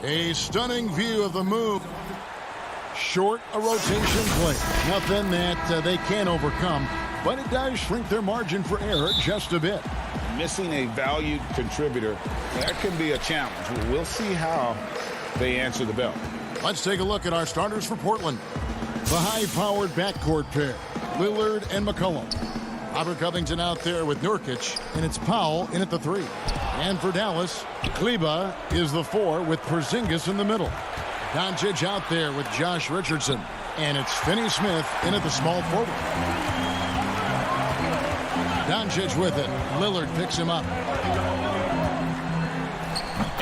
A stunning view of the move. Short a rotation play. Nothing that they can't overcome, but it does shrink their margin for error just a bit. Missing a valued contributor, that can be a challenge. We'll see how they answer the bell. Let's take a look at our starters for Portland. The high-powered backcourt pair, Lillard and McCollum. Robert Covington out there with Nurkic, and it's Powell in at the 3. And for Dallas, Kleba is the 4 with Porzingis in the middle. Doncic out there with Josh Richardson. And it's Finney-Smith in at the small forward. Doncic with it. Lillard picks him up.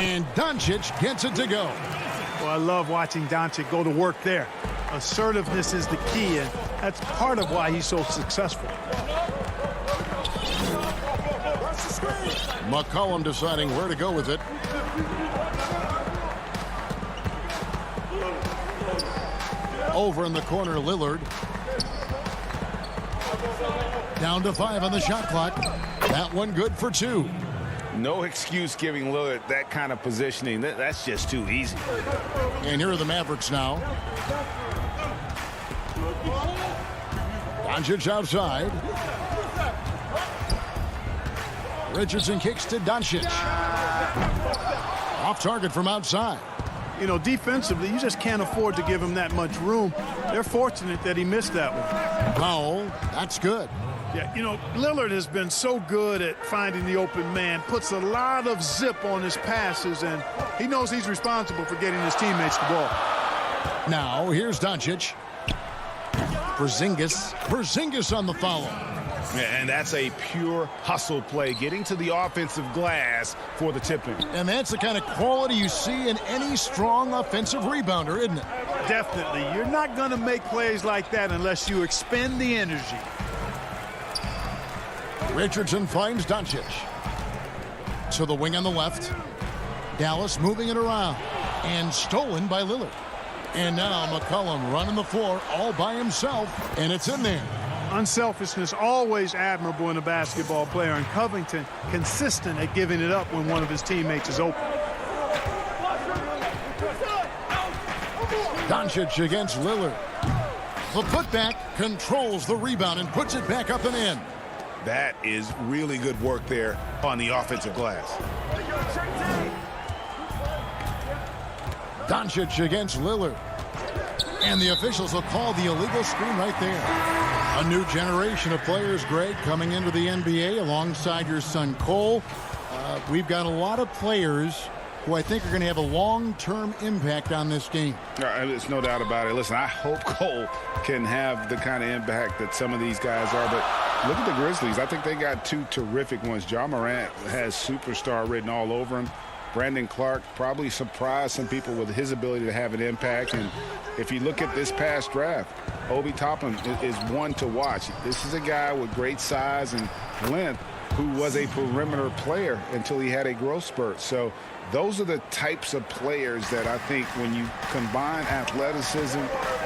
And Doncic gets it to go. Well, I love watching Doncic go to work there. Assertiveness is the key, and that's part of why he's so successful. McCollum deciding where to go with it. Over in the corner, Lillard. Down to 5 on the shot clock. That one good for 2. No excuse giving Lillard that kind of positioning. That's just too easy. And here are the Mavericks now. Doncic outside. Richardson kicks to Doncic. Off target from outside. You know, defensively, you just can't afford to give him that much room. They're fortunate that he missed that one. Foul. That's good. Yeah, you know, Lillard has been so good at finding the open man, puts a lot of zip on his passes, and he knows he's responsible for getting his teammates the ball. Now, here's Doncic. Porzingis on the follow. And that's a pure hustle play, getting to the offensive glass for the tip-in. And that's the kind of quality you see in any strong offensive rebounder, isn't it? Definitely. You're not going to make plays like that unless you expend the energy. Richardson finds Doncic. To the wing on the left. Dallas moving it around. And stolen by Lillard. And now McCollum running the floor all by himself. And it's in there. Unselfishness always admirable in a basketball player, and Covington consistent at giving it up when one of his teammates is open. Doncic against Lillard. The putback controls the rebound and puts it back up and in. That is really good work there on the offensive glass. Doncic against Lillard. And the officials will call the illegal screen right there. A new generation of players, Greg, coming into the NBA alongside your son Cole. We've got a lot of players who I think are going to have a long-term impact on this game. There's no doubt about it. Listen, I hope Cole can have the kind of impact that some of these guys are. But look at the Grizzlies. I think they got 2 terrific ones. Ja Morant has superstar written all over him. Brandon Clark probably surprised some people with his ability to have an impact. And if you look at this past draft, Obi Toppin is one to watch. This is a guy with great size and length who was a perimeter player until he had a growth spurt. So those are the types of players that I think when you combine athleticism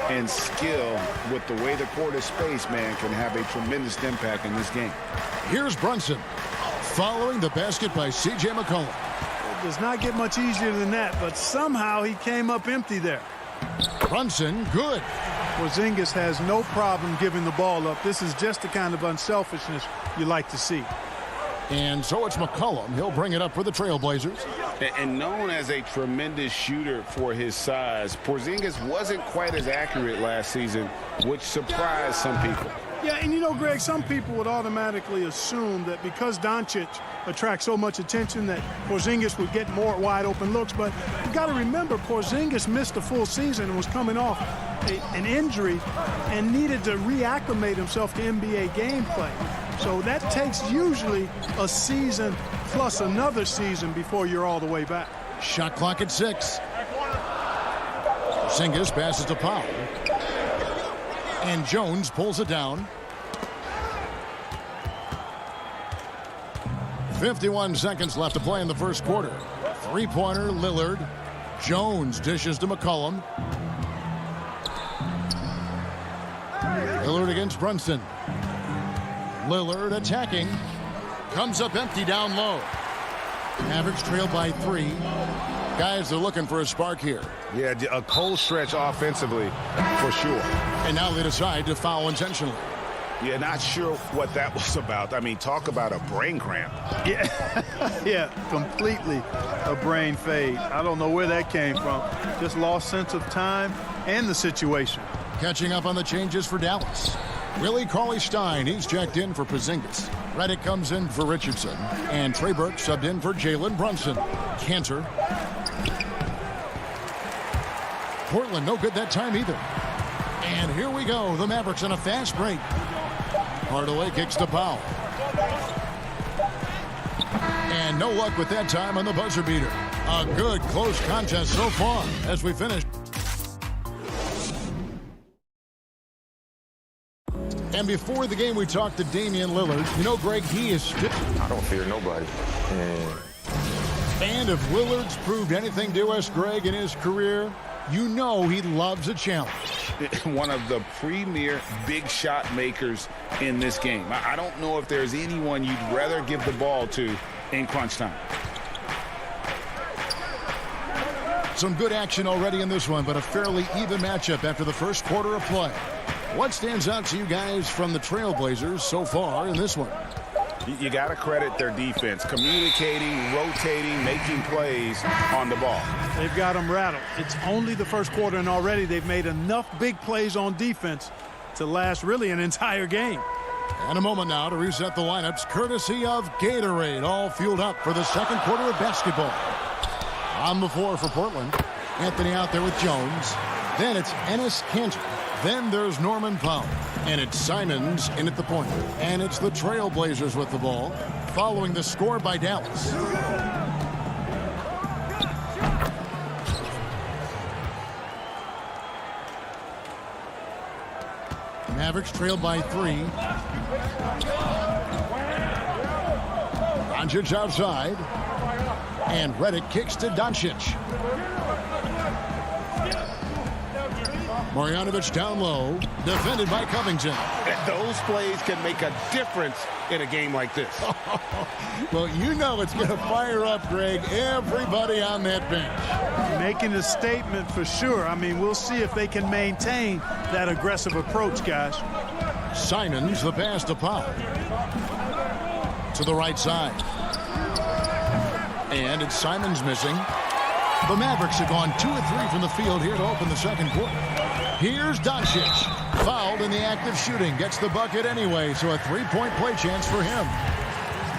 and skill with the way the court is spaced, man, can have a tremendous impact in this game. Here's Brunson following the basket by C.J. McCollum. It does not get much easier than that, but somehow he came up empty there. Brunson, good. Porzingis has no problem giving the ball up. This is just the kind of unselfishness you like to see. And so it's McCollum. He'll bring it up for the Trailblazers. And known as a tremendous shooter for his size, Porzingis wasn't quite as accurate last season, which surprised some people. Yeah, and you know, Greg, some people would automatically assume that because Doncic attracts so much attention that Porzingis would get more wide open looks. But you got to remember, Porzingis missed a full season and was coming off an injury and needed to reacclimate himself to NBA gameplay. So that takes usually a season plus another season before you're all the way back. Shot clock at 6. Porzingis passes to Powell. And Jones pulls it down. 51 seconds left to play in the first quarter. Three-pointer, Lillard. Jones dishes to McCollum. Lillard against Brunson. Lillard attacking. Comes up empty down low. Mavericks trailed by 3. Guys, they're looking for a spark here. Yeah, a cold stretch offensively for sure. And now they decide to foul intentionally. Yeah, not sure what that was about. I mean, talk about a brain cramp. Yeah, completely a brain fade. I don't know where that came from. Just lost sense of time and the situation. Catching up on the changes for Dallas. Willie Cauley-Stein, he's checked in for Porzingis. Redick comes in for Richardson. And Trey Burke subbed in for Jalen Brunson. Cantor. Portland no good that time either. And here we go. The Mavericks on a fast break. Hardaway kicks to Powell. And no luck with that time on the buzzer beater. A good close contest so far as we finish. And before the game, we talked to Damian Lillard. You know, Greg, he is still... I don't fear nobody. And if Lillard's proved anything to us, Greg, in his career, you know he loves a challenge. One of the premier big shot makers in this game. I don't know if there's anyone you'd rather give the ball to in crunch time. Some good action already in this one, but a fairly even matchup after the first quarter of play. What stands out to you guys from the Trailblazers so far in this one? You got to credit their defense, communicating, rotating, making plays on the ball. They've got them rattled. It's only the first quarter, and already they've made enough big plays on defense to last really an entire game. And a moment now to reset the lineups, courtesy of Gatorade, all fueled up for the second quarter of basketball. On the floor for Portland, Anthony out there with Jones. Then it's Enes Kanter. Then there's Norman Powell. And it's Simons in at the point. And it's the Trailblazers with the ball, following the score by Dallas. Mavericks trailed by 3. Doncic outside. And Redick kicks to Doncic. Marjanovic down low, defended by Covington. Those plays can make a difference in a game like this. Well, you know it's going to fire up, Greg, everybody on that bench. Making a statement for sure. I mean, we'll see if they can maintain that aggressive approach, guys. Simons, the pass to Powell. To the right side. And it's Simons missing. The Mavericks have gone 2 of 3 from the field here to open the second quarter. Here's Doncic. Fouled in the act of shooting. Gets the bucket anyway, so a 3-point play chance for him.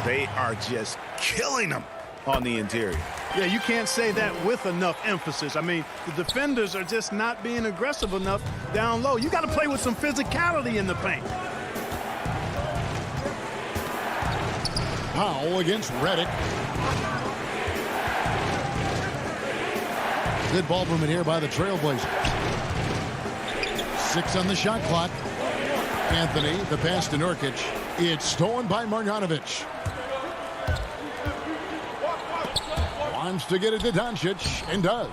They are just killing them on the interior. Yeah, you can't say that with enough emphasis. I mean, the defenders are just not being aggressive enough down low. You got to play with some physicality in the paint. Powell against Redick. Good ball movement here by the Trailblazers. 6 on the shot clock. Anthony, the pass to Nurkic. It's stolen by Marjanovic. Wants to get it to Doncic, and does.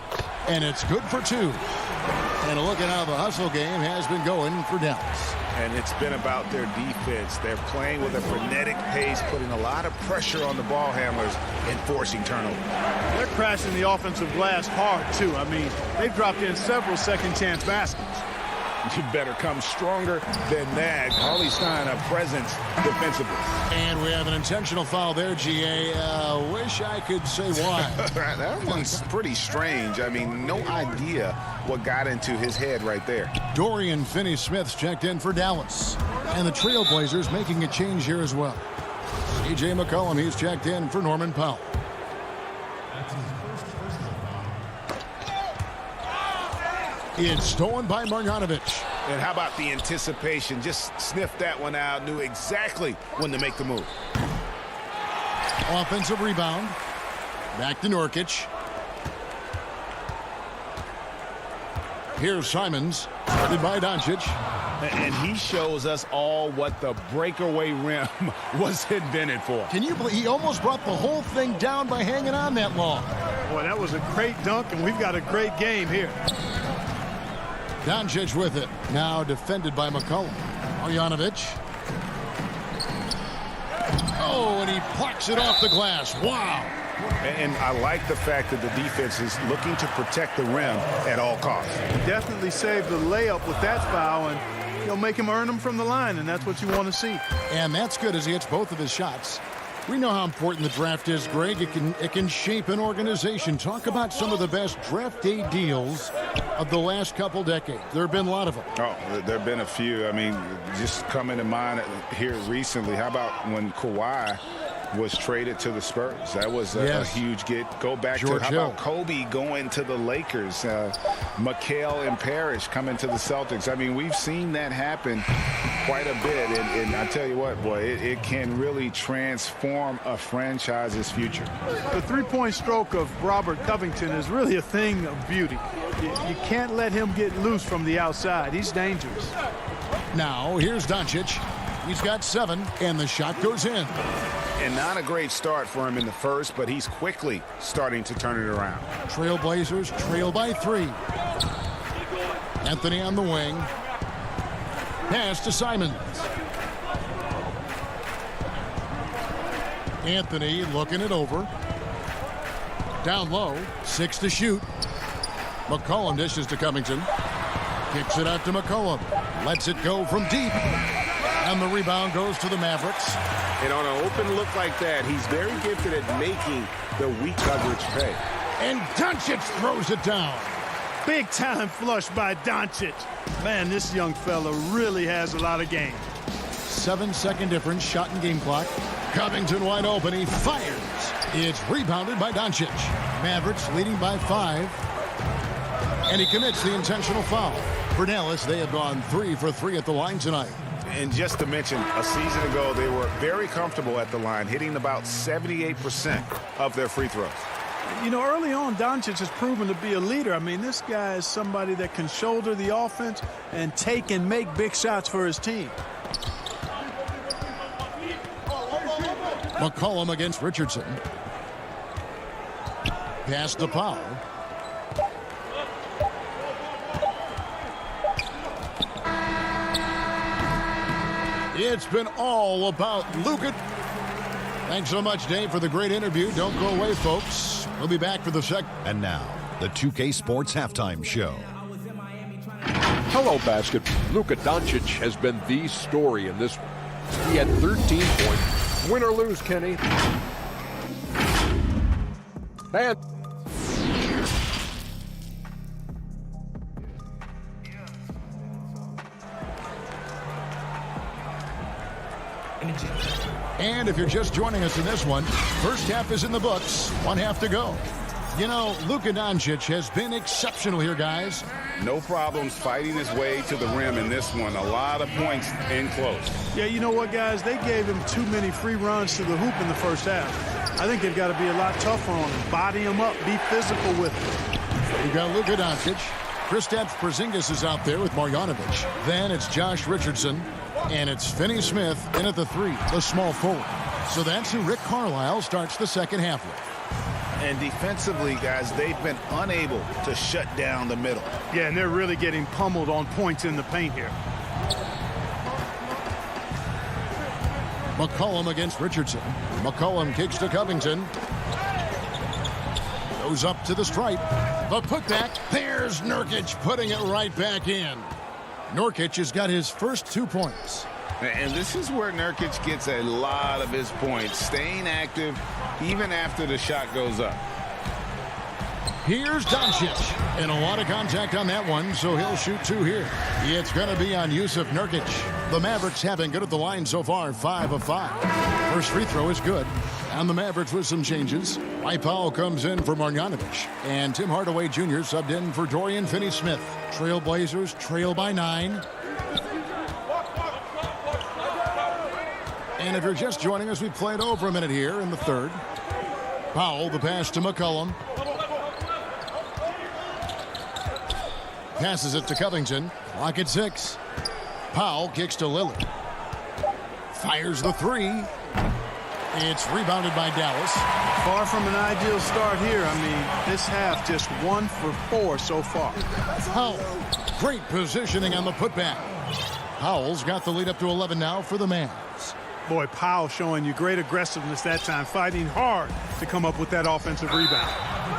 And it's good for 2. And a look at how the hustle game has been going for Dallas. And it's been about their defense. They're playing with a frenetic pace, putting a lot of pressure on the ball handlers and forcing turnovers. They're crashing the offensive glass hard, too. I mean, they've dropped in several second-chance baskets. You better come stronger than that. Cauley-Stein, a presence defensively. And we have an intentional foul there, GA. Wish I could say why. That one's pretty strange. I mean, no idea what got into his head right there. Dorian Finney-Smith's checked in for Dallas. And the Trailblazers making a change here as well. C.J. McCollum, he's checked in for Norman Powell. It's stolen by Marjanovic. And how about the anticipation? Just sniffed that one out, knew exactly when to make the move. Offensive rebound. Back to Nurkic. Here's Simons, guarded by Doncic. And he shows us all what the breakaway rim was invented for. Can you believe he almost brought the whole thing down by hanging on that long? Boy, that was a great dunk, and we've got a great game here. Doncic with it. Now defended by McCollum. Marjanovic. Oh, and he plucks it off the glass. Wow. And I like the fact that the defense is looking to protect the rim at all costs. Definitely saved the layup with that foul, and he'll make him earn them from the line, and that's what you want to see. And that's good as he hits both of his shots. We know how important the draft is, Greg. It can shape an organization. Talk about some of the best draft day deals of the last couple decades. There have been a lot of them. Oh, there have been a few. I mean, just coming to mind here recently, how about when Kawhi was traded to the Spurs? That was a huge get. Go back George to how Hill. about Kobe going to the Lakers, McHale and Parrish coming to the Celtics. I mean, we've seen that happen quite a bit, and I tell you what, boy, it can really transform a franchise's future. The three-point stroke of Robert Covington is really a thing of beauty. You can't let him get loose from the outside. He's dangerous. Now, here's Doncic. He's got 7, and the shot goes in. And not a great start for him in the first, but he's quickly starting to turn it around. Trailblazers trail by 3. Anthony on the wing. Pass to Simons. Anthony looking it over. Down low. 6 to shoot. McCollum dishes to Covington. Kicks it out to McCollum. Lets it go from deep. And the rebound goes to the Mavericks. And on an open look like that, he's very gifted at making the weak coverage pay. And Doncic throws it down. Big time flush by Doncic. Man, this young fella really has a lot of game. 7-second difference, shot and game clock. Covington wide open, he fires. It's rebounded by Doncic. Mavericks leading by 5. And he commits the intentional foul. For Dallas, they have gone 3 for 3 at the line tonight. And just to mention, a season ago, they were very comfortable at the line, hitting about 78% of their free throws. You know, early on, Doncic has proven to be a leader. I mean, this guy is somebody that can shoulder the offense and take and make big shots for his team. McCollum against Richardson. Pass to Powell. It's been all about Luka. Thanks so much, Dave, for the great interview. Don't go away, folks. We'll be back for the second. And now, the 2K Sports Halftime Show. Hello, basket. Luka Doncic has been the story in this one. He had 13 points. Win or lose, Kenny. And And if you're just joining us in this one, first half is in the books. 1 half to go. You know, Luka Doncic has been exceptional here, guys. No problems fighting his way to the rim in this one. A lot of points in close. Yeah, you know what, guys? They gave him too many free runs to the hoop in the first half. I think they've got to be a lot tougher on him. Body him up. Be physical with him. We've got Luka Doncic. Kristaps Porzingis is out there with Marjanovic. Then it's Josh Richardson. And it's Finney Smith in at the 3, the small forward. So that's who Rick Carlisle starts the second half with. And defensively, guys, they've been unable to shut down the middle. Yeah, and they're really getting pummeled on points in the paint here. McCollum against Richardson. McCollum kicks to Covington. Goes up to the stripe. The putback. There's Nurkic putting it right back in. Nurkic has got his first 2 points. And this is where Nurkic gets a lot of his points, staying active even after the shot goes up. Here's Doncic. And a lot of contact on that one, so he'll shoot 2 here. It's going to be on Yusuf Nurkic. The Mavericks have been good at the line so far, 5 of 5. First free throw is good. And the Mavericks with some changes. Mike Powell comes in for Marjanovic. And Tim Hardaway Jr. subbed in for Dorian Finney-Smith. Trailblazers trail by 9. And if you're just joining us, we played over a minute here in the third. Powell, the pass to McCollum. Passes it to Covington. Clock at 6. Powell kicks to Lillard. Fires the three. It's rebounded by Dallas. Far from an ideal start here. I mean, this half just 1 for 4 so far. Powell, great positioning on the putback. Powell's got the lead up to 11 now for the Mavs. Boy, Powell showing you great aggressiveness that time, fighting hard to come up with that offensive rebound.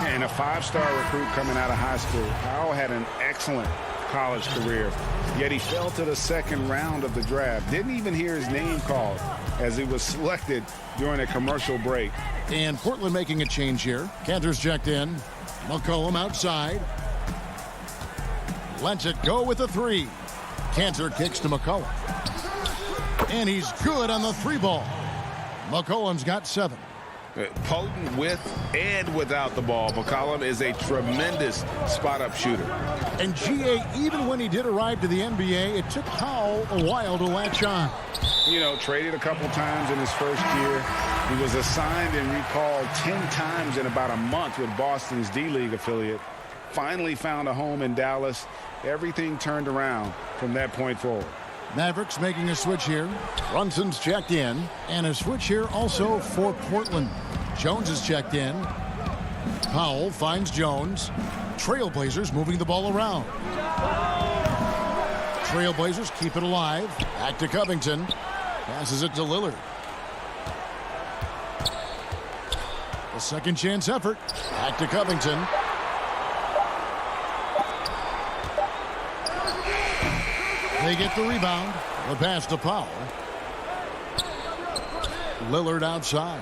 And a 5-star recruit coming out of high school. Powell had an excellent college career, yet he fell to the second round of the draft. Didn't even hear his name called as he was selected during a commercial break. And Portland making a change here. Cantor's checked in. McCollum outside. Lets it go with a three. Cantor kicks to McCollum. And he's good on the three ball. McCollum's got 7. Potent with and without the ball. McCollum is a tremendous spot-up shooter. And GA, even when he did arrive to the NBA, it took Powell a while to latch on. You know, traded a couple times in his first year. He was assigned and recalled 10 times in about a month with Boston's D-League affiliate. Finally found a home in Dallas. Everything turned around from that point forward. Mavericks making a switch here. Brunson's checked in. And a switch here also for Portland. Jones is checked in. Powell finds Jones. Trailblazers moving the ball around. Trailblazers keep it alive. Back to Covington. Passes it to Lillard. A second chance effort. Back to Covington. They get the rebound. The pass to Powell. Lillard outside.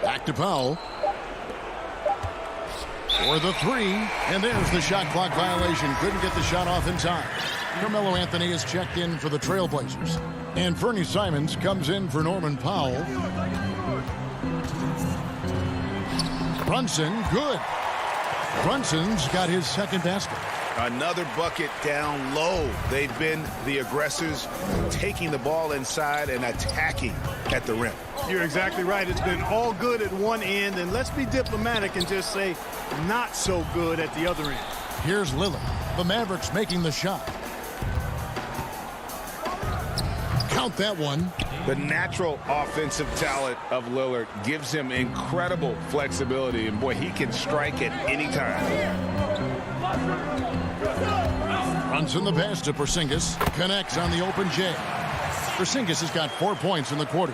Back to Powell. For the three. And there's the shot clock violation. Couldn't get the shot off in time. Carmelo Anthony is checked in for the Trailblazers. And Fernie Simons comes in for Norman Powell. Brunson, good. Brunson's got his second basket. Another bucket down low. They've been the aggressors, taking the ball inside and attacking at the rim. You're exactly right. It's been all good at one end, and let's be diplomatic and just say not so good at the other end. Here's Lillard. The Mavericks making the shot. Count that one. The natural offensive talent of Lillard gives him incredible flexibility, and boy, he can strike at any time. Brunson the pass to Porzingis. Connects on the open J. Porzingis has got 4 points in the quarter.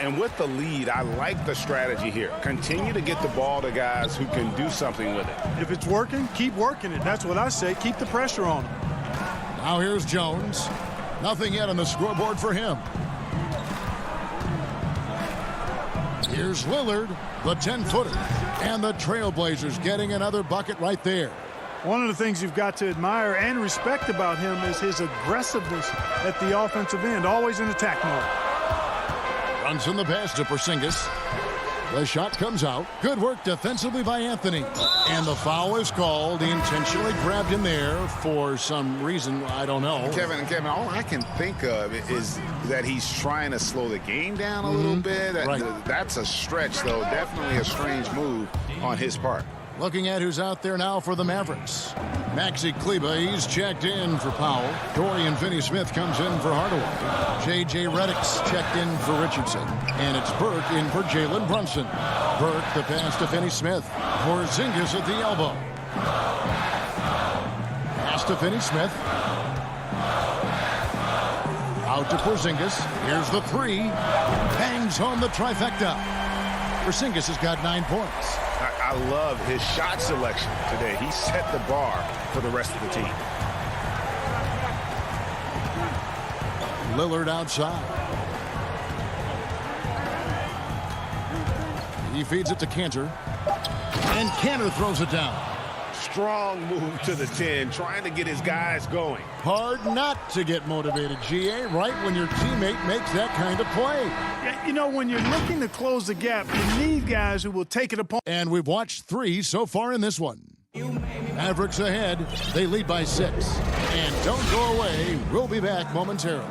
And with the lead, I like the strategy here. Continue to get the ball to guys who can do something with it. If it's working, keep working it. That's what I say. Keep the pressure on him. Now here's Jones. Nothing yet on the scoreboard for him. Here's Lillard, the 10-footer. And the Trailblazers getting another bucket right there. One of the things you've got to admire and respect about him is his aggressiveness at the offensive end, always in attack mode. Runs in the pass to Porzingis. The shot comes out. Good work defensively by Anthony. And the foul is called. He intentionally grabbed him there for some reason. I don't know. Kevin, all I can think of is that he's trying to slow the game down a little bit. Right. That's a stretch, though. Definitely a strange move on his part. Looking at who's out there now for the Mavericks. Maxi Kleba, he's checked in for Powell. Dorian Finney-Smith comes in for Hardaway. J.J. Redick's checked in for Richardson. And it's Burke in for Jalen Brunson. Burke, the pass to Finney-Smith. Porzingis at the elbow. Pass to Finney-Smith. Out to Porzingis. Here's the three. Bangs home the trifecta. Porzingis has got 9 points. I love his shot selection today. He set the bar for the rest of the team. Lillard outside. He feeds it to Cantor. And Cantor throws it down. Strong move to the 10, trying to get his guys going. Hard not to get motivated, GA, right when your teammate makes that kind of play. Yeah, you know, when you're looking to close the gap, you need guys who will take it upon. And we've watched 3 so far in this one. Mavericks ahead. They lead by 6. And don't go away. We'll be back momentarily.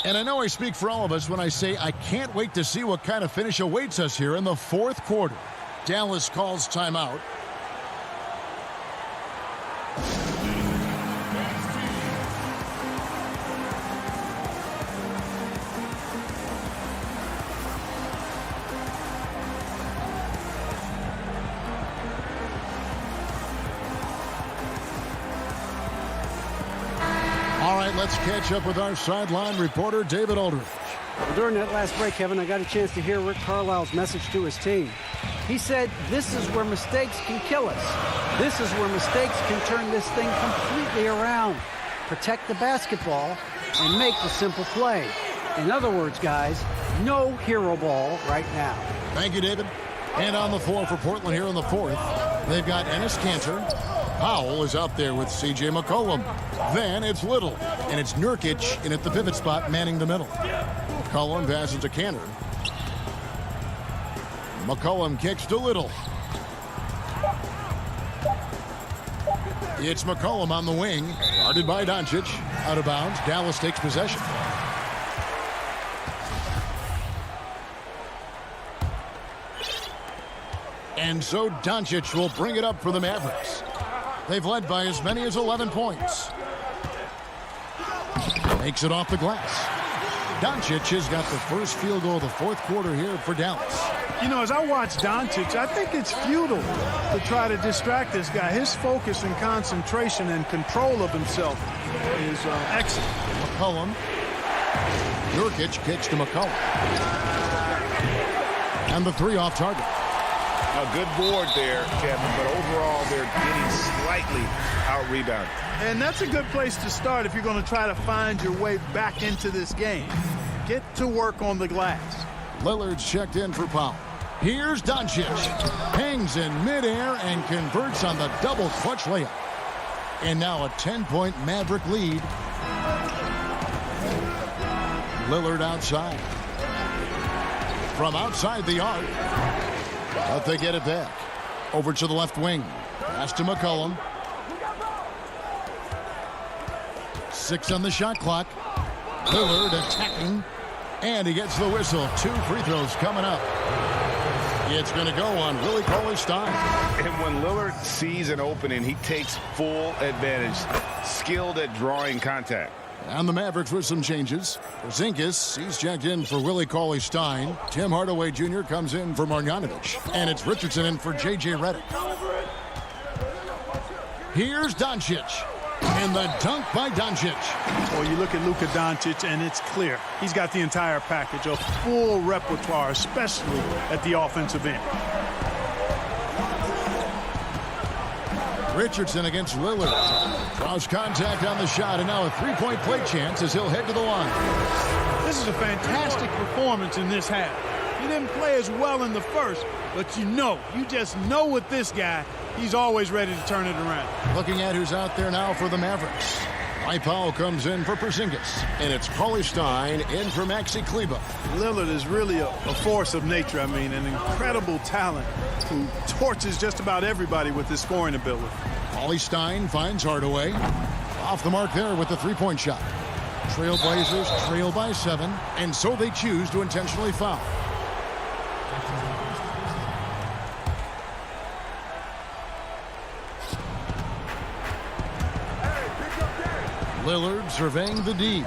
And I know I speak for all of us when I say I can't wait to see what kind of finish awaits us here in the 4th quarter. Dallas calls timeout. let's catch up with our sideline reporter, David Aldridge. Well, during that last break, Kevin, I got a chance to hear Rick Carlisle's message to his team. He said, this is where mistakes can kill us. This is where mistakes can turn this thing completely around. Protect the basketball and make the simple play. In other words, guys, no hero ball right now. Thank you, David. And on the floor for Portland here in the fourth, they've got Enes Kanter. Powell is out there with C.J. McCollum. Then it's Little, and it's Nurkic in at the pivot spot, manning the middle. McCollum passes to Kanter. McCollum kicks to Little. It's McCollum on the wing, guarded by Doncic. Out of bounds, Dallas takes possession. And so Doncic will bring it up for the Mavericks. They've led by as many as 11 points. Makes it off the glass. Doncic has got the first field goal of the fourth quarter here for Dallas. You know, as I watch Doncic, I think it's futile to try to distract this guy. His focus and concentration and control of himself is excellent. McCollum. Nurkic kicks to McCollum. And the three off target. A good board there, Kevin, but overall they're getting slightly out-rebounded. And that's a good place to start if you're going to try to find your way back into this game. Get to work on the glass. Lillard's checked in for Powell. Here's Doncic. Hangs in midair and converts on the double clutch layup. And now a 10-point Maverick lead. Lillard outside. From outside the arc. But they get it back. Over to the left wing. Pass to McCollum. 6 on the shot clock. Lillard attacking. And he gets the whistle. 2 free throws coming up. It's going to go on Willie Cauley-Stein. And when Lillard sees an opening, he takes full advantage. Skilled at drawing contact. And the Mavericks with some changes. Porzingis, he's checked in for Willie Cauley-Stein. Tim Hardaway Jr. comes in for Marjanovic. And it's Richardson in for J.J. Redick. Here's Doncic. And the dunk by Doncic. Well, you look at Luka Doncic, and it's clear. He's got the entire package, a full repertoire, especially at the offensive end. Richardson against Lillard. Draws contact on the shot, and now a three-point play chance as he'll head to the line. This is a fantastic performance in this half. He didn't play as well in the first, but you just know with this guy, he's always ready to turn it around. Looking at who's out there now for the Mavericks. Mike Powell comes in for Porzingis. And it's Cauley-Stein in for Maxi Kleber. Lillard is really a force of nature. I mean, an incredible talent who torches just about everybody with his scoring ability. Cauley-Stein finds Hardaway. Off the mark there with the three-point shot. Trailblazers trail by 7, and so they choose to intentionally foul. Lillard surveying the D.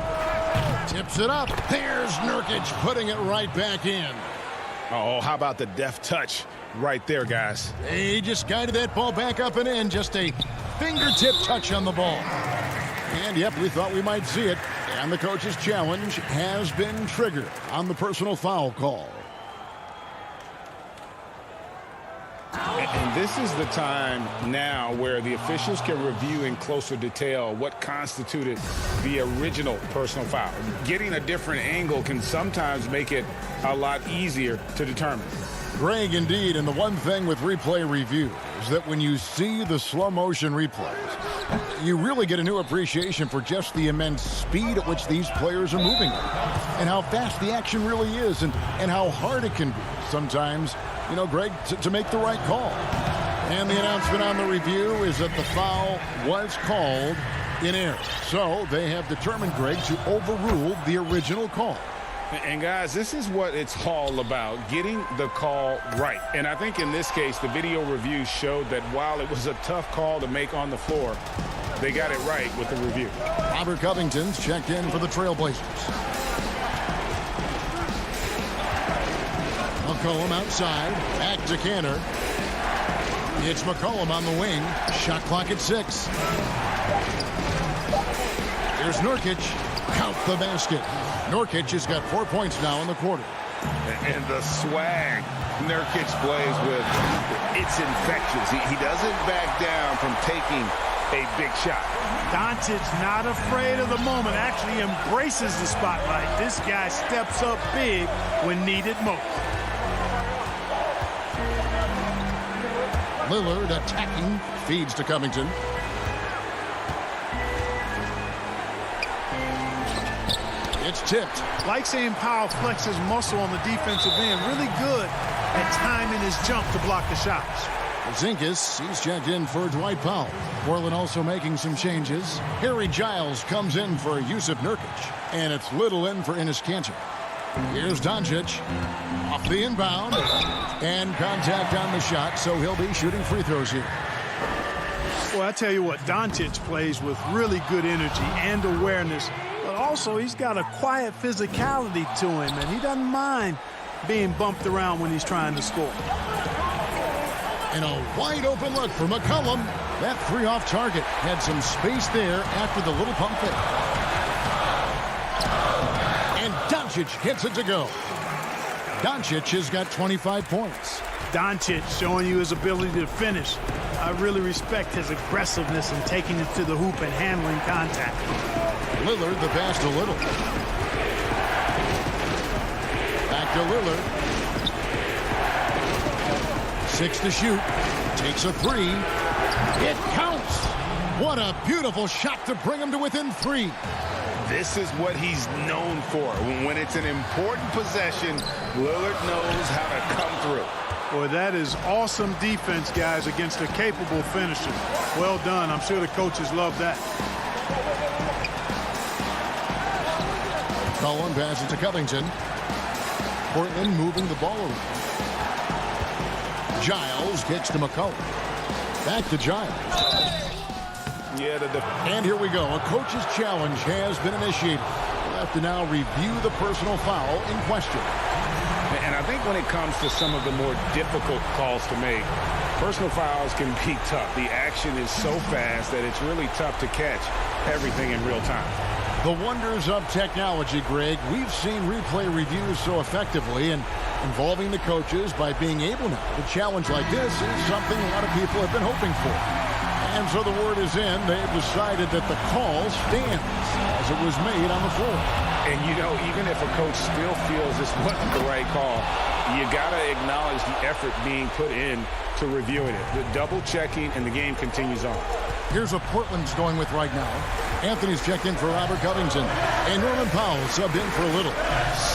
Tips it up. There's Nurkic putting it right back in. Oh, how about the deft touch right there, guys? He just guided that ball back up and in. Just a fingertip touch on the ball. And, yep, we thought we might see it. And the coach's challenge has been triggered on the personal foul call. And this is the time now where the officials can review in closer detail what constituted the original personal foul. Getting a different angle can sometimes make it a lot easier to determine. Greg, indeed, and the one thing with replay review is that when you see the slow motion replays, you really get a new appreciation for just the immense speed at which these players are moving and how fast the action really is and how hard it can be sometimes, you know, Greg, to make the right call. And the announcement on the review is that the foul was called in error. So they have determined, Greg, to overrule the original call. And guys, this is what it's all about, getting the call right. And I think in this case, the video review showed that while it was a tough call to make on the floor, they got it right with the review. Robert Covington's checked in for the Trailblazers. McCollum outside, back to Kanter. It's McCollum on the wing. Shot clock at 6. Here's Nurkic. Count the basket. Nurkic has got 4 points now in the quarter. And the swag Nurkic plays with, it's infectious. He doesn't back down from taking a big shot. Doncic not afraid of the moment, actually embraces the spotlight. This guy steps up big when needed most. Lillard attacking, feeds to Covington. It's tipped. Like seeing Powell flex his muscle on the defensive end. Really good at timing his jump to block the shots. Porzingis, he's checked in for Dwight Powell. Portland also making some changes. Harry Giles comes in for Yusuf Nurkic. And it's Little in for Enes Kanter. Here's Doncic. Off the inbound. And contact on the shot, so he'll be shooting free throws here. Well, I tell you what, Doncic plays with really good energy and awareness. But also, he's got a quiet physicality to him, and he doesn't mind being bumped around when he's trying to score. And a wide open look for McCollum. That three off target had some space there after the little pump fake. And Doncic hits it to go. Doncic has got 25 points. Doncic showing you his ability to finish. I really respect his aggressiveness in taking it to the hoop and handling contact. Lillard the pass to Little. Back to Lillard. 6 to shoot. Takes a three. It counts. What a beautiful shot to bring him to within 3. This is what he's known for. When it's an important possession, Lillard knows how to come through. Boy, that is awesome defense, guys, against a capable finisher. Well done. I'm sure the coaches love that. Cullen passes to Covington. Portland moving the ball around. Giles gets to McCollum. Back to Giles. And here we go. A coach's challenge has been initiated. We'll have to now review the personal foul in question. And I think when it comes to some of the more difficult calls to make, personal fouls can be tough. The action is so fast that it's really tough to catch everything in real time. The wonders of technology, Greg. We've seen replay reviews so effectively, and involving the coaches by being able now to challenge like this is something a lot of people have been hoping for. And so the word is in. They've decided that the call stands as it was made on the floor. And, you know, even if a coach still feels this wasn't the right call, you got to acknowledge the effort being put in to reviewing it. The double checking, and the game continues on. Here's what Portland's going with right now. Anthony's checked in for Robert Covington. And Norman Powell subbed in for a Little.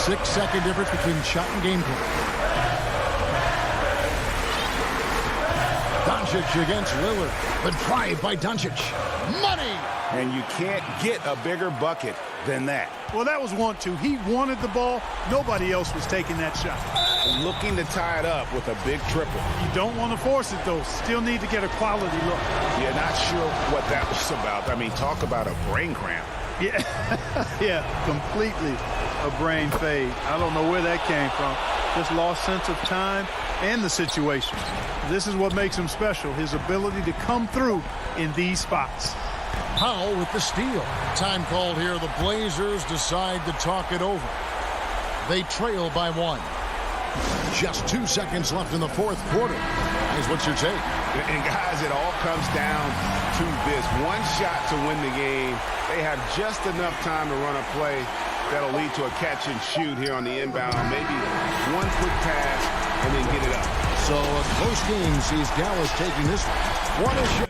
6-second difference between shot and game clock. Doncic against Lillard. The drive by Doncic. Money! And you can't get a bigger bucket than that. Well, that was 1-2. He wanted the ball. Nobody else was taking that shot. Looking to tie it up with a big triple. You don't want to force it, though. Still need to get a quality look. Yeah, not sure what that was about. I mean, talk about a brain cramp. Yeah, yeah, completely a brain fade. I don't know where that came from. Just lost sense of time and the situation. This is what makes him special, his ability to come through in these spots. Powell with the steal. Time called here. The Blazers decide to talk it over. They trail by 1. Just 2 seconds left in the fourth quarter. Guys, what's your take? And guys, it all comes down to this. One shot to win the game. They have just enough time to run a play that'll lead to a catch and shoot here on the inbound. Maybe one quick pass and then get it up. So a close game sees Dallas taking this one. What a shot.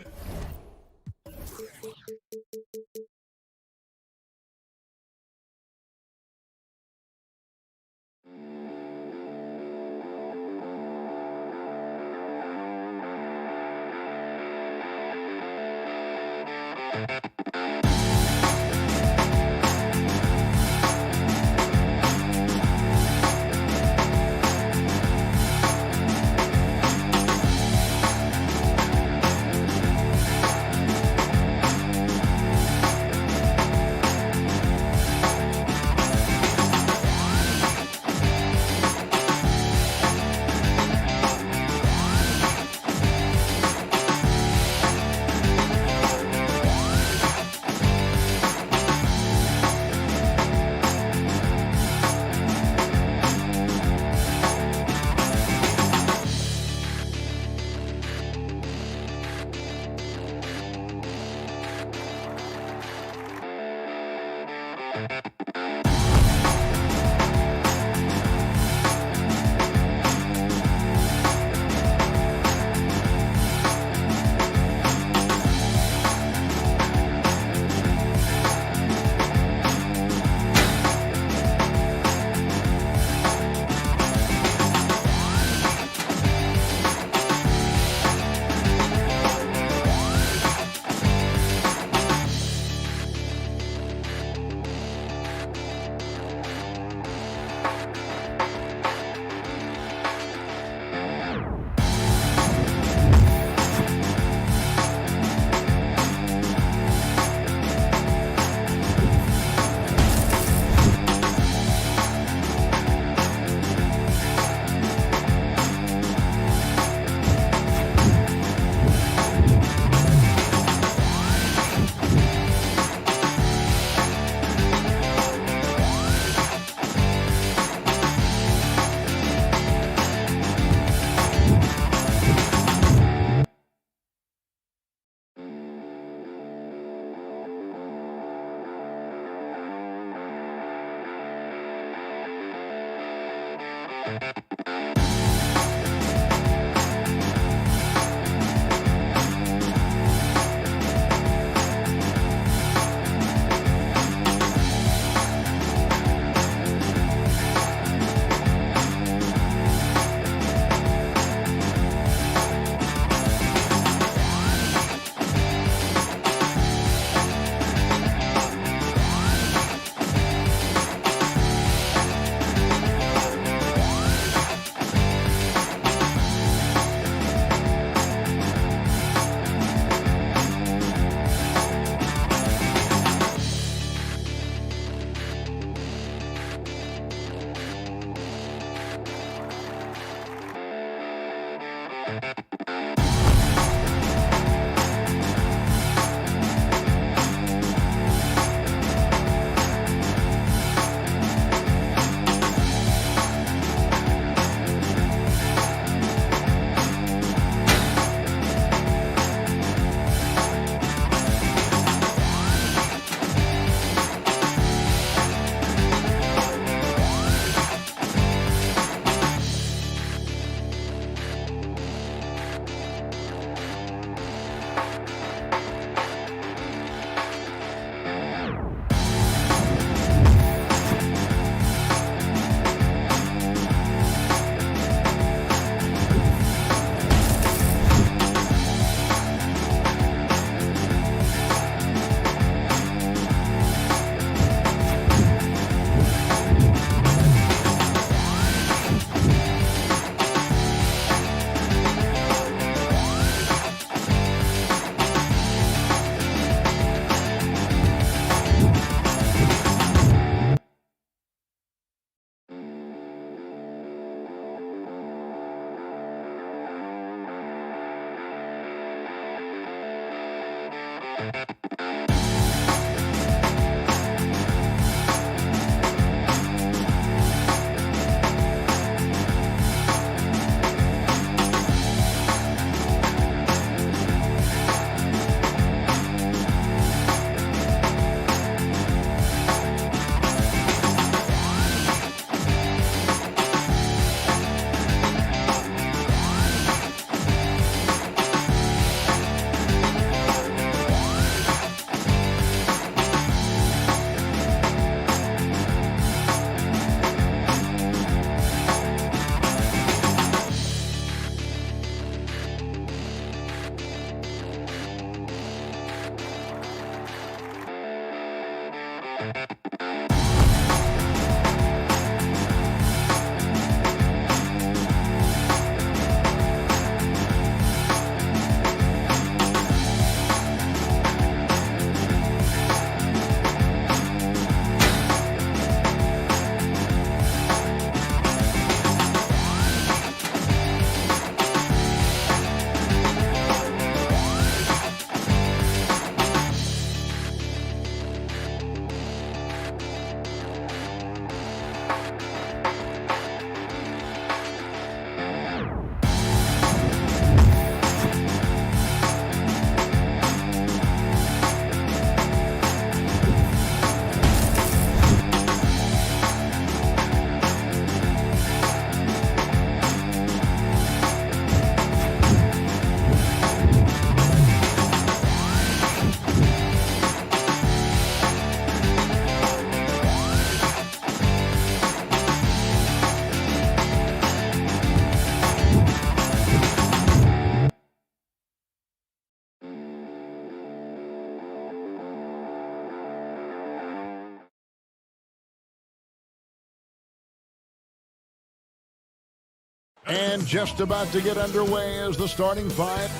And just about to get underway is the starting five.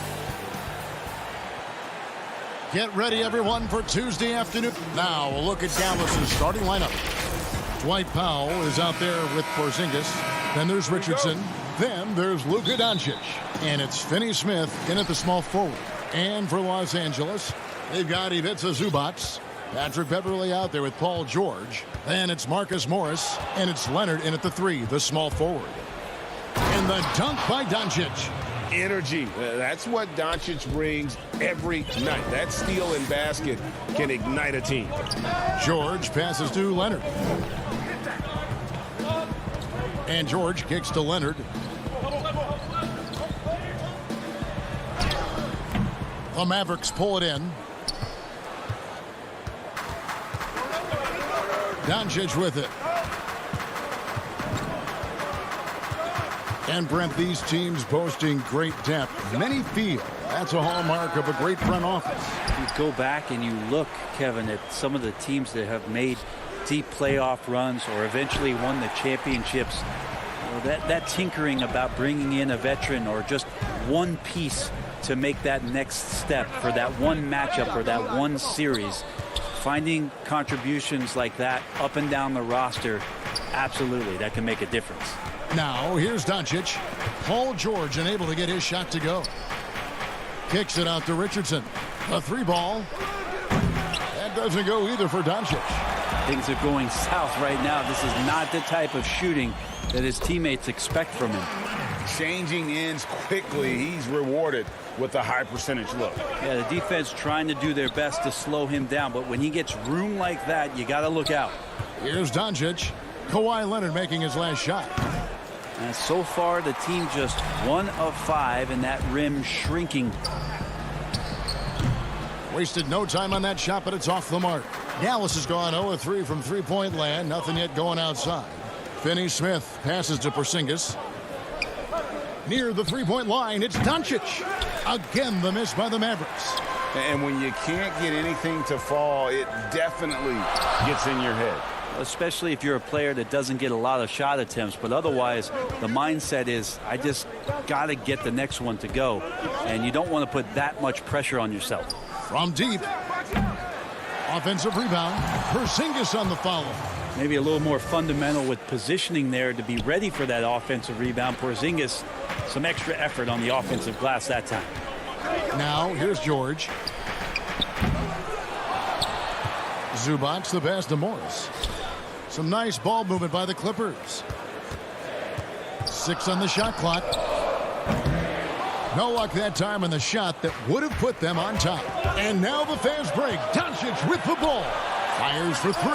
Get ready, everyone, for Tuesday afternoon. Now, a look at Dallas's starting lineup. Dwight Powell is out there with Porzingis. Then there's Richardson. Then there's Luka Doncic. And it's Finney Smith in at the small forward. And for Los Angeles, they've got Ivica Zubac. Patrick Beverley out there with Paul George. Then it's Marcus Morris. And it's Leonard in at the 3, the small forward. And the dunk by Doncic. Energy. That's what Doncic brings every night. That steal and basket can ignite a team. George passes to Leonard. And George kicks to Leonard. The Mavericks pull it in. Doncic with it. And Brent, these teams boasting great depth. Many feel that's a hallmark of a great front office. You go back and you look, Kevin, at some of the teams that have made deep playoff runs or eventually won the championships. You know, that tinkering about bringing in a veteran or just one piece to make that next step for that one matchup or that one series. Finding contributions like that up and down the roster, absolutely, that can make a difference. Now, here's Doncic. Paul George unable to get his shot to go. Kicks it out to Richardson. A 3-ball. That doesn't go either for Doncic. Things are going south right now. This is not the type of shooting that his teammates expect from him. Changing ends quickly. He's rewarded with a high percentage look. Yeah, the defense trying to do their best to slow him down, but when he gets room like that, you got to look out. Here's Doncic. Kawhi Leonard making his last shot. And so far, the team just 1 of 5, and that rim shrinking. Wasted no time on that shot, but it's off the mark. Dallas has gone 0-3 from three-point land. Nothing yet going outside. Finney-Smith passes to Porzingis. Near the three-point line, it's Doncic. Again, the miss by the Mavericks. And when you can't get anything to fall, it definitely gets in your head. Especially if you're a player that doesn't get a lot of shot attempts, but otherwise the mindset is I just got to get the next one to go, and you don't want to put that much pressure on yourself. From deep, offensive rebound. Porzingis on the follow. Maybe a little more fundamental with positioning there to be ready for that offensive rebound. Porzingis, some extra effort on the offensive glass that time. Now here's George. Zubac's the pass to Morris. Some nice ball movement by the Clippers. 6 on the shot clock. No luck that time on the shot that would have put them on top. And now the fast break. Doncic with the ball. Fires for 3.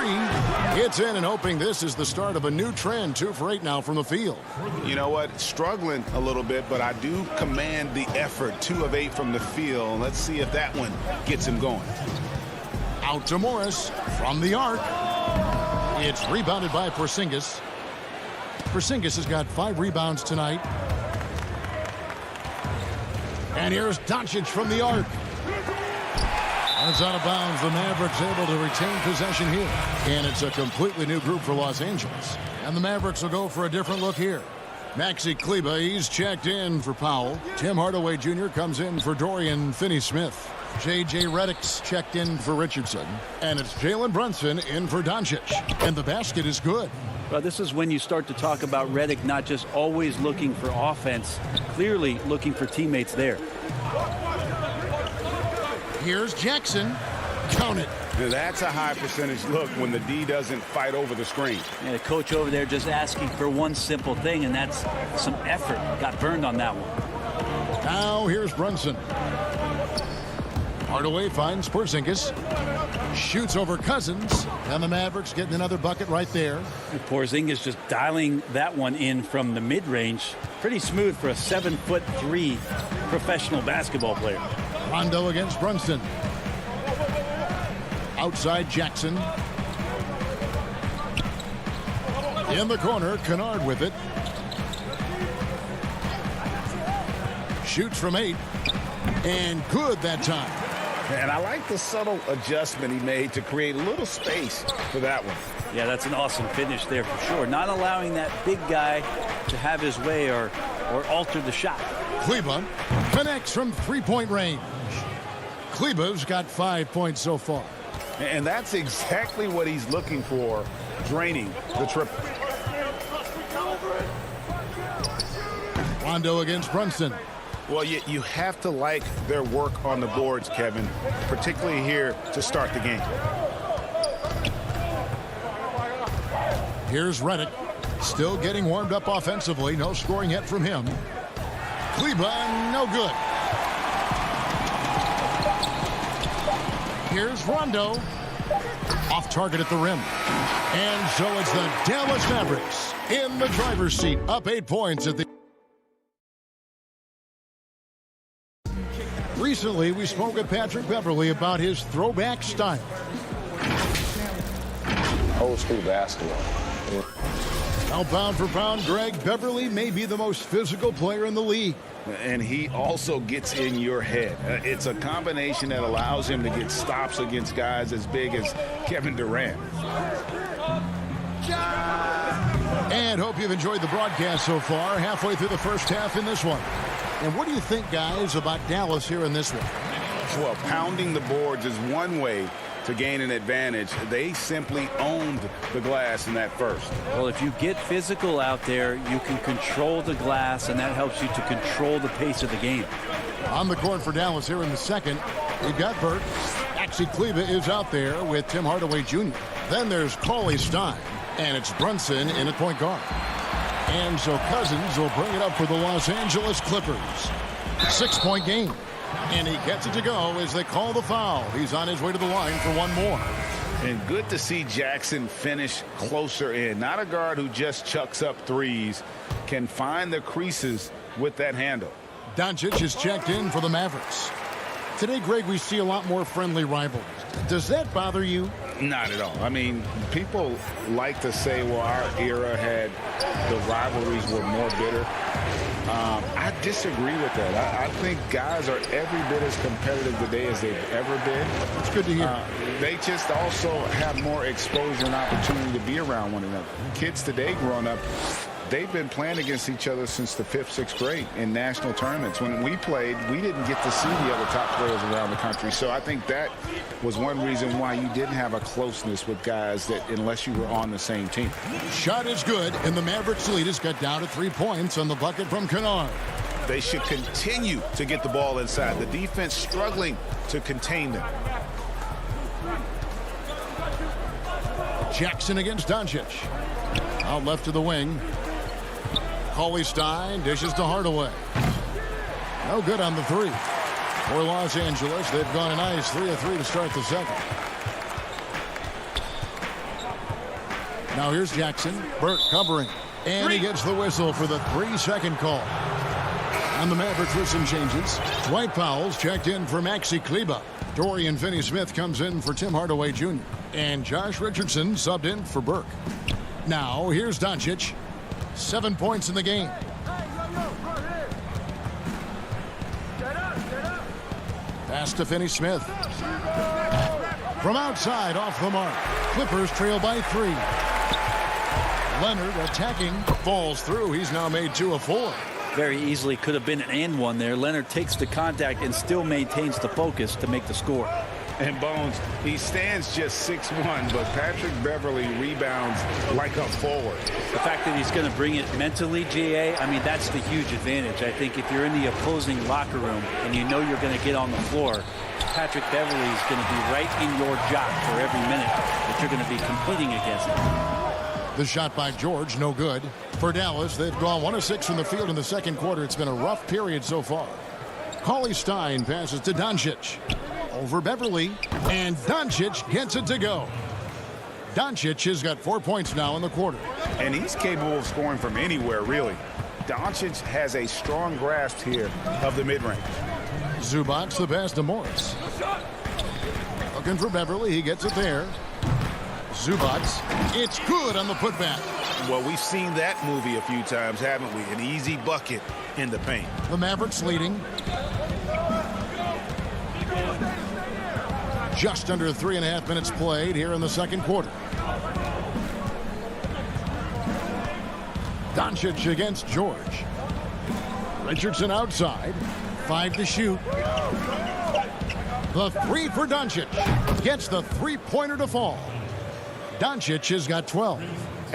It's in, and hoping this is the start of a new trend. 2 for 8 now from the field. You know what? Struggling a little bit, but I do command the effort. 2 of 8 from the field. Let's see if that one gets him going. Out to Morris from the arc. It's rebounded by Porzingis. Porzingis has got 5 rebounds tonight. And here's Doncic from the arc. It's out of bounds. The Mavericks able to retain possession here. And it's a completely new group for Los Angeles. And the Mavericks will go for a different look here. Maxi Kleber, he's checked in for Powell. Tim Hardaway Jr. comes in for Dorian Finney-Smith. J.J. Redick's checked in for Richardson. And it's Jalen Brunson in for Doncic. And the basket is good. Well, this is when you start to talk about Redick not just always looking for offense, clearly looking for teammates there. Here's Jackson. Count it. That's a high percentage look when the D doesn't fight over the screen. And the coach over there just asking for one simple thing, and that's some effort. Got burned on that one. Now here's Brunson. Hardaway finds Porzingis. Shoots over Cousins. And the Mavericks getting another bucket right there. And Porzingis just dialing that one in from the mid-range. Pretty smooth for a 7'3" professional basketball player. Rondo against Brunson. Outside Jackson. In the corner, Kennard with it. Shoots from 8. And good that time. And I like the subtle adjustment he made to create a little space for that one. Yeah, that's an awesome finish there for sure. Not allowing that big guy to have his way or alter the shot. Kleber connects from three-point range. Kleber's got 5 points so far. And that's exactly what he's looking for, draining the triple. Rondo against Brunson. Well, you have to like their work on the boards, Kevin, particularly here to start the game. Here's Redick, still getting warmed up offensively. No scoring yet from him. Kleber, no good. Here's Rondo. Off target at the rim. And so it's the Dallas Mavericks in the driver's seat, up 8 points at the... Recently, we spoke with Patrick Beverley about his throwback style. Old school basketball. Now, pound for pound, Greg, Beverley may be the most physical player in the league. And he also gets in your head. It's a combination that allows him to get stops against guys as big as Kevin Durant. And hope you've enjoyed the broadcast so far. Halfway through the first half in this one. And what do you think, guys, about Dallas here in this one? Well, pounding the boards is one way to gain an advantage. They simply owned the glass in that first. Well, if you get physical out there, you can control the glass, and that helps you to control the pace of the game. On the court for Dallas here in the second, we've got Burke. Maxi Kleber is out there with Tim Hardaway Jr. Then there's CLA Stein, and it's Brunson in at point guard. And so Cousins will bring it up for the Los Angeles Clippers. 6-point game. And he gets it to go as they call the foul. He's on his way to the line for one more. And good to see Jackson finish closer in. Not a guard who just chucks up threes. Can find the creases with that handle. Doncic is checked in for the Mavericks. Today, Greg, we see a lot more friendly rivalries. Does that bother you? Not at all. I mean, people like to say, well, our era had the rivalries were more bitter. I disagree with that. I think guys are every bit as competitive today as they've ever been. It's good to hear. They just also have more exposure and opportunity to be around one another. Kids today growing up, they've been playing against each other since the 5th, 6th grade in national tournaments. When we played, we didn't get to see the other top players around the country. So I think that was one reason why you didn't have a closeness with guys that unless you were on the same team. Shot is good, and the Mavericks lead is cut down to 3 points on the bucket from Kennard. They should continue to get the ball inside. The defense struggling to contain them. Jackson against Doncic. Out left to the wing. CLA Stein dishes to Hardaway. No good on the three. For Los Angeles, they've gone a nice 3 of 3 to start the second. Now here's Jackson. Burke covering. And he gets the whistle for the 3-second call. On the Mavericks with some changes. Dwight Powell's checked in for Maxi Kleber. Dorian Finney-Smith comes in for Tim Hardaway Jr. And Josh Richardson subbed in for Burke. Now here's Doncic. 7 points in the game. Pass to Finney-Smith. From outside, off the mark. Clippers trail by 3. Leonard attacking, falls through. He's now made 2 of 4. Very easily could have been an and one there. Leonard takes the contact and still maintains the focus to make the score. And Bones, he stands just 6'1", but Patrick Beverly rebounds like a forward. The fact that he's going to bring it mentally, GA, I mean, that's the huge advantage. I think if you're in the opposing locker room and you know you're going to get on the floor, Patrick Beverly is going to be right in your jock for every minute that you're going to be competing against him. The shot by George, no good. For Dallas, they've gone 1 of 6 from the field in the second quarter. It's been a rough period so far. CLA Stein passes to Doncic. Over Beverly, and Doncic gets it to go. Doncic has got 4 points now in the quarter. And he's capable of scoring from anywhere, really. Doncic has a strong grasp here of the mid-range. Zubac the pass to Morris. Looking for Beverly, he gets it there. Zubac, it's good on the putback. Well, we've seen that movie a few times, haven't we? An easy bucket in the paint. The Mavericks leading. Just under 3.5 minutes played here in the second quarter. Doncic against George. Richardson outside. 5 to shoot. The 3 for Doncic. Gets the 3-pointer to fall. Doncic has got 12.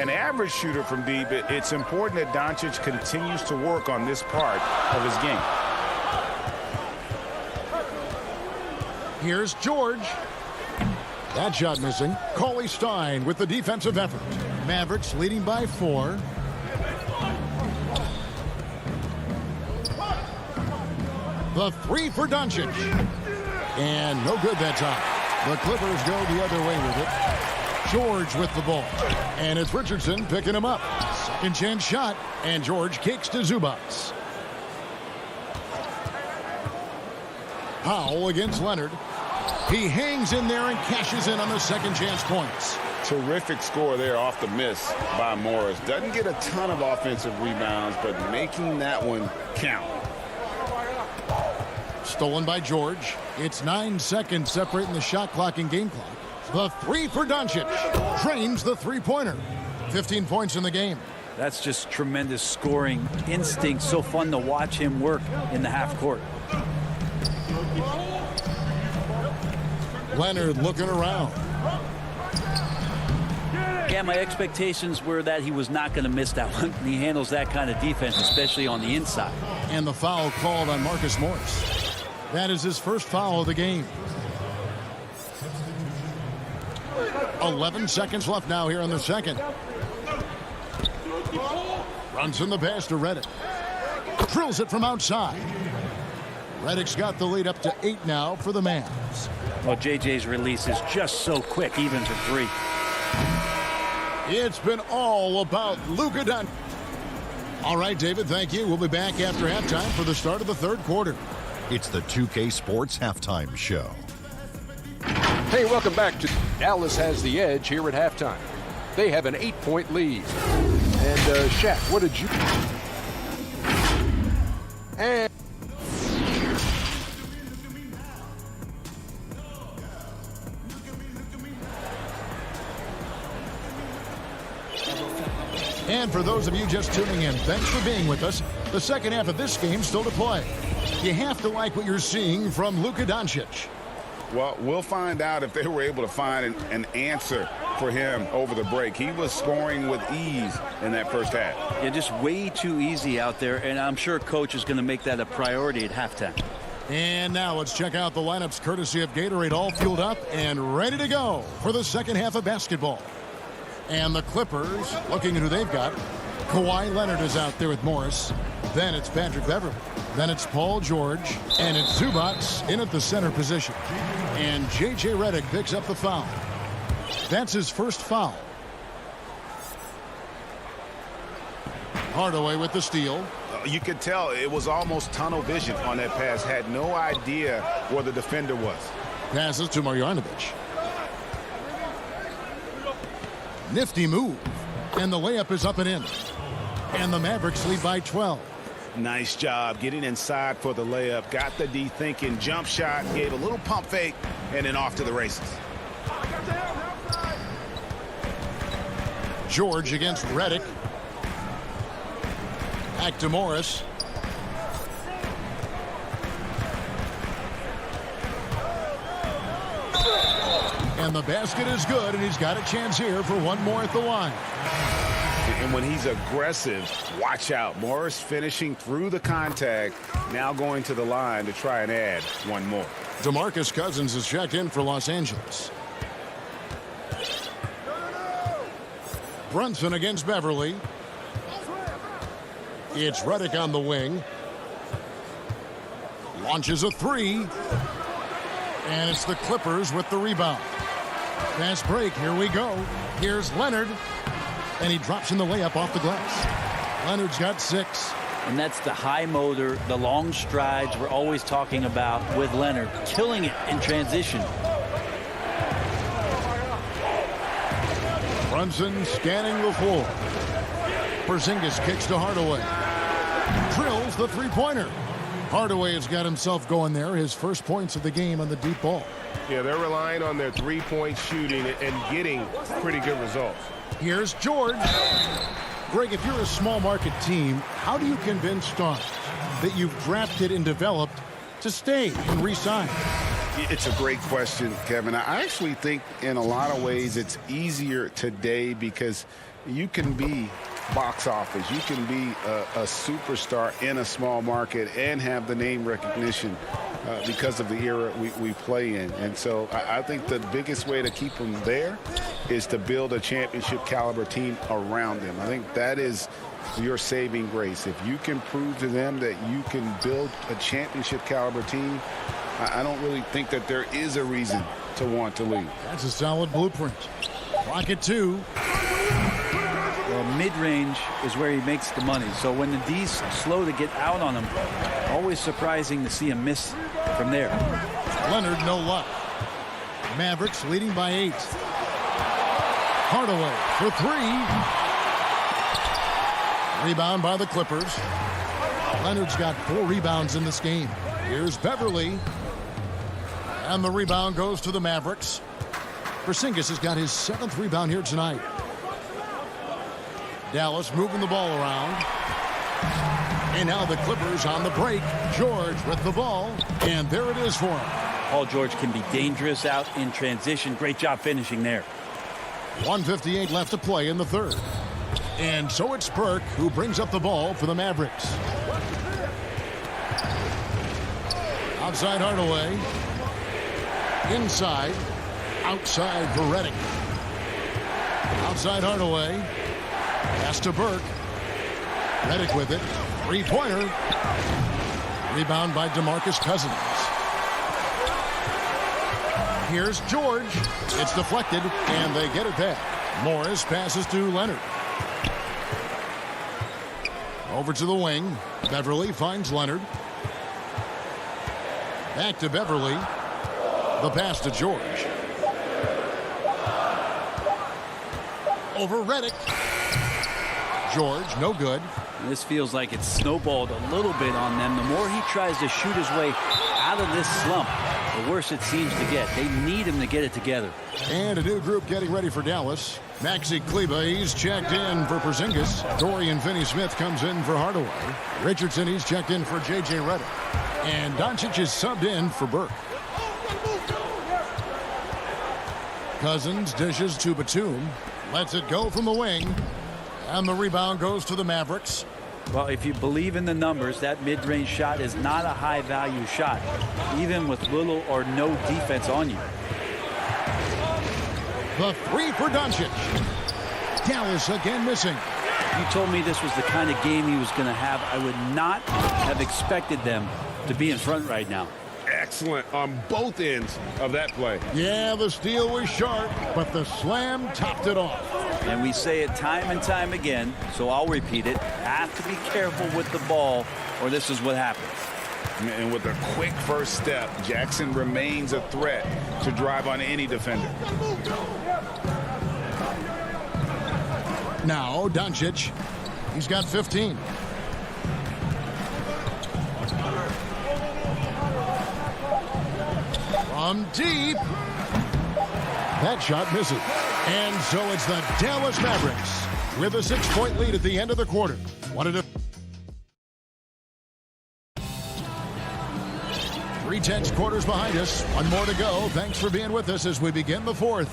An average shooter from deep, it's important that Doncic continues to work on this part of his game. Here's George. That shot missing. CLA Stein with the defensive effort. Mavericks leading by 4. The 3 for Doncic. And no good that time. The Clippers go the other way with it. George with the ball. And it's Richardson picking him up. Second chance shot. And George kicks to Zubac. Powell against Leonard. He hangs in there and cashes in on the second chance points. Terrific score there off the miss by Morris. Doesn't get a ton of offensive rebounds, but making that one count. Stolen by George. It's 9 seconds separating the shot clock and game clock. The 3 for Doncic. Drains the 3-pointer. 15 points in the game. That's just tremendous scoring instinct. So fun to watch him work in the half court. Leonard looking around. Yeah, my expectations were that he was not going to miss that one. He handles that kind of defense, especially on the inside. And the foul called on Marcus Morris. That is his first foul of the game. 11 seconds left now here in the second. Runs in the pass to Redick. Drills it from outside. Redick's got the lead up to 8 now for the Mavs. Well, JJ's release is just so quick, even for 3. It's been all about Luka Doncic. All right, David, thank you. We'll be back after halftime for the start of the third quarter. It's the 2K Sports Halftime Show. Hey, welcome back to Dallas has the edge here at halftime. They have an 8-point lead. And Shaq, what did you... And... And for those of you just tuning in, thanks for being with us. The second half of this game still to play. You have to like what you're seeing from Luka Doncic. Well, we'll find out if they were able to find an answer for him over the break. He was scoring with ease in that first half. Yeah, just way too easy out there, and I'm sure Coach is going to make that a priority at halftime. And now let's check out the lineups courtesy of Gatorade, all fueled up and ready to go for the second half of basketball. And the Clippers, looking at who they've got. Kawhi Leonard is out there with Morris. Then it's Patrick Beverley. Then it's Paul George. And it's Zubac in at the center position. And J.J. Redick picks up the foul. That's his first foul. Hardaway with the steal. You could tell it was almost tunnel vision on that pass. Had no idea where the defender was. Passes to Marjanovic. Nifty move. And the layup is up and in. And the Mavericks lead by 12. Nice job getting inside for the layup. Got the D thinking. Jump shot. Gave a little pump fake. And then off to the races. George against Redick. Back to Morris. And the basket is good, and he's got a chance here for one more at the line. And when he's aggressive, watch out. Morris finishing through the contact, now going to the line to try and add one more. DeMarcus Cousins is checked in for Los Angeles. Brunson against Beverley. It's Redick on the wing. Launches a 3. And it's the Clippers with the rebound. Fast break. Here we go. Here's Leonard. And he drops in the layup off the glass. Leonard's got 6. And that's the high motor, the long strides we're always talking about with Leonard. Killing it in transition. Brunson scanning the floor. Porzingis kicks to Hardaway. Drills the three-pointer. Hardaway has got himself going there. His first points of the game on the deep ball. Yeah, they're relying on their three-point shooting and getting pretty good results. Here's George. Greg, if you're a small market team, how do you convince stars that you've drafted and developed to stay and re-sign? It's a great question, Kevin. I actually think in a lot of ways it's easier today because you can be box office. You can be a superstar in a small market and have the name recognition because of the era we play in. And so I think the biggest way to keep them there is to build a championship caliber team around them. I think that is your saving grace. If you can prove to them that you can build a championship caliber team, I don't really think that there is a reason to want to leave. That's a solid blueprint. Clock at 2. Well, mid-range is where he makes the money. So when the D's slow to get out on him, always surprising to see him miss from there. Leonard, no luck. Mavericks leading by 8. Hardaway for 3. Rebound by the Clippers. Leonard's got 4 rebounds in this game. Here's Beverley. And the rebound goes to the Mavericks. Porzingis has got his 7th rebound here tonight. Dallas moving the ball around. And now the Clippers on the break. George with the ball. And there it is for him. Paul George can be dangerous out in transition. Great job finishing there. 1:58 left to play in the third. And so it's Burke who brings up the ball for the Mavericks. Outside Hardaway. Inside. Outside for Redick. Outside Hardaway. Pass to Burke. Redick with it. Three-pointer. Rebound by DeMarcus Cousins. Here's George. It's deflected, and they get it back. Morris passes to Leonard. Over to the wing. Beverly finds Leonard. Back to Beverly. The pass to George. Over Redick. George, no good. This feels like it's snowballed a little bit on them. The more he tries to shoot his way out of this slump, the worse it seems to get. They need him to get it together. And a new group getting ready for Dallas. Maxi Kleba, he's checked in for Porzingis. Dorian Finney-Smith comes in for Hardaway. Richardson, he's checked in for J.J. Redick. And Doncic is subbed in for Burke. Cousins dishes to Batum. Lets it go from the wing. And the rebound goes to the Mavericks. Well, if you believe in the numbers, that mid-range shot is not a high-value shot, even with little or no defense on you. The three for Doncic. Dallas again missing. You told me this was the kind of game he was going to have. I would not have expected them to be in front right now. Excellent on both ends of that play. Yeah, the steal was sharp, but the slam topped it off. And we say it time and time again, so I'll repeat it. Have to be careful with the ball, or this is what happens. And with a quick first step, Jackson remains a threat to drive on any defender. Now, Doncic. He's got 15. From deep. That shot misses. And so it's the Dallas Mavericks with a 6-point lead at the end of the quarter. What a 3 tenths quarters behind us. One more to go. Thanks for being with us as we begin the fourth.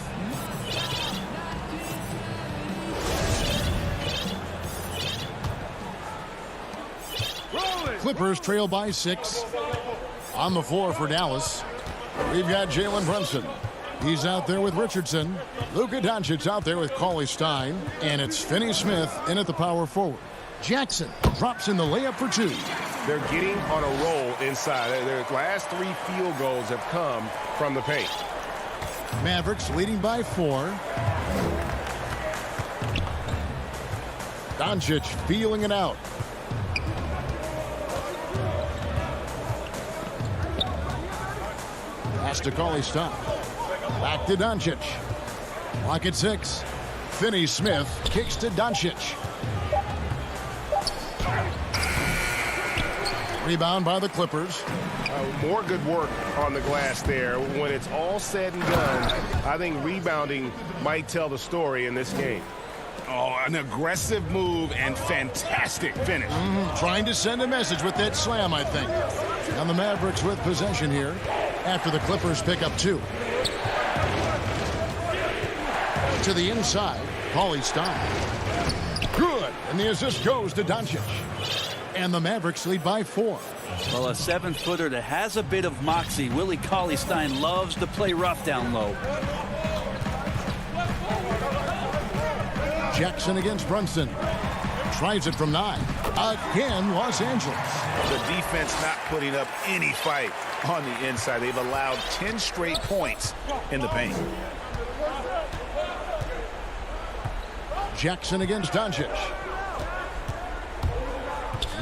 Clippers trail by 6. On the floor for Dallas, we've got Jalen Brunson. He's out there with Richardson. Luka Doncic out there with Cauley Stein. And it's Finney-Smith in at the power forward. Jackson drops in the layup for 2. They're getting on a roll inside. Their last 3 field goals have come from the paint. Mavericks leading by 4. Doncic feeling it out. Pass to Cauley Stein. Back to Doncic. Clock at 6. Finney-Smith kicks to Doncic. Rebound by the Clippers. More good work on the glass there. When it's all said and done, I think rebounding might tell the story in this game. Oh, an aggressive move and fantastic finish. Trying to send a message with that slam, I think. And the Mavericks with possession here after the Clippers pick up 2. To the inside, Cauley Stein. Good, and the assist goes to Doncic. And the Mavericks lead by 4. Well, a 7-footer that has a bit of moxie. Willie Cauley Stein loves to play rough down low. Jackson against Brunson. Tries it from 9. Again, Los Angeles. The defense not putting up any fight on the inside. They've allowed 10 straight points in the paint. Jackson against Doncic.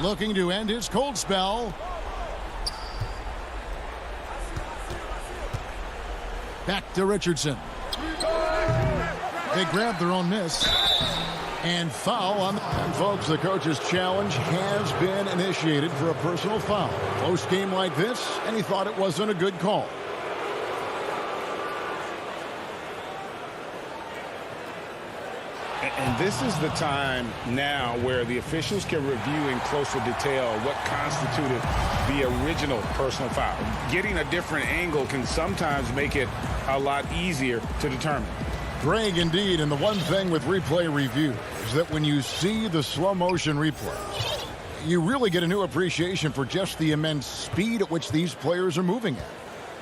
Looking to end his cold spell. Back to Richardson. They grab their own miss. And foul on the... And folks, the coach's challenge has been initiated for a personal foul. Close game like this, and he thought it wasn't a good call. And this is the time now where the officials can review in closer detail what constituted the original personal foul. Getting a different angle can sometimes make it a lot easier to determine. Greg, indeed, and the one thing with replay review is that when you see the slow motion replays, you really get a new appreciation for just the immense speed at which these players are moving at,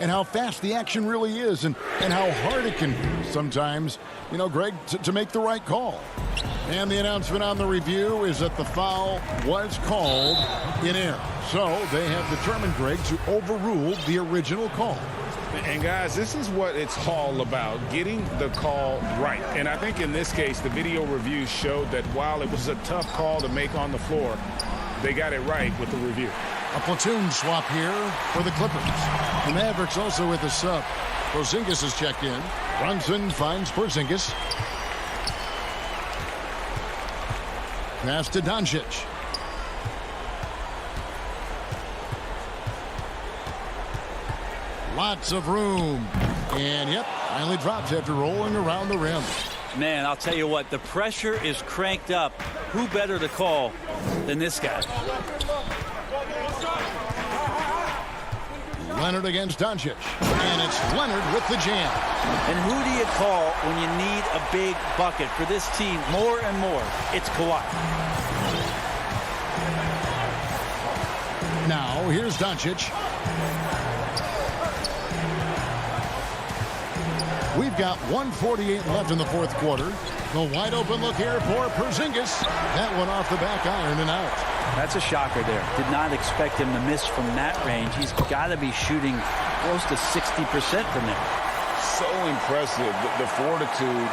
and how fast the action really is, and how hard it can be sometimes, you know, Greg, to make the right call. And the announcement on the review is that the foul was called in error. So they have determined, Greg, to overrule the original call. And guys, this is what it's all about, getting the call right. And I think in this case, the video review showed that while it was a tough call to make on the floor, they got it right with the review. A platoon swap here for the Clippers. The Mavericks also with a sub. Porzingis is checked in. Brunson finds Porzingis. Pass to Doncic. Lots of room. And, yep, finally drops after rolling around the rim. Man, I'll tell you what, the pressure is cranked up. Who better to call than this guy? Leonard against Doncic. And it's Leonard with the jam. And who do you call when you need a big bucket for this team more and more? It's Kawhi. Now, here's Doncic. We've got 1:48 left in the fourth quarter. The wide open look here for Porzingis. That one off the back iron and out. That's a shocker there. Did not expect him to miss from that range. He's got to be shooting close to 60% from there. So impressive, the fortitude,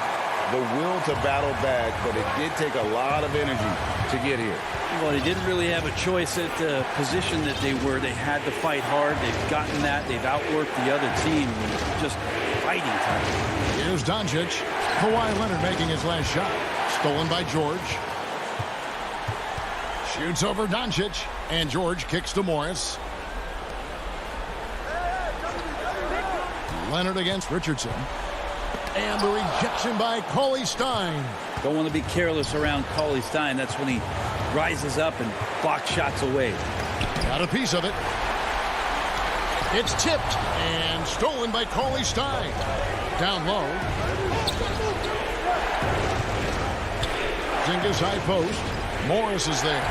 the will to battle back, but it did take a lot of energy to get here. Well, they didn't really have a choice at the position that they were. They had to fight hard. They've gotten that. They've outworked the other team. Just fighting time. Here's Doncic. Kawhi Leonard making his last shot. Stolen by George. Shoots over Doncic. And George kicks to Morris. Leonard against Richardson. And the rejection by Cauley Stein. Don't want to be careless around Cauley Stein. That's when he rises up and blocks shots away. Got a piece of it. It's tipped and stolen by Cauley Stein. Down low. Porzingis high post. Morris is there.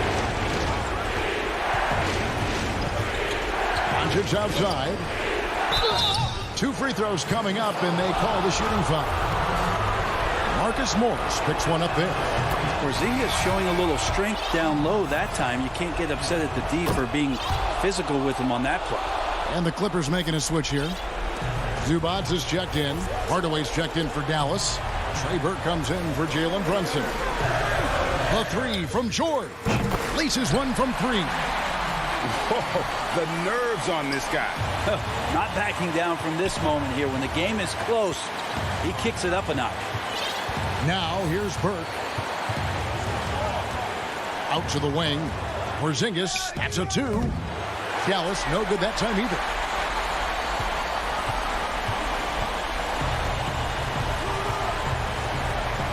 Doncic outside. 2 free throws coming up, and they call the shooting foul. Marcus Morris picks one up there. Porzingis showing a little strength down low that time. You can't get upset at the D for being physical with him on that play. And the Clippers making a switch here. Zubats is checked in. Hardaway's checked in for Dallas. Trey Burke comes in for Jalen Brunson. The three from George. Laces one from 3. Whoa, the nerves on this guy. Not backing down from this moment here. When the game is close, he kicks it up a notch. Now here's Burke. Out to the wing. Porzingis, that's a 2. Dallas, no good that time either.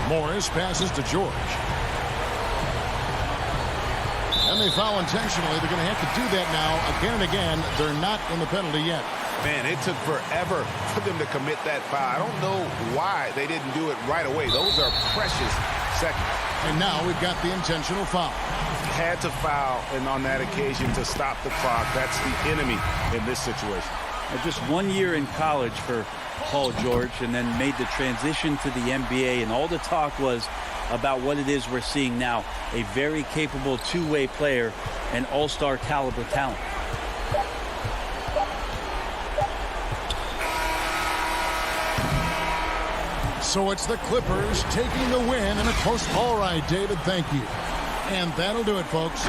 Morris passes to George. And they foul intentionally. They're going to have to do that now again and again. They're not in the penalty yet. Man, it took forever for them to commit that foul. I don't know why they didn't do it right away. Those are precious seconds. And now we've got the intentional foul. Had to foul, and on that occasion to stop the clock. That's the enemy in this situation. Just 1 year in college for Paul George, and then made the transition to the NBA, and all the talk was about what it is we're seeing now. A very capable two-way player and all-star caliber talent. So it's the Clippers taking the win in a close. All right, David, thank you. And that'll do it, folks.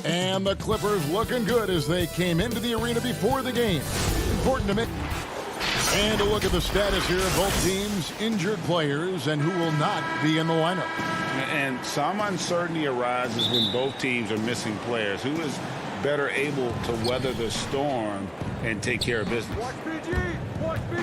And the Clippers looking good as they came into the arena before the game. Important to make. And a look at the status here of both teams' injured players and who will not be in the lineup. And some uncertainty arises when both teams are missing players. Who is better able to weather the storm and take care of business?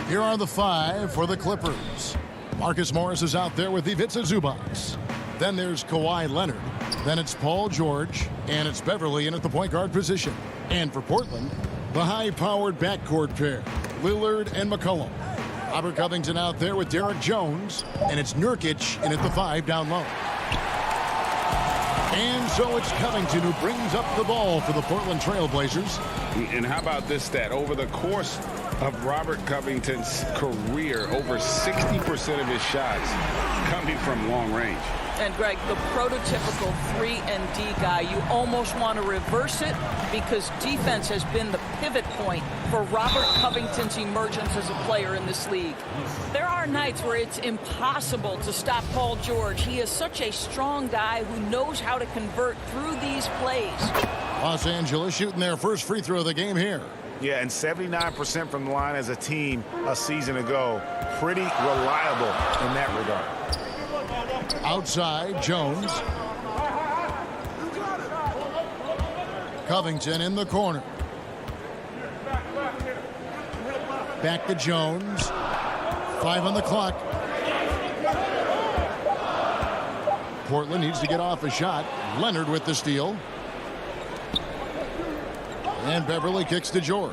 Here are the five for the Clippers. Marcus Morris is out there with Ivica Zubac. Then there's Kawhi Leonard. Then it's Paul George. And it's Beverly in at the point guard position. And for Portland, the high-powered backcourt pair, Lillard and McCollum. Robert Covington out there with Derek Jones. And it's Nurkic in at the 5 down low. And so it's Covington who brings up the ball for the Portland Trail Blazers. And how about this stat? Over the course of Robert Covington's career, over 60% of his shots coming from long range. And, Greg, the prototypical 3-and-D guy, you almost want to reverse it because defense has been the pivot point for Robert Covington's emergence as a player in this league. There are nights where it's impossible to stop Paul George. He is such a strong guy who knows how to convert through these plays. Los Angeles shooting their first free throw of the game here. Yeah, and 79% from the line as a team a season ago. Pretty reliable in that regard. Outside, Jones. Covington in the corner. Back to Jones. 5 on the clock. Portland needs to get off a shot. Leonard with the steal. And Beverly kicks to George.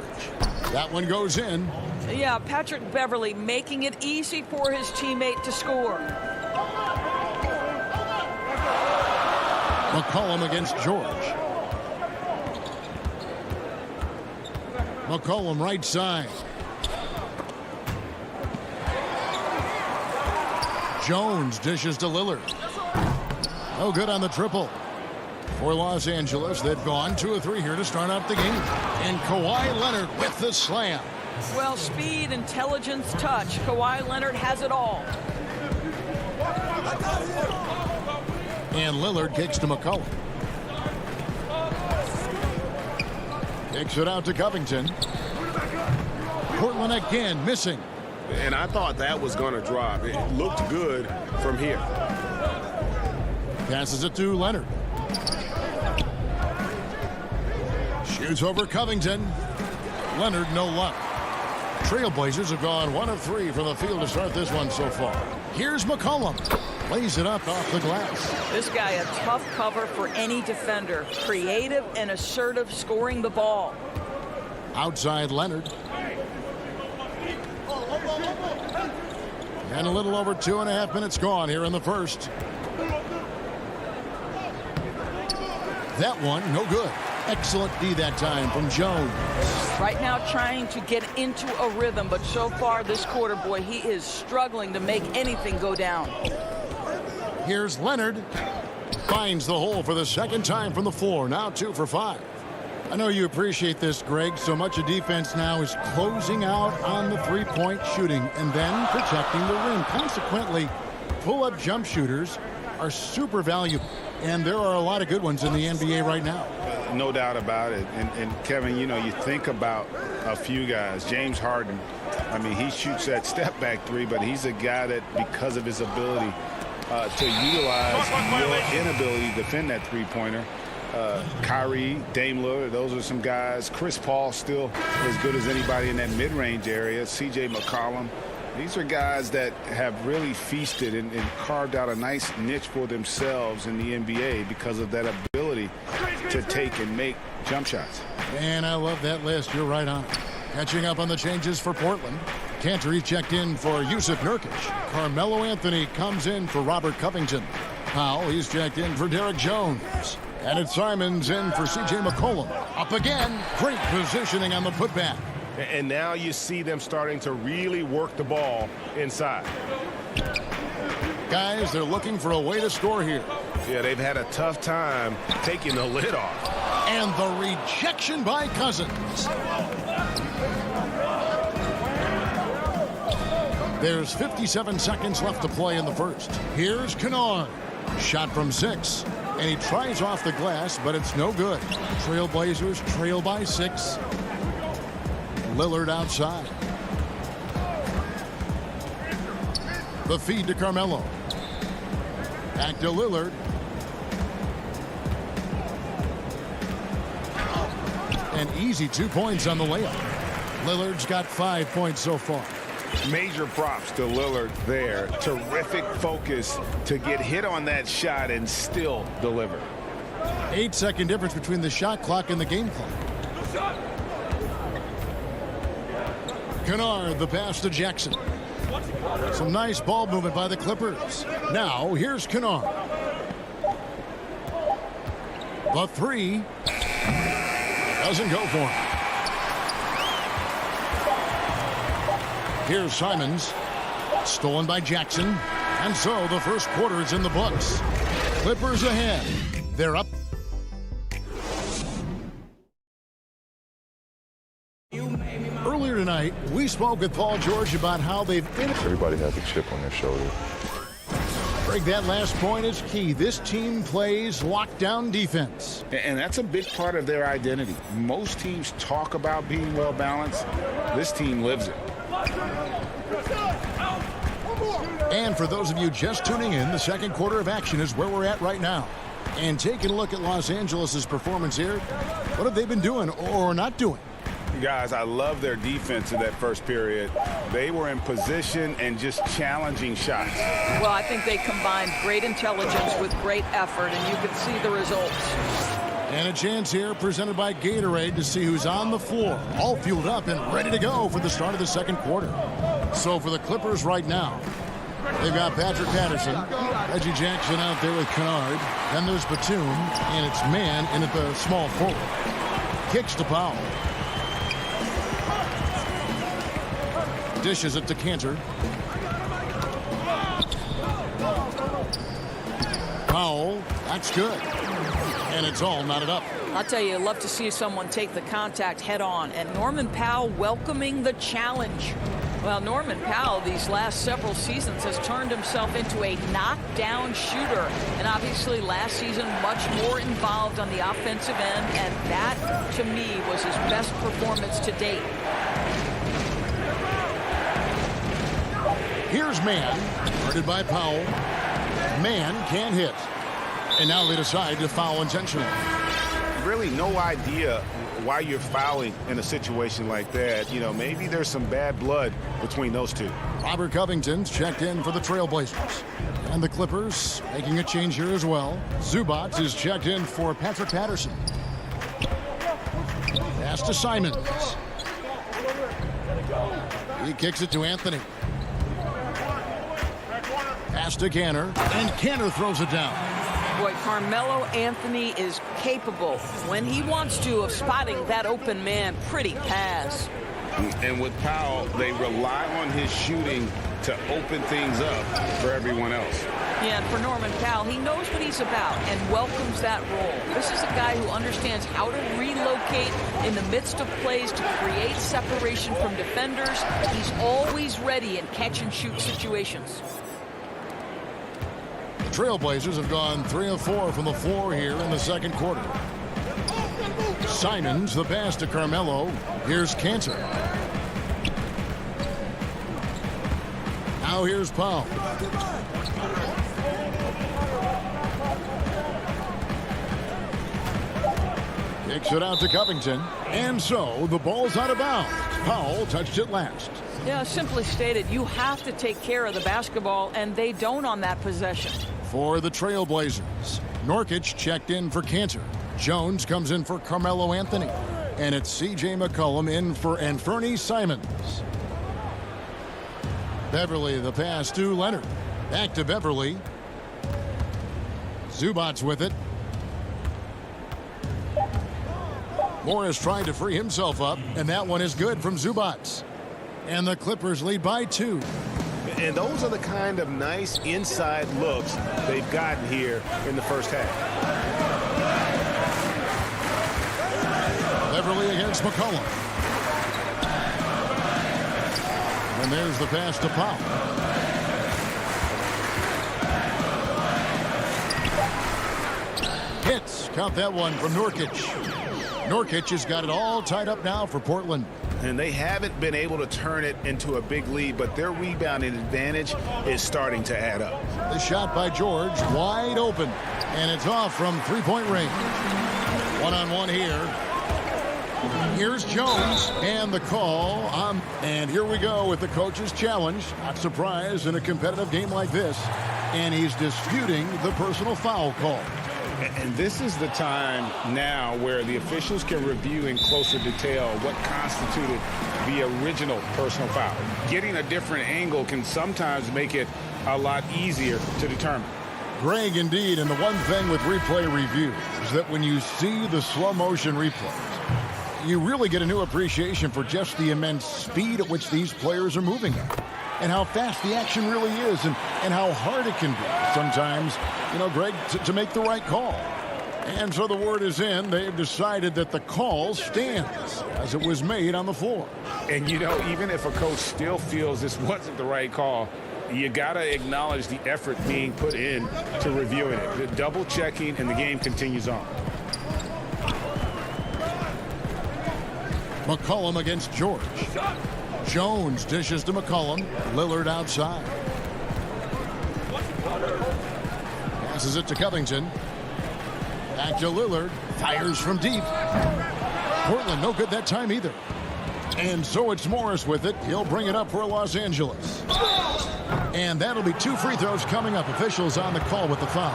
That one goes in. Yeah, Patrick Beverly making it easy for his teammate to score. McCollum against George. McCollum right side. Jones dishes to Lillard. No good on the triple. For Los Angeles, they've gone 2 of 3 here to start out the game. And Kawhi Leonard with the slam. Well, speed, intelligence, touch. Kawhi Leonard has it all. And Lillard kicks to McCollum. Kicks it out to Covington. Portland again missing. And I thought that was going to drop. It looked good from here. Passes it to Leonard. Shoots over Covington. Leonard, no luck. Trailblazers have gone 1 of 3 from the field to start this one so far. Here's McCollum. Lays it up off the glass. This guy a tough cover for any defender. Creative and assertive scoring the ball. Outside Leonard. And a little over 2.5 minutes gone here in the first. That one, no good. Excellent D that time from Jones. Right now trying to get into a rhythm, but so far this quarter, boy, he is struggling to make anything go down. Here's Leonard. Finds the hole for the second time from the floor. Now 2 for 5. I know you appreciate this, Greg. So much of defense now is closing out on the three-point shooting and then protecting the rim. Consequently, pull-up jump shooters are super valuable. And there are a lot of good ones in the NBA right now. No doubt about it. And Kevin, you know, you think about a few guys. James Harden, I mean, he shoots that step-back 3, but he's a guy that, because of his ability to utilize your inability to defend that three-pointer, Kyrie, Dame Lillard, those are some guys. Chris Paul still as good as anybody in that mid-range area. C.J. McCollum. These are guys that have really feasted and carved out a nice niche for themselves in the NBA because of that ability to take and make jump shots. And I love that list. You're right on it. Catching up on the changes for Portland. Cantor checked in for Yusuf Nurkic. Carmelo Anthony comes in for Robert Covington. Powell, he's checked in for Derek Jones. And it's Simons in for C.J. McCollum. Up again. Great positioning on the putback. And now you see them starting to really work the ball inside. Guys, they're looking for a way to score here. Yeah, they've had a tough time taking the lid off. And the rejection by Cousins. There's 57 seconds left to play in the first. Here's Kennard. Shot from 6. And he tries off the glass, but it's no good. Trailblazers trail by 6. Lillard outside. The feed to Carmelo. Back to Lillard. An easy 2 points on the layup. Lillard's got 5 points so far. Major props to Lillard there. Terrific focus to get hit on that shot and still deliver. 8-second difference between the shot clock and the game clock. Kennard, the pass to Jackson. Some nice ball movement by the Clippers. Now, here's Kennard. The 3 doesn't go for him. Here's Simons. Stolen by Jackson. And so the first quarter is in the books. Clippers ahead. They're up. Earlier tonight, we spoke with Paul George about how they've been. Everybody has a chip on their shoulder. Greg, that last point is key. This team plays lockdown defense. And that's a big part of their identity. Most teams talk about being well balanced. This team lives it. And for those of you just tuning in, the second quarter of action is where we're at right now. And taking a look at Los Angeles' performance here, what have they been doing or not doing? Guys, I love their defense in that first period. They were in position and just challenging shots. Well, I think they combined great intelligence with great effort, and you can see the results. And a chance here presented by Gatorade to see who's on the floor, all fueled up and ready to go for the start of the second quarter. So for the Clippers right now, they've got Patrick Patterson, Reggie Jackson out there with Kennard. Then there's Batum, and it's Man in at the small forward. Kicks to Powell. Dishes it to Cantor. Powell, that's good. And it's all knotted up. I'll tell you, I'd love to see someone take the contact head on. And Norman Powell welcoming the challenge. Well, Norman Powell, these last several seasons, has turned himself into a knockdown shooter. And obviously last season, much more involved on the offensive end. And that, to me, was his best performance to date. Here's Man, guarded by Powell. Man can't hit. And now they decide to foul intentionally. Really no idea why you're fouling in a situation like that. You know, maybe there's some bad blood between those two. Robert Covington's checked in for the Trailblazers. And the Clippers making a change here as well. Zubac is checked in for Patrick Patterson. Pass to Simons. He kicks it to Anthony. Pass to Cantor. And Cantor throws it down. Boy, Carmelo Anthony is capable, when he wants to, of spotting that open man. Pretty pass. And with Powell, they rely on his shooting to open things up for everyone else. Yeah, and for Norman Powell, he knows what he's about and welcomes that role. This is a guy who understands how to relocate in the midst of plays to create separation from defenders. He's always ready in catch-and-shoot situations. Trailblazers have gone 3 of 4 from the floor here in the second quarter. Simons, the pass to Carmelo. Here's Cantor. Now here's Powell. Kicks it out to Covington. And so the ball's out of bounds. Powell touched it last. Yeah, simply stated, you have to take care of the basketball, and they don't on that possession. For the Trailblazers, Nurkic checked in for Cantor. Jones comes in for Carmelo Anthony. And it's C.J. McCollum in for Anthony Simons. Beverly, the pass to Leonard. Back to Beverly. Zubac with it. Morris trying to free himself up, and that one is good from Zubac. And the Clippers lead by 2. And those are the kind of nice inside looks they've gotten here in the first half. Beverly against McCollum. And there's the pass to Powell. Hits. Count that one from Nurkic. Nurkic has got it all tied up now for Portland. And they haven't been able to turn it into a big lead, but their rebounding advantage is starting to add up. The shot by George, wide open, and it's off from three-point range. One-on-one here. Here's Jones, and the call. And here we go with the coach's challenge. Not surprised in a competitive game like this. And he's disputing the personal foul call. And this is the time now where the officials can review in closer detail what constituted the original personal foul. Getting a different angle can sometimes make it a lot easier to determine. Greg, indeed, and the one thing with replay review is that when you see the slow motion replays, you really get a new appreciation for just the immense speed at which these players are moving at. And how fast the action really is, and how hard it can be sometimes, you know, Greg, to make the right call. And so the word is in. They've decided that the call stands as it was made on the floor. And, you know, even if a coach still feels this wasn't the right call, you got to acknowledge the effort being put in to reviewing it. The double checking, and the game continues on. McCollum against George. Jones dishes to McCollum. Lillard outside. Passes it to Covington. Back to Lillard. Fires from deep. Portland no good that time either. And so it's Morris with it. He'll bring it up for Los Angeles. And that'll be 2 free throws coming up. Officials on the call with the foul.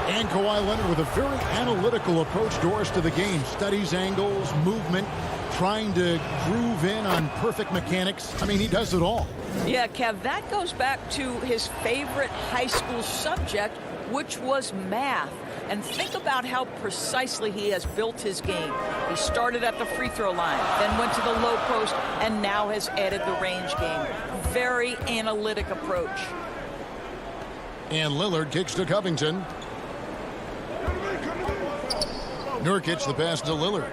And Kawhi Leonard with a very analytical approach, Doris, to the game. Studies angles, movement, trying to groove in on perfect mechanics. I mean, he does it all. Yeah, Kev, that goes back to his favorite high school subject, which was math. And think about how precisely he has built his game. He started at the free throw line, then went to the low post, and now has added the range game. Very analytic approach. And Lillard kicks to Covington. Nurkic the pass to Lillard.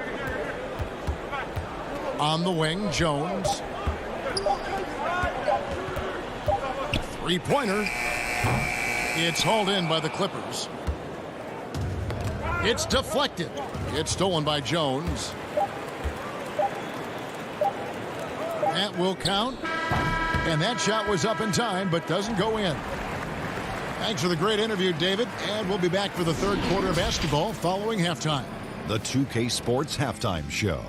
On the wing, Jones. Three-pointer. It's hauled in by the Clippers. It's deflected. It's stolen by Jones. That will count. And that shot was up in time, but doesn't go in. Thanks for the great interview, David. And we'll be back for the third quarter of basketball following halftime. The 2K Sports Halftime Show.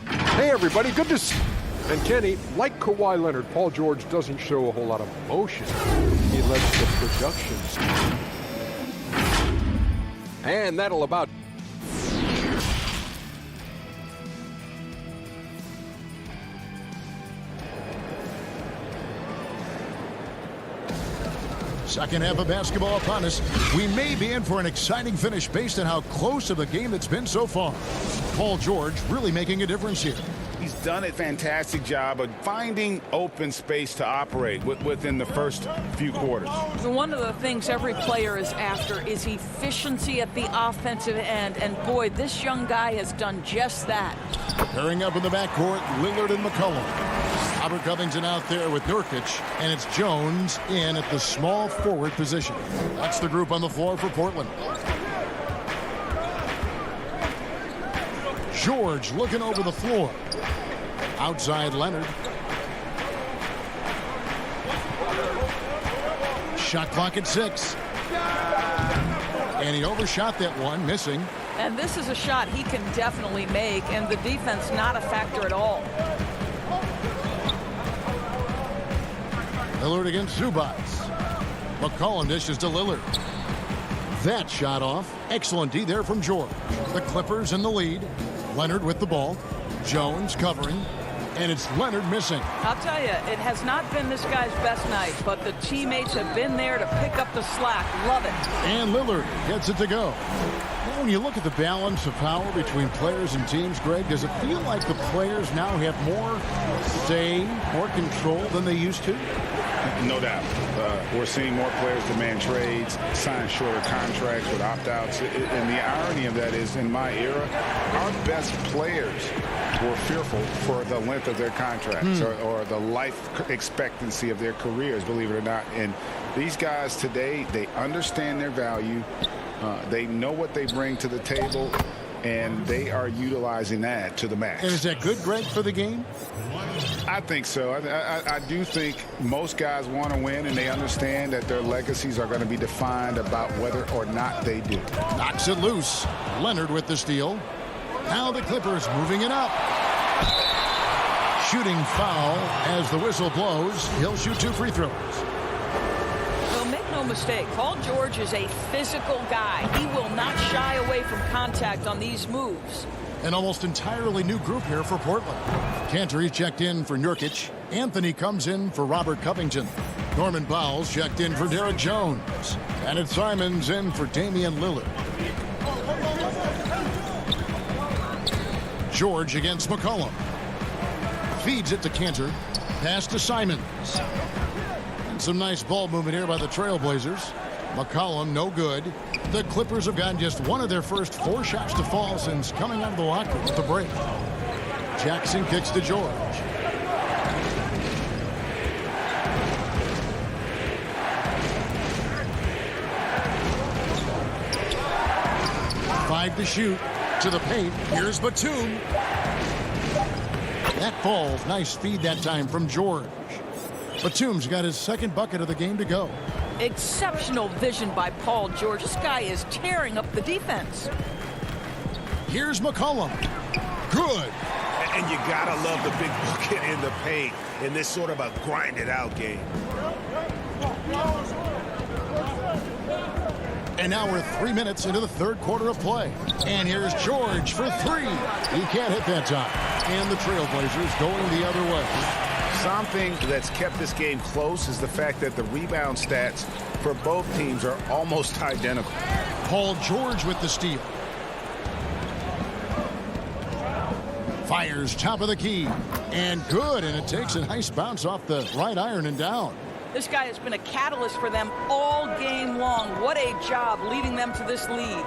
Hey, everybody. Good to see you. And Kenny, like Kawhi Leonard, Paul George doesn't show a whole lot of emotion. He lets the production. And that'll about... Second half of basketball upon us. We may be in for an exciting finish based on how close of a game it's been so far. Paul George really making a difference here. He's done a fantastic job of finding open space to operate within the first few quarters. One of the things every player is after is efficiency at the offensive end. And boy, this young guy has done just that. Pairing up in the backcourt, Lillard and McCollum. Robert Covington out there with Nurkic, and it's Jones in at the small forward position. That's the group on the floor for Portland. George looking over the floor. Outside Leonard. Shot clock at 6. And he overshot that one, missing. And this is a shot he can definitely make, and the defense not a factor at all. Lillard against Zubac. McCollum dishes to Lillard. That shot off. Excellent D there from George. The Clippers in the lead. Leonard with the ball. Jones covering. And it's Leonard missing. I'll tell you, it has not been this guy's best night, but the teammates have been there to pick up the slack. Love it. And Lillard gets it to go. Now, when you look at the balance of power between players and teams, Greg, does it feel like the players now have more say, more control than they used to? No doubt. We're seeing more players demand trades, sign shorter contracts with opt-outs. And the irony of that is, in my era, our best players were fearful for the length of their contracts or the life expectancy of their careers, believe it or not. And these guys today, they understand their value. They know what they bring to the table, and they are utilizing that to the max. And is that good, Greg, for the game? I think so. I do think most guys want to win, and they understand that their legacies are going to be defined about whether or not they do. Knocks it loose. Leonard with the steal. Now the Clippers moving it up. Shooting foul as the whistle blows. He'll shoot 2 free throws. Well, make no mistake, Paul George is a physical guy. He will not shy away from contact on these moves. An almost entirely new group here for Portland. Cantor checked in for Nurkic. Anthony comes in for Robert Covington. Norman Powell's checked in for Derek Jones. And it's Simons in for Damian Lillard. George against McCollum. Feeds it to Cantor. Pass to Simons. And some nice ball movement here by the Trailblazers. McCollum, no good. The Clippers have gotten just one of their first 4 shots to fall since coming out of the locker room at the break. Jackson kicks to George. Five to shoot. To the paint. Here's Batum. That falls. Nice feed that time from George. Batum's got his second bucket of the game to go. Exceptional vision by Paul George. This guy is tearing up the defense. Here's McCollum. Good. And you gotta love the big bucket in the paint in this sort of a grinded-out game. And now we're 3 minutes into the third quarter of play. And here's George for three. He can't hit that time. And the Trailblazers going the other way. Something that's kept this game close is the fact that the rebound stats for both teams are almost identical. Paul George with the steal. Fires top of the key. And good. And it takes a nice bounce off the right iron and down. This guy has been a catalyst for them all game long. What a job leading them to this lead.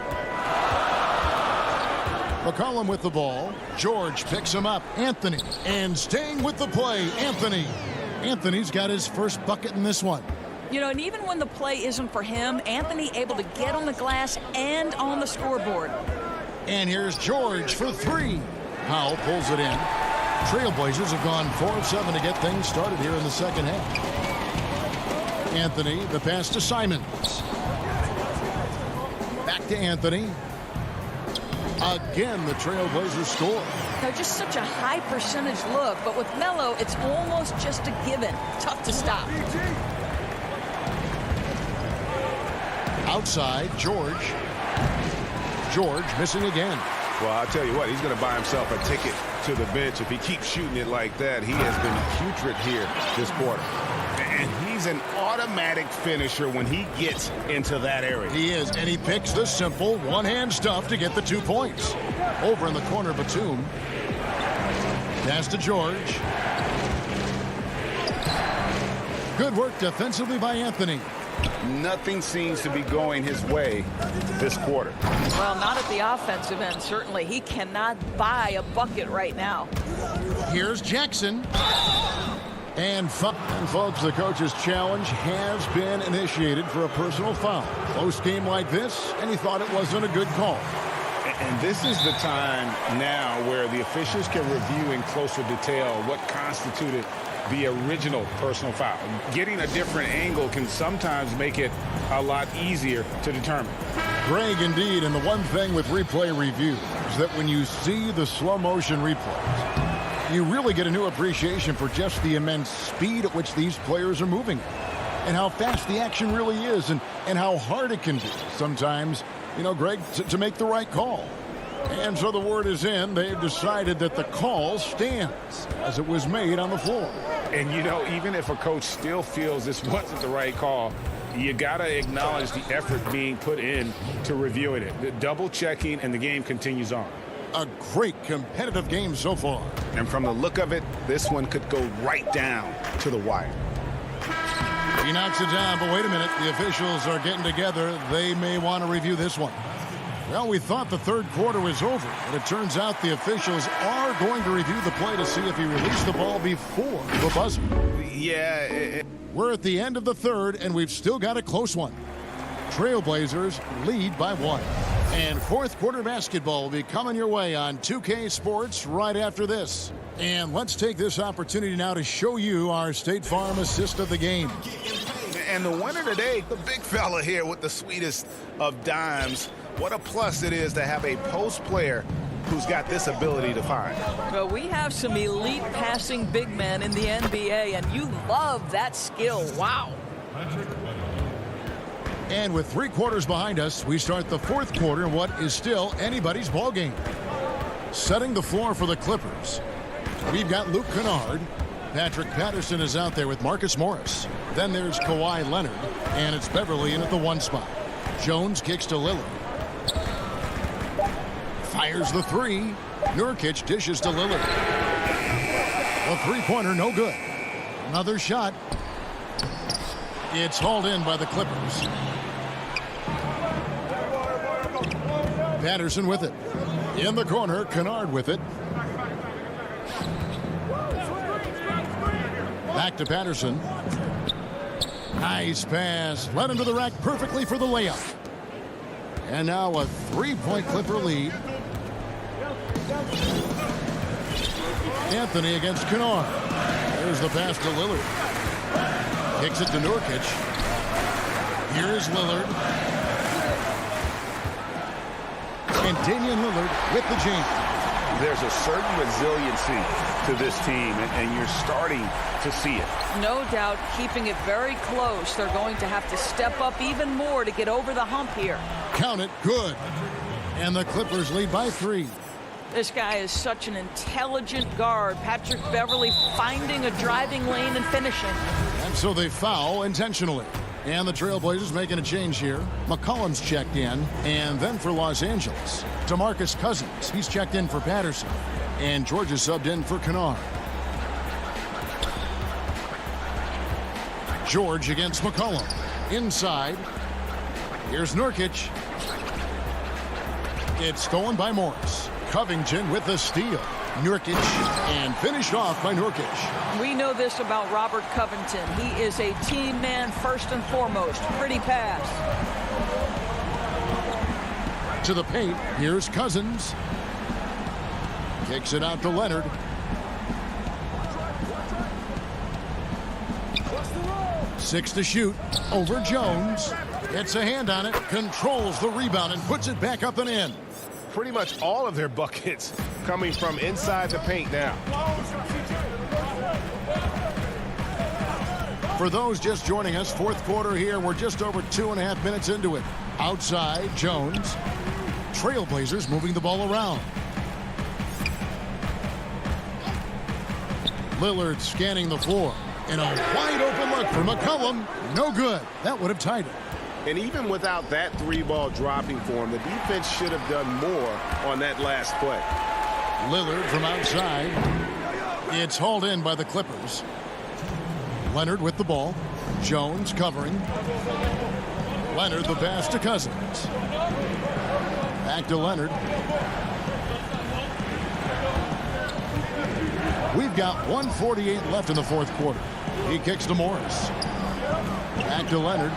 McCollum with the ball. George picks him up. Anthony. And staying with the play, Anthony. Anthony's got his first bucket in this one. You know, and even when the play isn't for him, Anthony able to get on the glass and on the scoreboard. And here's George for three. Powell pulls it in. Trailblazers have gone 4 of 7 to get things started here in the second half. Anthony, the pass to Simons. Back to Anthony. Again, the Trailblazers score. Now, just such a high percentage look, but with Melo, it's almost just a given. Tough to stop. Outside, George. George missing again. Well, I'll tell you what, he's going to buy himself a ticket to the bench. If he keeps shooting it like that, he has been putrid here this quarter. And he's an automatic finisher when he gets into that area. He is, and he picks the simple one-hand stuff to get the 2 points. Over in the corner, Batum. Pass to George. Good work defensively by Anthony. Nothing seems to be going his way this quarter. Well, not at the offensive end, certainly. He cannot buy a bucket right now. Here's Jackson. And folks, the coach's challenge has been initiated for a personal foul. Close game like this, and he thought it wasn't a good call. And this is the time now where the officials can review in closer detail what constituted the original personal foul. Getting a different angle can sometimes make it a lot easier to determine. Greg, indeed, and the one thing with replay review is that when you see the slow motion replays, you really get a new appreciation for just the immense speed at which these players are moving and how fast the action really is and how hard it can be sometimes, you know, Greg, to make the right call. And so the word is in. They've decided that the call stands as it was made on the floor. And, you know, even if a coach still feels this wasn't the right call, you got to acknowledge the effort being put in to reviewing it. The double checking, and the game continues on. A great competitive game so far. And from the look of it, this one could go right down to the wire. He knocks it down, but wait a minute. The officials are getting together. They may want to review this one. Well, we thought the third quarter was over, but it turns out the officials are going to review the play to see if he released the ball before the buzzer. Yeah. We're at the end of the third, and we've still got a close one. Trailblazers lead by 1. And fourth quarter basketball will be coming your way on 2K Sports right after this. And let's take this opportunity now to show you our State Farm assist of the game. And the winner today, the big fella here with the sweetest of dimes. What a plus it is to have a post player who's got this ability to find. Well, we have some elite passing big men in the NBA, and you love that skill. Wow. And with 3 quarters behind us, we start the fourth quarter in what is still anybody's ball game. Setting the floor for the Clippers, we've got Luke Kennard. Patrick Patterson is out there with Marcus Morris. Then there's Kawhi Leonard, and it's Beverly in at the 1 spot. Jones kicks to Lillard. Fires the 3. Nurkic dishes to Lillard. A three-pointer, no good. Another shot. It's hauled in by the Clippers. Patterson with it. In the corner, Kennard with it. Back to Patterson. Nice pass. Led him to the rack perfectly for the layup. And now a 3-point Clipper lead. Anthony against Kennard. There's the pass to Lillard. Kicks it to Nurkic. Here's Lillard. And Damian Lillard with the jam. There's a certain resiliency to this team, and you're starting to see it. No doubt, keeping it very close. They're going to have to step up even more to get over the hump here. Count it, good. And the Clippers lead by 3. This guy is such an intelligent guard. Patrick Beverley finding a driving lane and finishing. And so they foul intentionally. And the Trailblazers making a change here. McCollum's checked in. And then for Los Angeles, DeMarcus Cousins. He's checked in for Patterson. And George is subbed in for Kennard. George against McCollum. Inside. Here's Nurkic. It's stolen by Morris. Covington with the steal. Nurkic, and finished off by Nurkic. We know this about Robert Covington. He is a team man first and foremost. Pretty pass. To the paint, here's Cousins. Kicks it out to Leonard. Six to shoot. Over Jones. Gets a hand on it. Controls the rebound and puts it back up and in. Pretty much all of their buckets coming from inside the paint now. For those just joining us, fourth quarter here. We're just over 2.5 minutes into it. Outside, Jones. Trailblazers moving the ball around. Lillard scanning the floor. And a wide open look for McCollum. No good. That would have tied it. And even without that 3-ball dropping for him, the defense should have done more on that last play. Lillard from outside. It's hauled in by the Clippers. Leonard with the ball. Jones covering. Leonard the pass to Cousins. Back to Leonard. We've got 1:48 left in the fourth quarter. He kicks to Morris. Back to Leonard.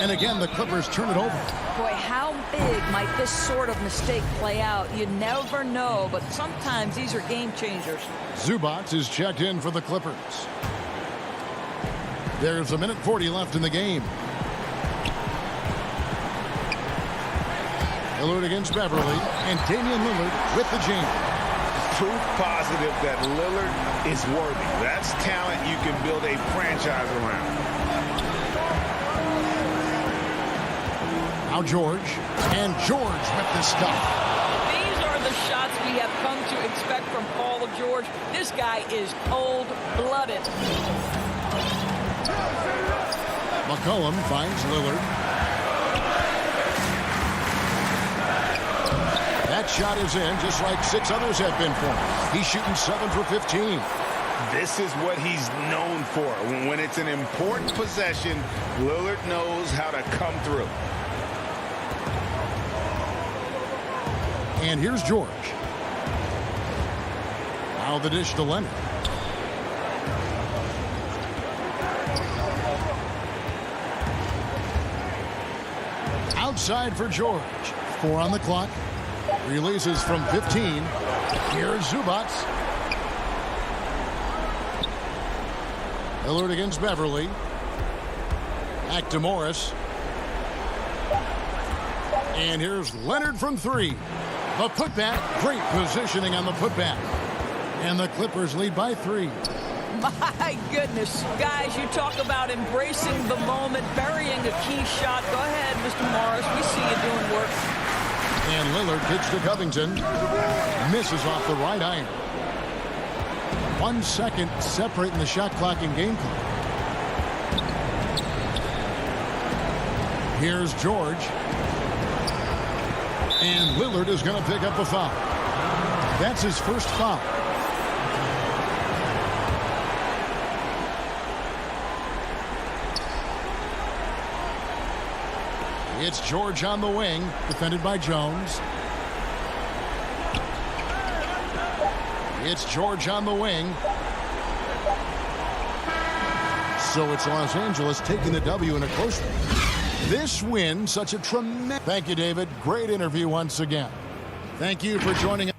And again, the Clippers turn it over. Boy, how big might this sort of mistake play out? You never know, but sometimes these are game changers. Zubac is checked in for the Clippers. There's 1:40 left in the game. Lillard against Beverley, and Damian Lillard with the jam. Proof positive that Lillard is worthy. That's talent you can build a franchise around. Now George, and George with the stuff. These are the shots we have come to expect from Paul George. This guy is cold-blooded. McCollum finds Lillard. That shot is in, just like 6 others have been for him. He's shooting 7 for 15. This is what he's known for. When it's an important possession, Lillard knows how to come through. And here's George. Now the dish to Leonard. Outside for George. 4 on the clock. Releases from 15. Here's Zubac. Lillard against Beverley. Back to Morris. And here's Leonard from 3. The putback. Great positioning on the putback. And the Clippers lead by 3. My goodness. Guys, you talk about embracing the moment, burying a key shot. Go ahead, Mr. Morris. We see you doing work. And Lillard kicks to Covington. Misses off the right iron. 1 second separating the shot clock and game clock. Here's George. And Lillard is going to pick up a foul. That's his first foul. It's George on the wing, defended by Jones. It's George on the wing. So it's Los Angeles taking the W in a close one. This win, such a tremendous... Thank you, David. Great interview once again. Thank you for joining us.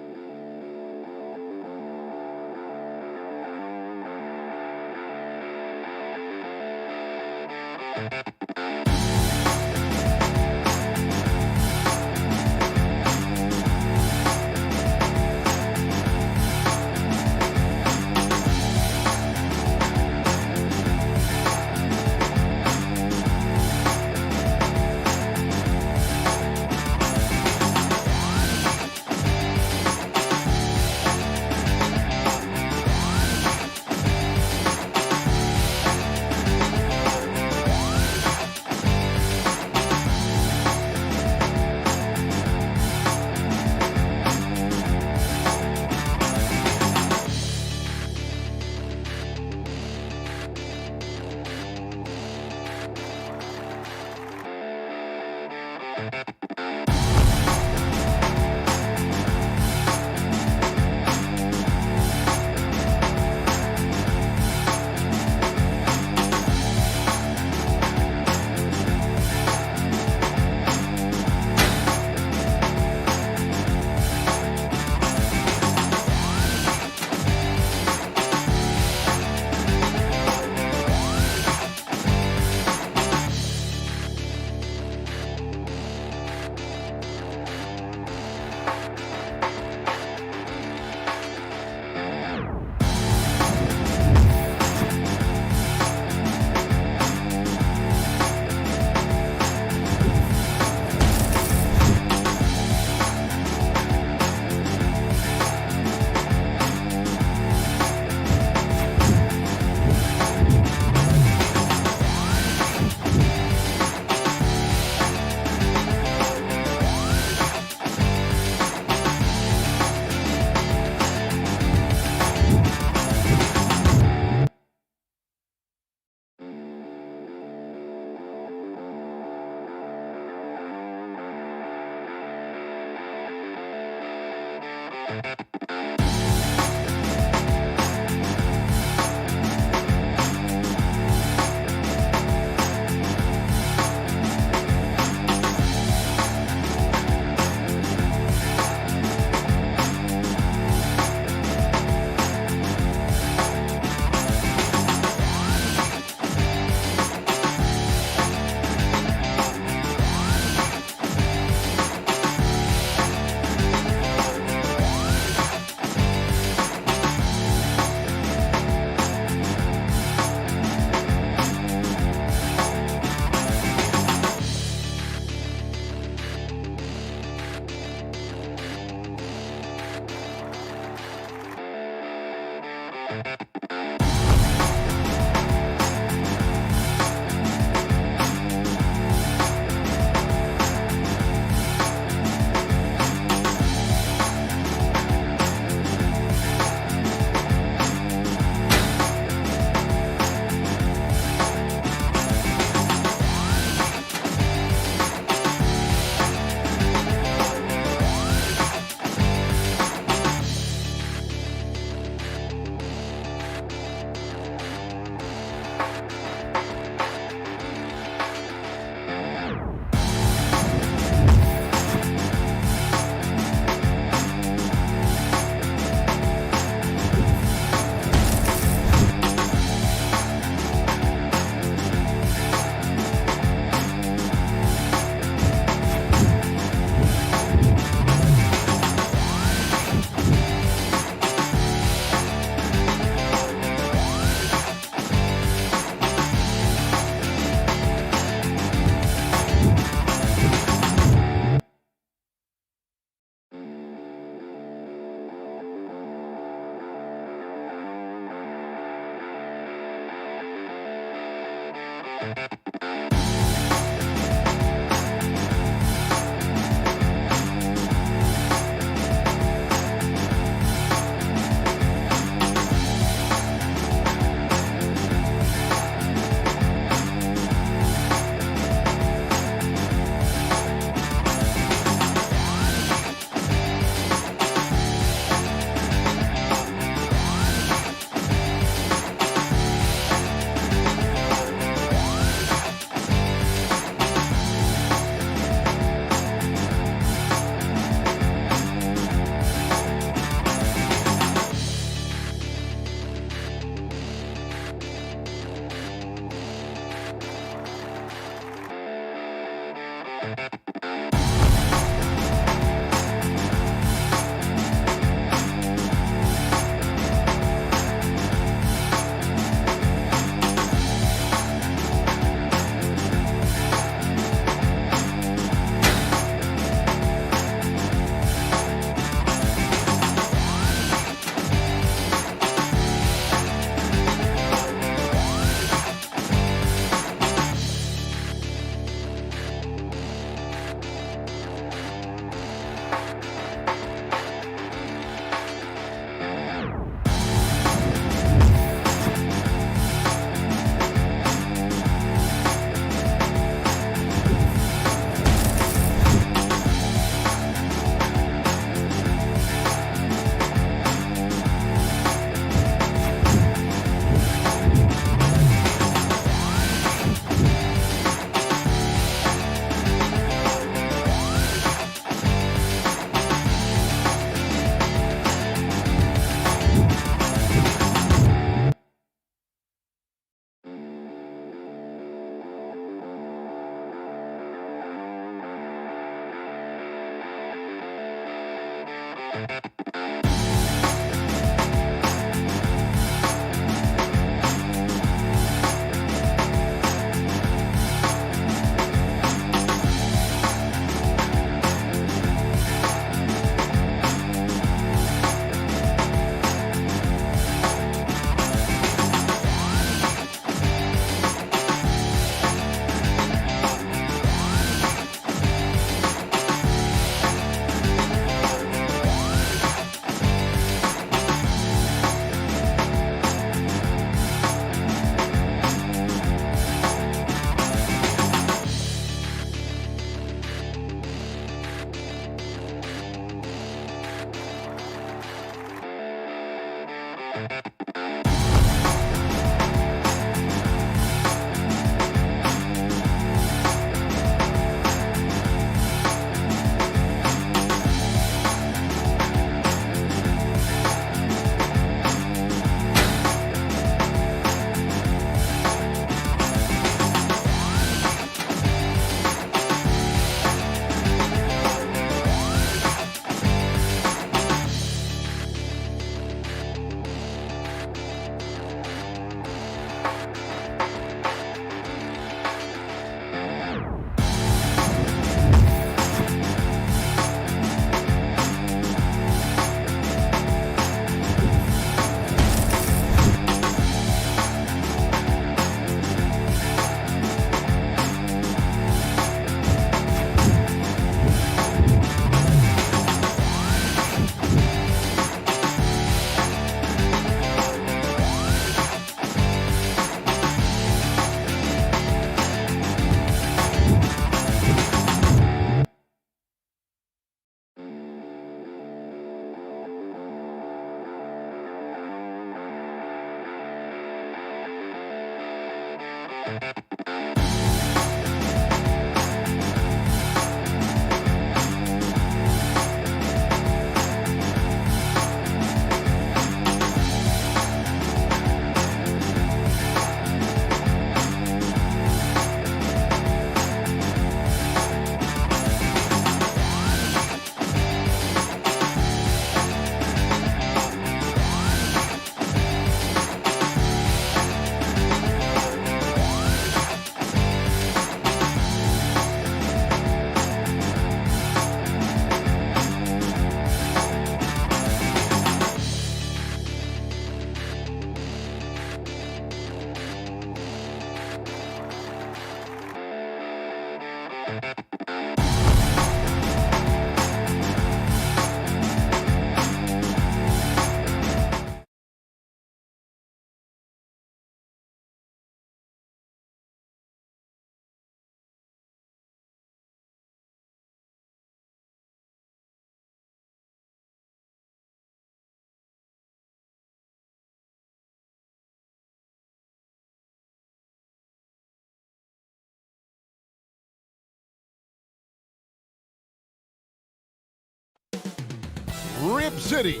Rib City.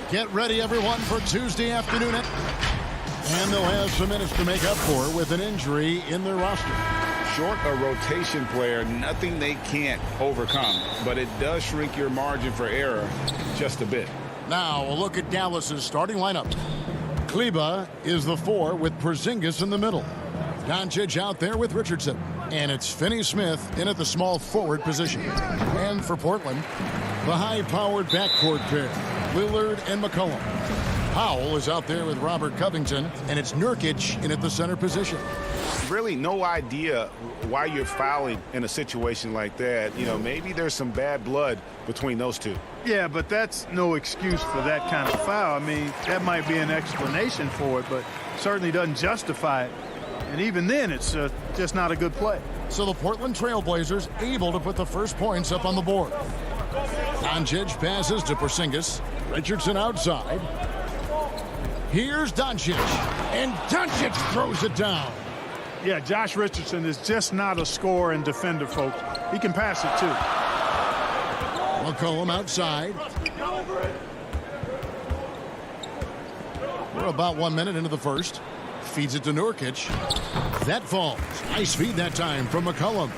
Get ready, everyone, for Tuesday afternoon. And they'll have some minutes to make up for with an injury in their roster. Short a rotation player, nothing they can't overcome, but it does shrink your margin for error just a bit. Now, a look at Dallas's starting lineup. Kleba is the 4 with Porzingis in the middle. Doncic out there with Richardson. And it's Finney-Smith in at the small forward position. And for Portland, the high-powered backcourt pair, Lillard and McCollum. Powell is out there with Robert Covington, and it's Nurkic in at the center position. Really no idea why you're fouling in a situation like that. You know, maybe there's some bad blood between those two. Yeah, but that's no excuse for that kind of foul. I mean, that might be an explanation for it, but certainly doesn't justify it. And even then, it's just not a good play. So the Portland Trailblazers able to put the first points up on the board. Doncic passes to Porzingis. Richardson outside. Here's Doncic. And Doncic throws it down. Yeah, Josh Richardson is just not a scorer and defender, folks. He can pass it, too. McCollum outside. We're about 1 minute into the first. Feeds it to Nurkic. That falls. Nice feed that time from McCollum.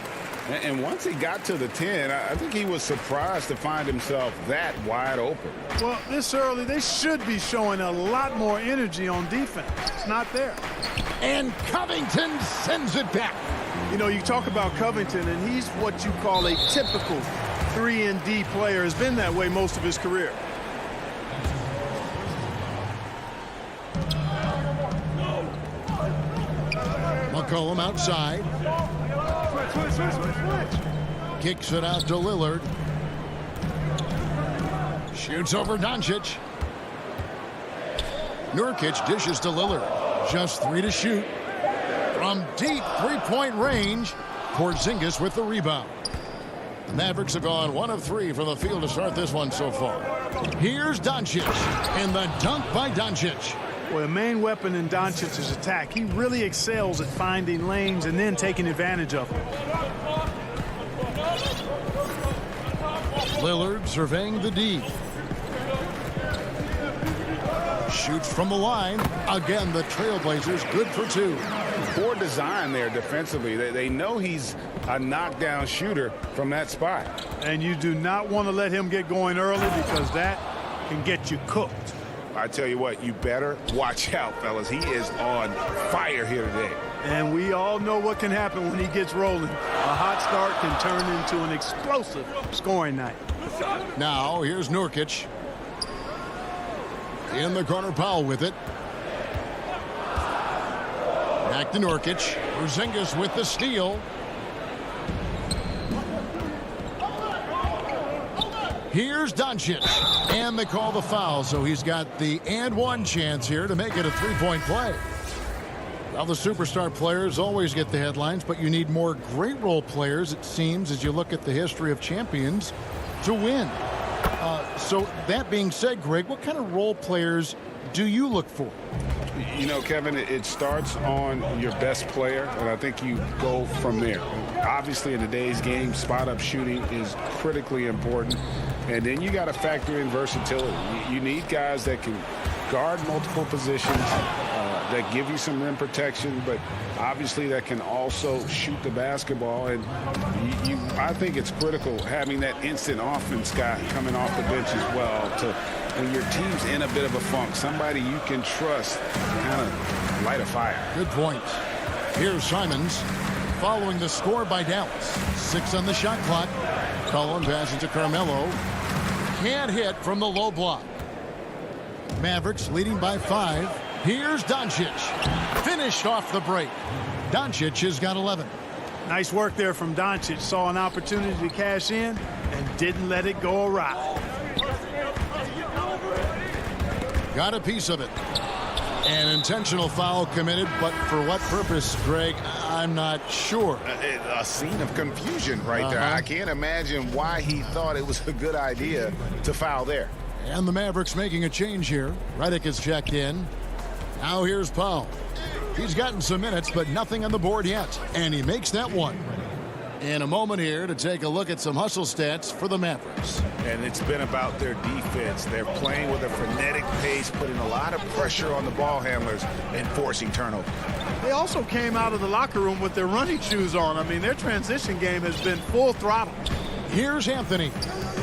And once he got to the 10, I think he was surprised to find himself that wide open. Well, this early, they should be showing a lot more energy on defense. It's not there. And Covington sends it back. You know, you talk about Covington, and he's what you call a typical 3-and-D player. Has been that way most of his career. McCollum outside. Switch. Kicks it out to Lillard. Shoots over Doncic. Nurkic dishes to Lillard. Just 3 to shoot. From deep three-point range, Porzingis with the rebound. The Mavericks have gone 1 of 3 from the field to start this one so far. Here's Doncic, and the dunk by Doncic. Well, the main weapon in Doncic's attack, he really excels at finding lanes and then taking advantage of them. Lillard surveying the D. Shoots from the line. Again, the Trailblazers good for 2. Poor design there defensively. They know he's a knockdown shooter from that spot. And you do not want to let him get going early because that can get you cooked. I tell you what, you better watch out, fellas. He is on fire here today. And we all know what can happen when he gets rolling. A hot start can turn into an explosive scoring night. Now, here's Nurkic. In the corner, Powell with it. Back to Nurkic. Porzingis with the steal. Here's Doncic. And they call the foul, so he's got the and-one chance here to make it a three-point play. Well, the superstar players always get the headlines, but you need more great role players, it seems, as you look at the history of champions, to win. So that being said, Greg, what kind of role players do you look for? You know, Kevin, it starts on your best player, and I think you go from there. Obviously, in today's game, spot-up shooting is critically important. And then you got to factor in versatility. You need guys that can guard multiple positions, that give you some rim protection, but obviously that can also shoot the basketball. And I think it's critical having that instant offense guy coming off the bench as well to when your team's in a bit of a funk, somebody you can trust to kind of light a fire. Good point. Here's Simons following the score by Dallas. 6 on the shot clock. Cullen passes to Carmelo. Can't hit from the low block. Mavericks leading by 5. Here's Doncic. Finished off the break. Doncic has got 11. Nice work there from Doncic. Saw an opportunity to cash in and didn't let it go awry. Got a piece of it. An intentional foul committed, but for what purpose, Greg? I'm not sure. A scene of confusion right there. I can't imagine why he thought it was a good idea to foul there. And the Mavericks making a change here. Redick is checked in. Now here's Powell. He's gotten some minutes, but nothing on the board yet. And he makes that one. In a moment here to take a look at some hustle stats for the Mavericks. And it's been about their defense. They're playing with a frenetic pace, putting a lot of pressure on the ball handlers and forcing turnovers. They also came out of the locker room with their running shoes on. I mean, their transition game has been full throttle. Here's Anthony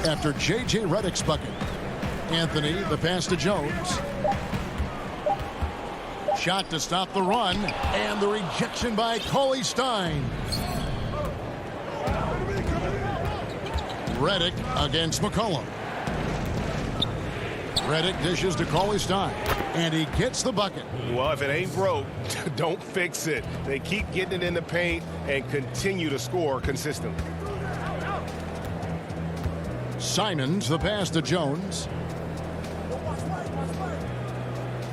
after J.J. Redick's bucket. Anthony, the pass to Jones. Shot to stop the run, and the rejection by Cauley-Stein. Redick against McCollum. Redick dishes to Cauley-Stein, and he gets the bucket. Well, if it ain't broke, don't fix it. They keep getting it in the paint and continue to score consistently. Simons, the pass to Jones.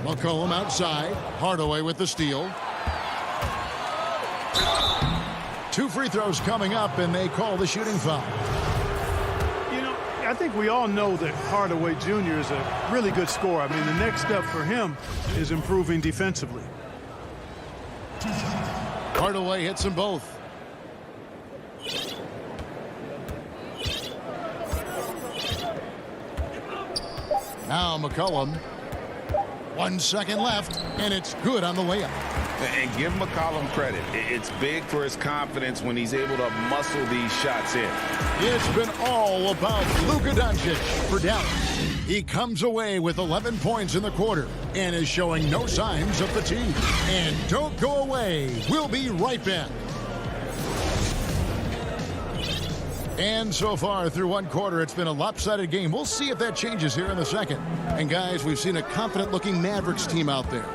McCollum outside. Hardaway with the steal. 2 free throws coming up, and they call the shooting foul. You know, I think we all know that Hardaway Jr. is a really good scorer. I mean, the next step for him is improving defensively. Hardaway hits them both. Now McCollum. 1 second left, and it's good on the layup. And give McCollum credit. It's big for his confidence when he's able to muscle these shots in. It's been all about Luka Doncic for Dallas. He comes away with 11 points in the quarter and is showing no signs of fatigue. And don't go away. We'll be right back. And so far through one quarter, it's been a lopsided game. We'll see if that changes here in the second. And guys, we've seen a confident-looking Mavericks team out there.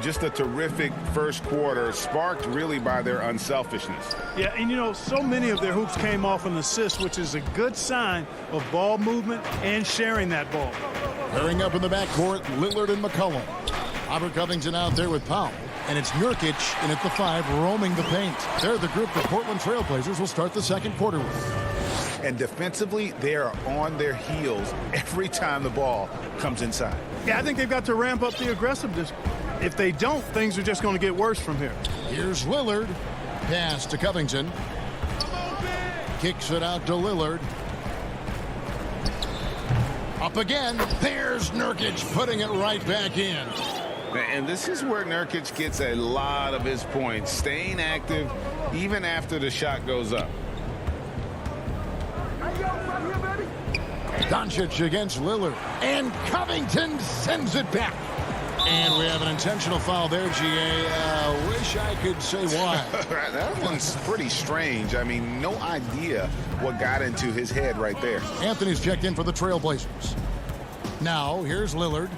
Just a terrific first quarter, sparked really by their unselfishness. Yeah, and you know, so many of their hoops came off an assist, which is a good sign of ball movement and sharing that ball. Pairing up in the backcourt, Lillard and McCollum. Robert Covington out there with Powell. And it's Nurkic in at the 5, roaming the paint. They're the group the Portland Trailblazers will start the second quarter with. And defensively, they are on their heels every time the ball comes inside. Yeah, I think they've got to ramp up the aggressiveness. If they don't, things are just going to get worse from here. Here's Lillard. Pass to Covington. Kicks it out to Lillard. Up again. There's Nurkic putting it right back in. And this is where Nurkic gets a lot of his points, staying active even after the shot goes up. Doncic against Lillard. And Covington sends it back. And we have an intentional foul there, G.A. Wish I could say why. That one's pretty strange. I mean, no idea what got into his head right there. Anthony's checked in for the Trailblazers. Now, here's Lillard.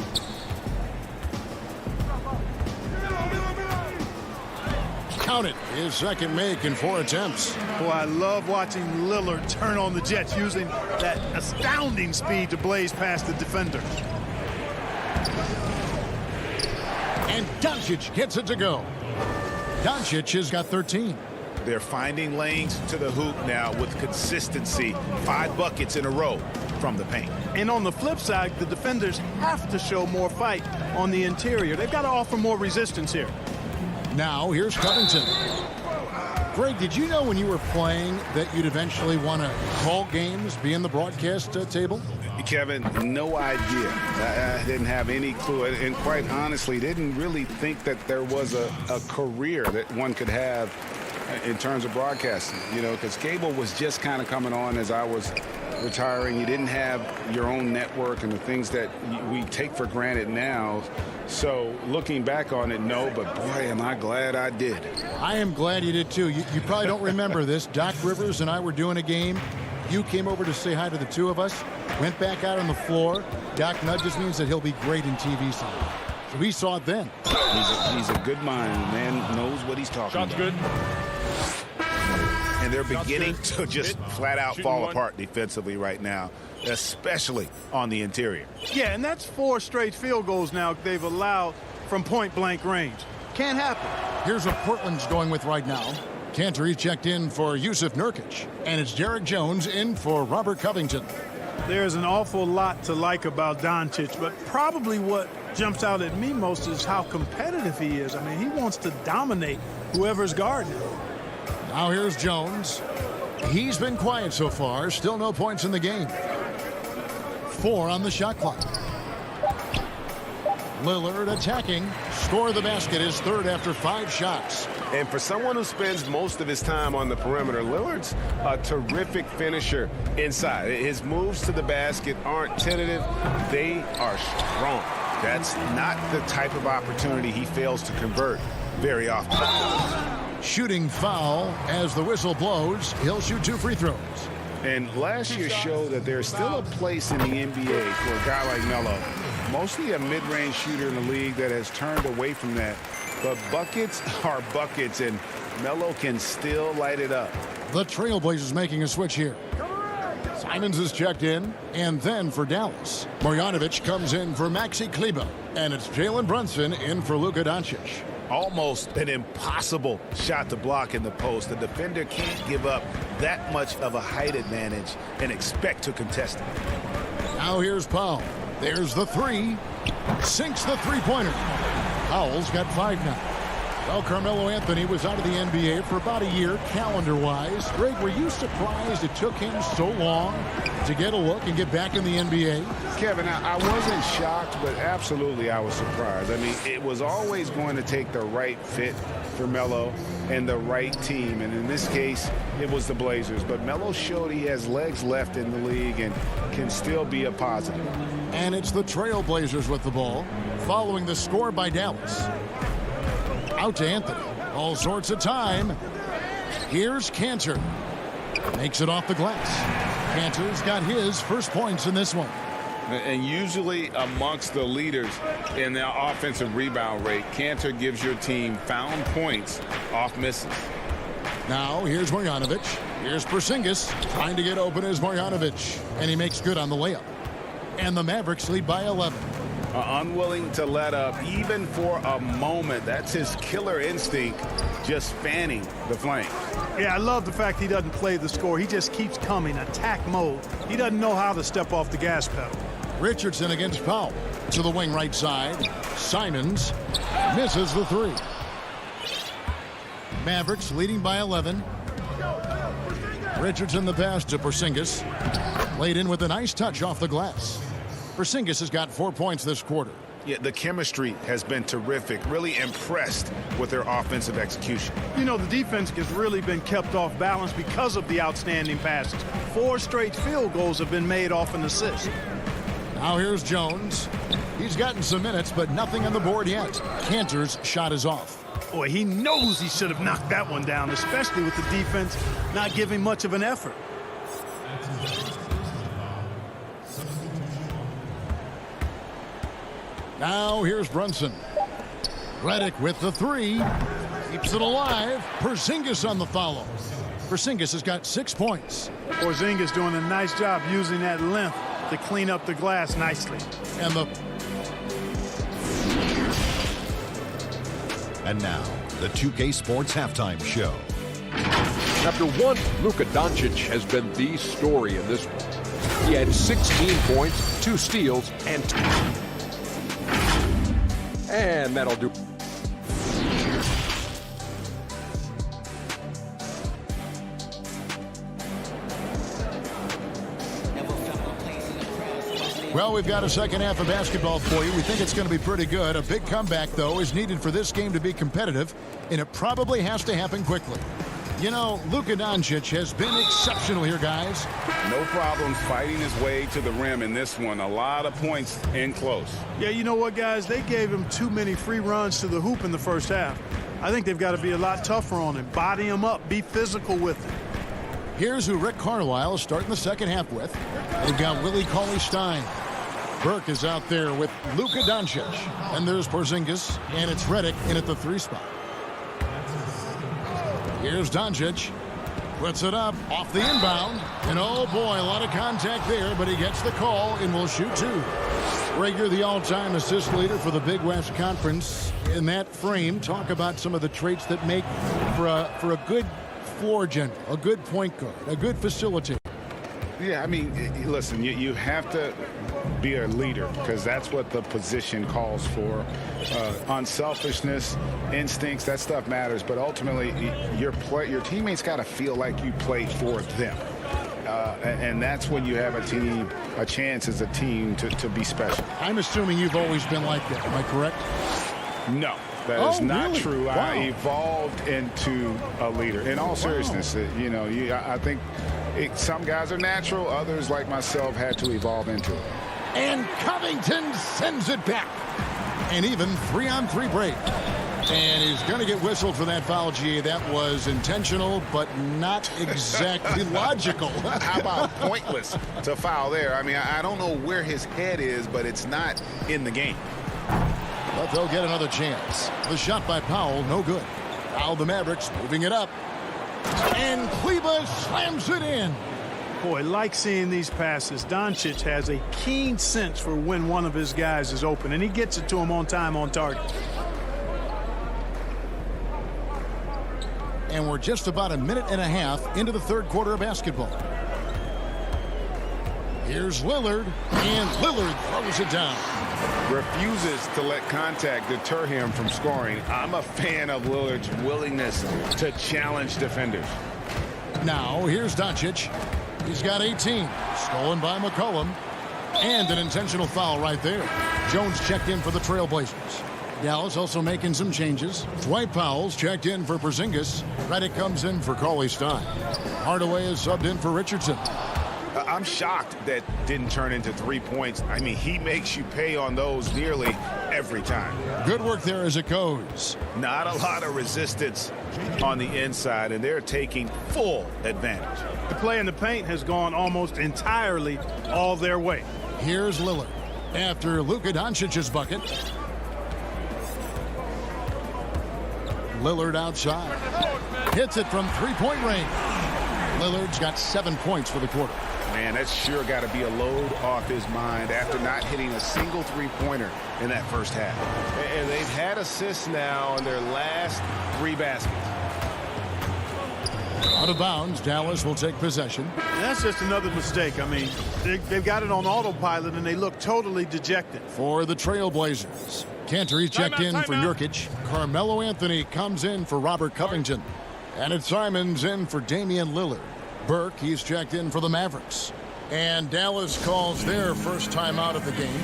Count it. His second make in 4 attempts. Boy, I love watching Lillard turn on the Jets using that astounding speed to blaze past the defenders. And Doncic gets it to go. Doncic has got 13. They're finding lanes to the hoop now with consistency. 5 buckets in a row from the paint. And on the flip side, the defenders have to show more fight on the interior. They've got to offer more resistance here. Now, here's Covington. Greg, did you know when you were playing that you'd eventually want to call games, be in the broadcast table? Kevin, no idea. I didn't have any clue. And quite honestly, didn't really think that there was a career that one could have in terms of broadcasting. You know, because cable was just kind of coming on as I was retiring. You didn't have your own network and the things that we take for granted now. So looking back on it, no, but boy, am I glad I did. I am glad you did too. You probably don't remember this. Doc Rivers and I were doing a game. You came over to say hi to the two of us, went back out on the floor. Doc nudges me and said he'll be great in TV someday. So we saw it then. He's a good mind. The man knows what he's talking about. Shot's good. And they're beginning to just flat out fall apart defensively right now, especially on the interior. Yeah, and that's 4 straight field goals now they've allowed from point-blank range. Can't happen. Here's what Portland's going with right now. Cantor checked in for Yusuf Nurkic, and it's Derek Jones in for Robert Covington. There's an awful lot to like about Doncic, but probably what jumps out at me most is how competitive he is. I mean, he wants to dominate whoever's guarding him. Now here's Jones. He's been quiet so far. Still no points in the game. 4 on the shot clock. Lillard attacking. Score the basket, his 3rd after 5 shots. And for someone who spends most of his time on the perimeter, Lillard's a terrific finisher inside. His moves to the basket aren't tentative. They are strong. That's not the type of opportunity he fails to convert very often. Shooting foul as the whistle blows. He'll shoot 2 free throws. And last year showed that there's still a place in the NBA for a guy like Melo. Mostly a mid-range shooter in the league that has turned away from that. But buckets are buckets, and Melo can still light it up. The Trailblazers making a switch here. Simons is checked in, and then for Dallas, Marjanovic comes in for Maxi Kleber, and it's Jalen Brunson in for Luka Doncic. Almost an impossible shot to block in the post. The defender can't give up that much of a height advantage and expect to contest it. Now here's Powell. There's the 3. Sinks the 3-pointer. Powell's got 5 now. Well, Carmelo Anthony was out of the NBA for about a year, calendar-wise. Greg, were you surprised it took him so long to get a look and get back in the NBA? Kevin, I wasn't shocked, but absolutely I was surprised. I mean, it was always going to take the right fit for Melo and the right team. And in this case, it was the Blazers. But Melo showed he has legs left in the league and can still be a positive. And it's the Trailblazers with the ball, following the score by Dallas. Out to Anthony. All sorts of time. Here's Cantor. Makes it off the glass. Cantor's got his first points in this one. And usually amongst the leaders in the offensive rebound rate, Cantor gives your team found points off misses. Now here's Marjanovic. Here's Porzingis trying to get open as Marjanovic. And he makes good on the layup. And the Mavericks lead by 11. Unwilling to let up even for a moment. That's his killer instinct, just fanning the flame. Yeah, I love the fact he doesn't play the score. He just keeps coming, attack mode. He doesn't know how to step off the gas pedal. Richardson against Powell. To the wing right side. Simons misses the three. Mavericks leading by 11. Richardson the pass to Porzingis. Laid in with a nice touch off the glass. Porzingis has got 4 points this quarter. Yeah, the chemistry has been terrific. Really impressed with their offensive execution. You know, the defense has really been kept off balance because of the outstanding passes. 4 straight field goals have been made off an assist. Now here's Jones. He's gotten some minutes, but nothing on the board yet. Cantor's shot is off. Boy, he knows he should have knocked that one down, especially with the defense not giving much of an effort. Now here's Brunson. Redick with the three. Keeps it alive. Porzingis on the follow. Porzingis has got 6 points. Porzingis doing a nice job using that length to clean up the glass nicely. And now, the 2K Sports Halftime Show. After one, Luka Doncic has been the story in this one. He had 16 points, 2 steals, and that'll do. Well, we've got a second half of basketball for you. We think it's going to be pretty good. A big comeback, though, is needed for this game to be competitive, and it probably has to happen quickly. You know, Luka Doncic has been exceptional here, guys. No problems fighting his way to the rim in this one. A lot of points in close. Yeah, you know what, guys? They gave him too many free runs to the hoop in the first half. I think they've got to be a lot tougher on him. Body him up. Be physical with him. Here's who Rick Carlisle is starting the second half with. They've got Willie Cauley-Stein. Burke is out there with Luka Doncic. And there's Porzingis, and it's Redick in at the 3 spot. Here's Doncic. Puts it up off the inbound. And oh boy, a lot of contact there, but he gets the call and will shoot 2. Rager, the all-time assist leader for the Big West Conference. In that frame, talk about some of the traits that make for a good floor general, a good point guard, a good facilitator. Yeah, I mean, listen, you have to be a leader because that's what the position calls for. Unselfishness, instincts, that stuff matters. But ultimately, your teammates got to feel like you played for them. And that's when you have a chance as a team to be special. I'm assuming you've always been like that. Am I correct? No. That is not really? true. Wow. I evolved into a leader. In all seriousness, I think some guys are natural. Others, like myself, had to evolve into it. And Covington sends it back. And even 3-on-3 break. And he's going to get whistled for that foul, G. That was intentional, but not exactly logical. How about pointless to foul there? I mean, I don't know where his head is, but it's not in the game. But they'll get another chance. The shot by Powell, no good. Now the Mavericks moving it up. And Kleba slams it in. Boy, like seeing these passes. Doncic has a keen sense for when one of his guys is open, and he gets it to him on time, on target. And we're just about a minute and a half into the third quarter of basketball. Here's Lillard, and Lillard throws it down. refuses to let contact deter him from scoring. I'm a fan of Lillard's willingness to challenge defenders. Now, here's Doncic. He's got 18. Stolen by McCollum. And an intentional foul right there. Jones checked in for the Trailblazers. Dallas also making some changes. Dwight Powell's checked in for Porzingis. Redick comes in for Cauley Stein. Hardaway is subbed in for Richardson. I'm shocked that didn't turn into 3 points. I mean, he makes you pay on those nearly every time. Good work there as it goes. Not a lot of resistance on the inside, and they're taking full advantage. The play in the paint has gone almost entirely all their way. Here's Lillard after Luka Doncic's bucket. Lillard outside. Hits it from three-point range. Lillard's got 7 points for the quarter. Man, that's sure got to be a load off his mind after not hitting a single three-pointer in that first half. And they've had assists now on their last 3 baskets. Out of bounds, Dallas will take possession. And that's just another mistake. I mean, they've got it on autopilot, and they look totally dejected. For the Trailblazers, Cantor checked in for Nurkic. Carmelo Anthony comes in for Robert Covington. And it's Simons in for Damian Lillard. Burke, he's checked in for the Mavericks. And Dallas calls their first time out of the game.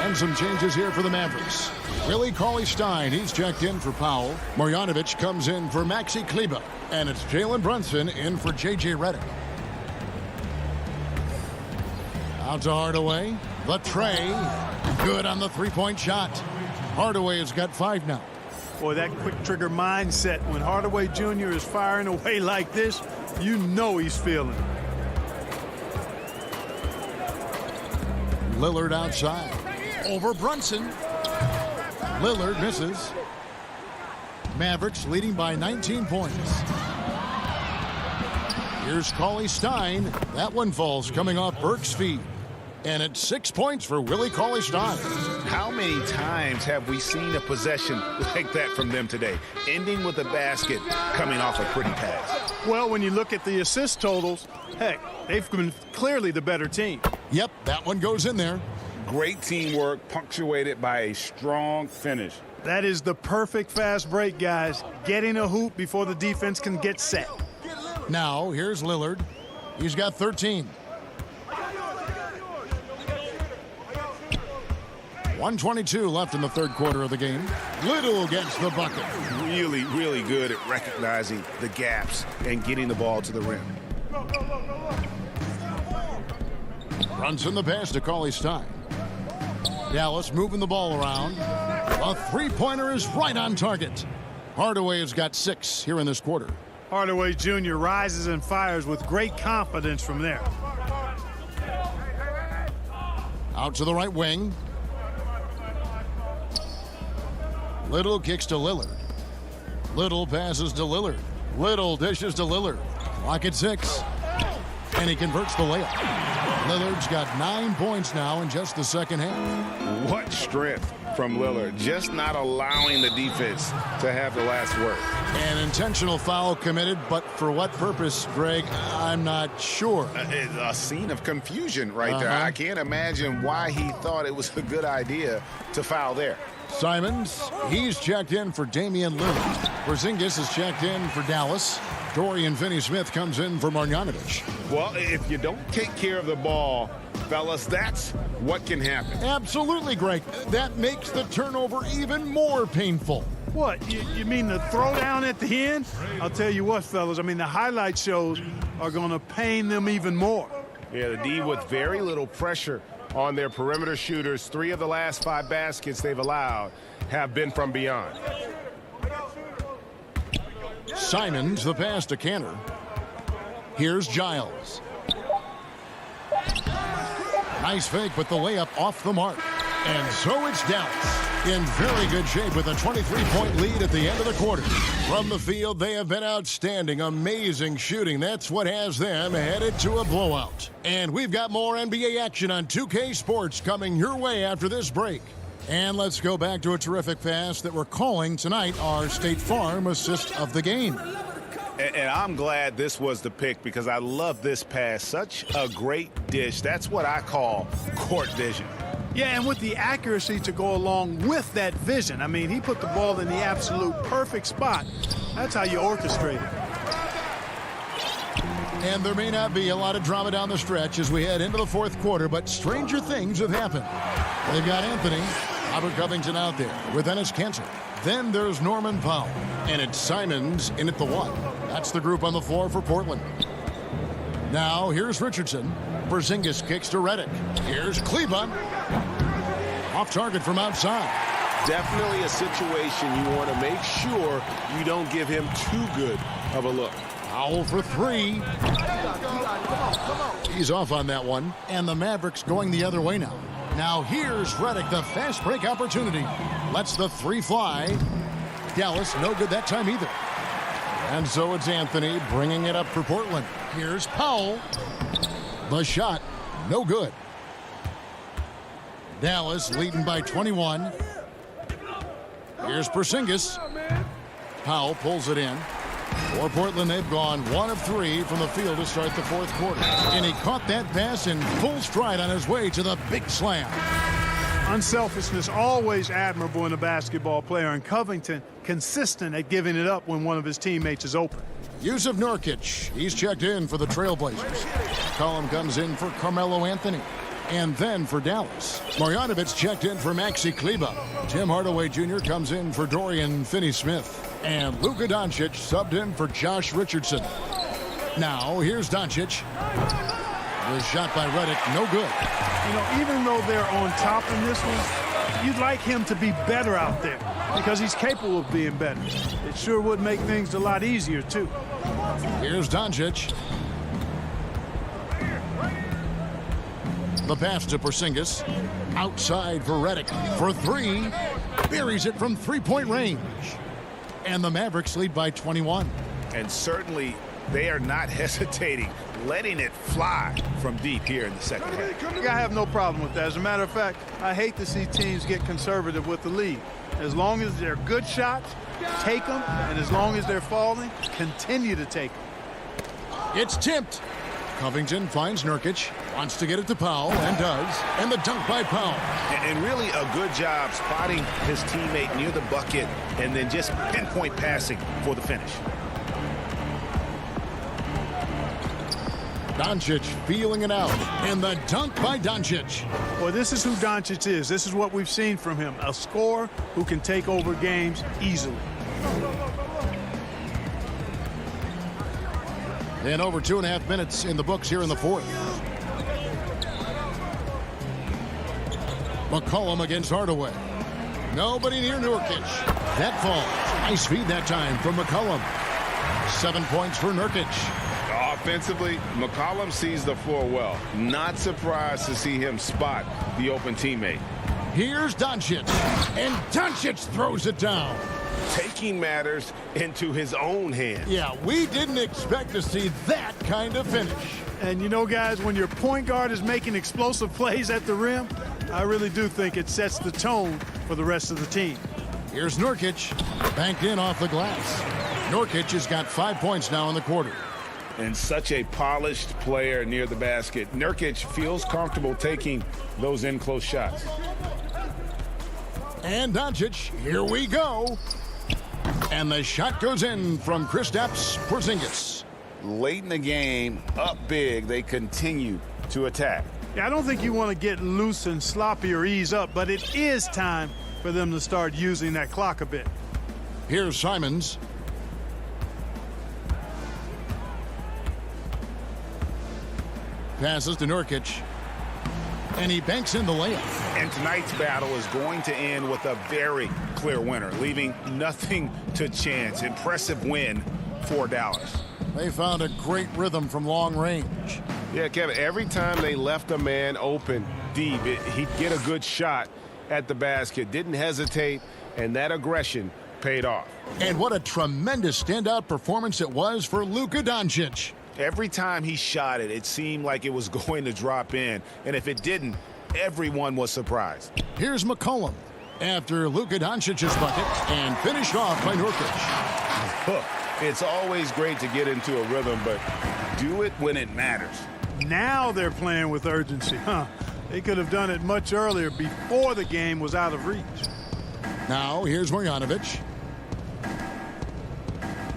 And some changes here for the Mavericks. Willie Cauley-Stein, he's checked in for Powell. Marjanovic comes in for Maxi Kleber. And it's Jalen Brunson in for J.J. Redick. Out to Hardaway. The tray. Good on the three-point shot. Hardaway has got 5 now. Boy, that quick trigger mindset, when Hardaway Jr. is firing away like this, you know he's feeling it. Lillard outside. Over Brunson. Lillard misses. Mavericks leading by 19 points. Here's Cauley-Stein. That one falls coming off Burke's feet. And it's 6 points for Willie Cauley-Stein. How many times have we seen a possession like that from them today, ending with a basket coming off a pretty pass? Well, when you look at the assist totals, heck, they've been clearly the better team. Yep, that one goes in there. Great teamwork punctuated by a strong finish. That is the perfect fast break, guys. Getting a hoop before the defense can get set. Now, here's Lillard. He's got 13. 1:22 left in the third quarter of the game. Little gets the bucket. Really, really good at recognizing the gaps and getting the ball to the rim. Brunson the pass to Cauley-Stein. Dallas moving the ball around. A three-pointer is right on target. Hardaway has got 6 here in this quarter. Hardaway Jr. rises and fires with great confidence from there. Out to the right wing. Little kicks to Lillard. Little passes to Lillard. Little dishes to Lillard. Clock at 6. And he converts the layup. Lillard's got 9 points now in just the second half. What strength from Lillard, just not allowing the defense to have the last word. An intentional foul committed, but for what purpose, Greg, I'm not sure. A scene of confusion right there. I can't imagine why he thought it was a good idea to foul there. Simons, he's checked in for Damian Lillard. Porzingis is checked in for Dallas. Dorian Finney-Smith comes in for Marjanovic. Well, if you don't take care of the ball, fellas, that's what can happen. Absolutely, Greg. That makes the turnover even more painful. What, you mean the throwdown at the end? I'll tell you what, fellas, I mean, the highlight shows are going to pain them even more. Yeah, the D with very little pressure on their perimeter shooters. 3 of the last 5 baskets they've allowed have been from beyond. Simons, the pass to Cantor. Here's Giles. Nice fake, but the layup off the mark. And so it's Dallas in very good shape with a 23-point lead at the end of the quarter. From the field, they have been outstanding. Amazing shooting. That's what has them headed to a blowout. And we've got more NBA action on 2K Sports coming your way after this break. And let's go back to a terrific pass that we're calling tonight our State Farm assist of the game. And I'm glad this was the pick because I love this pass. Such a great dish. That's what I call court vision. Yeah, and with the accuracy to go along with that vision. I mean, he put the ball in the absolute perfect spot. That's how you orchestrate it. And there may not be a lot of drama down the stretch as we head into the fourth quarter, but stranger things have happened. They've got Anthony, Robert Covington out there with Enes Kanter. Then there's Norman Powell, and it's Simons in at the 1. That's the group on the floor for Portland. Now here's Richardson. Porzingis kicks to Redick. Here's Kleba. Off target from outside. Definitely a situation you want to make sure you don't give him too good of a look. Powell for 3. He's off on that one. And the Mavericks going the other way now. Now here's Redick, the fast break opportunity. Lets the 3 fly. Dallas, no good that time either. And so it's Anthony bringing it up for Portland. Here's Powell. The shot, no good. Dallas leading by 21. Here's Porzingis. Powell pulls it in. For Portland, they've gone 1 of 3 from the field to start the fourth quarter. And he caught that pass in full stride on his way to the big slam. Unselfishness, always admirable in a basketball player, and Covington consistent at giving it up when one of his teammates is open. Yusuf Nurkic, he's checked in for the Trailblazers. Collum comes in for Carmelo Anthony. And then for Dallas, Marjanovic checked in for Maxi Kleba. Tim Hardaway Jr. comes in for Dorian Finney-Smith. And Luka Doncic subbed in for Josh Richardson. Now, here's Doncic. The shot by Redick, no good. You know, even though they're on top in this one, you'd like him to be better out there because he's capable of being better. It sure would make things a lot easier, too. Here's Doncic. The pass to Porzingis. Outside for Redick. For 3. Buries it from 3-point range. And the Mavericks lead by 21. And certainly they are not hesitating, letting it fly from deep here in the second half. I have no problem with that. As a matter of fact, I hate to see teams get conservative with the lead. As long as they're good shots, take them. And as long as they're falling, continue to take them. It's tipped. Covington finds Nurkic, wants to get it to Powell, and does. And the dunk by Powell. And really a good job spotting his teammate near the bucket and then just pinpoint passing for the finish. Doncic feeling it out. And the dunk by Doncic. Well, this is who Doncic is. This is what we've seen from him. A scorer who can take over games easily. And over 2.5 minutes in the books here in the fourth. McCollum against Hardaway. Nobody near Nurkic. That falls. Nice feed that time from McCollum. 7 points for Nurkic. Offensively, McCollum sees the floor well. Not surprised to see him spot the open teammate. Here's Doncic. And Doncic throws it down. Taking matters into his own hands. Yeah, we didn't expect to see that kind of finish. And you know, guys, when your point guard is making explosive plays at the rim, I really do think it sets the tone for the rest of the team. Here's Nurkic, banked in off the glass. Nurkic has got 5 points now in the quarter. And such a polished player near the basket. Nurkic feels comfortable taking those in-close shots. And Doncic, here we go. And the shot goes in from Kristaps Porzingis. Late in the game, up big, they continue to attack. Yeah, I don't think you want to get loose and sloppy or ease up, but it is time for them to start using that clock a bit. Here's Simons. Passes to Nurkic. And he banks in the layup. And tonight's battle is going to end with a very clear winner, leaving nothing to chance. Impressive win for Dallas. They found a great rhythm from long range. Yeah, Kevin, every time they left a man open deep, he'd get a good shot at the basket. Didn't hesitate, and that aggression paid off. And what a tremendous standout performance it was for Luka Doncic. Every time he shot it, it seemed like it was going to drop in. And if it didn't, everyone was surprised. Here's McCollum after Luka Doncic's bucket and finished off by Nurkic. It's always great to get into a rhythm, but do it when it matters. Now they're playing with urgency, huh? They could have done it much earlier before the game was out of reach. Now here's Marjanovic.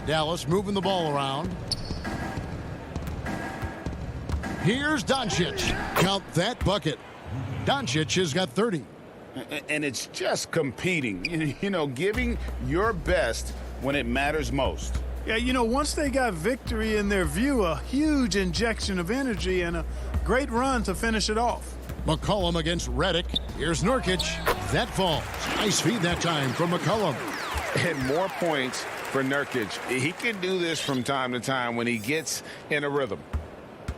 Dallas moving the ball around. Here's Doncic. Count that bucket. Doncic has got 30. And it's just competing, you know, giving your best when it matters most. Yeah, you know, once they got victory in their view, a huge injection of energy and a great run to finish it off. McCollum against Redick. Here's Nurkic. That falls. Nice feed that time from McCollum. And more points for Nurkic. He can do this from time to time when he gets in a rhythm.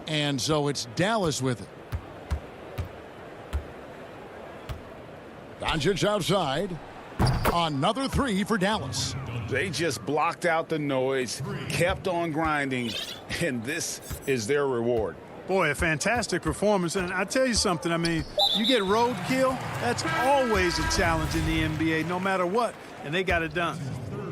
And so it's Dallas with it. Doncic outside. Another three for Dallas. They just blocked out the noise, kept on grinding, and this is their reward. Boy, a fantastic performance. And I tell you something, I mean, you get roadkill, that's always a challenge in the NBA, no matter what, and they got it done.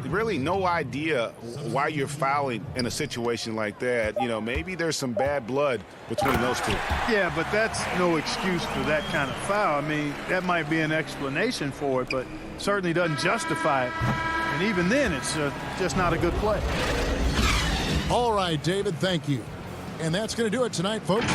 Really no idea why you're fouling in a situation like that. You know, maybe there's some bad blood between those two. Yeah, but that's no excuse for that kind of foul. I mean, that might be an explanation for it, but certainly doesn't justify it. And even then, it's just not a good play. All right, David, thank you. And that's going to do it tonight, folks.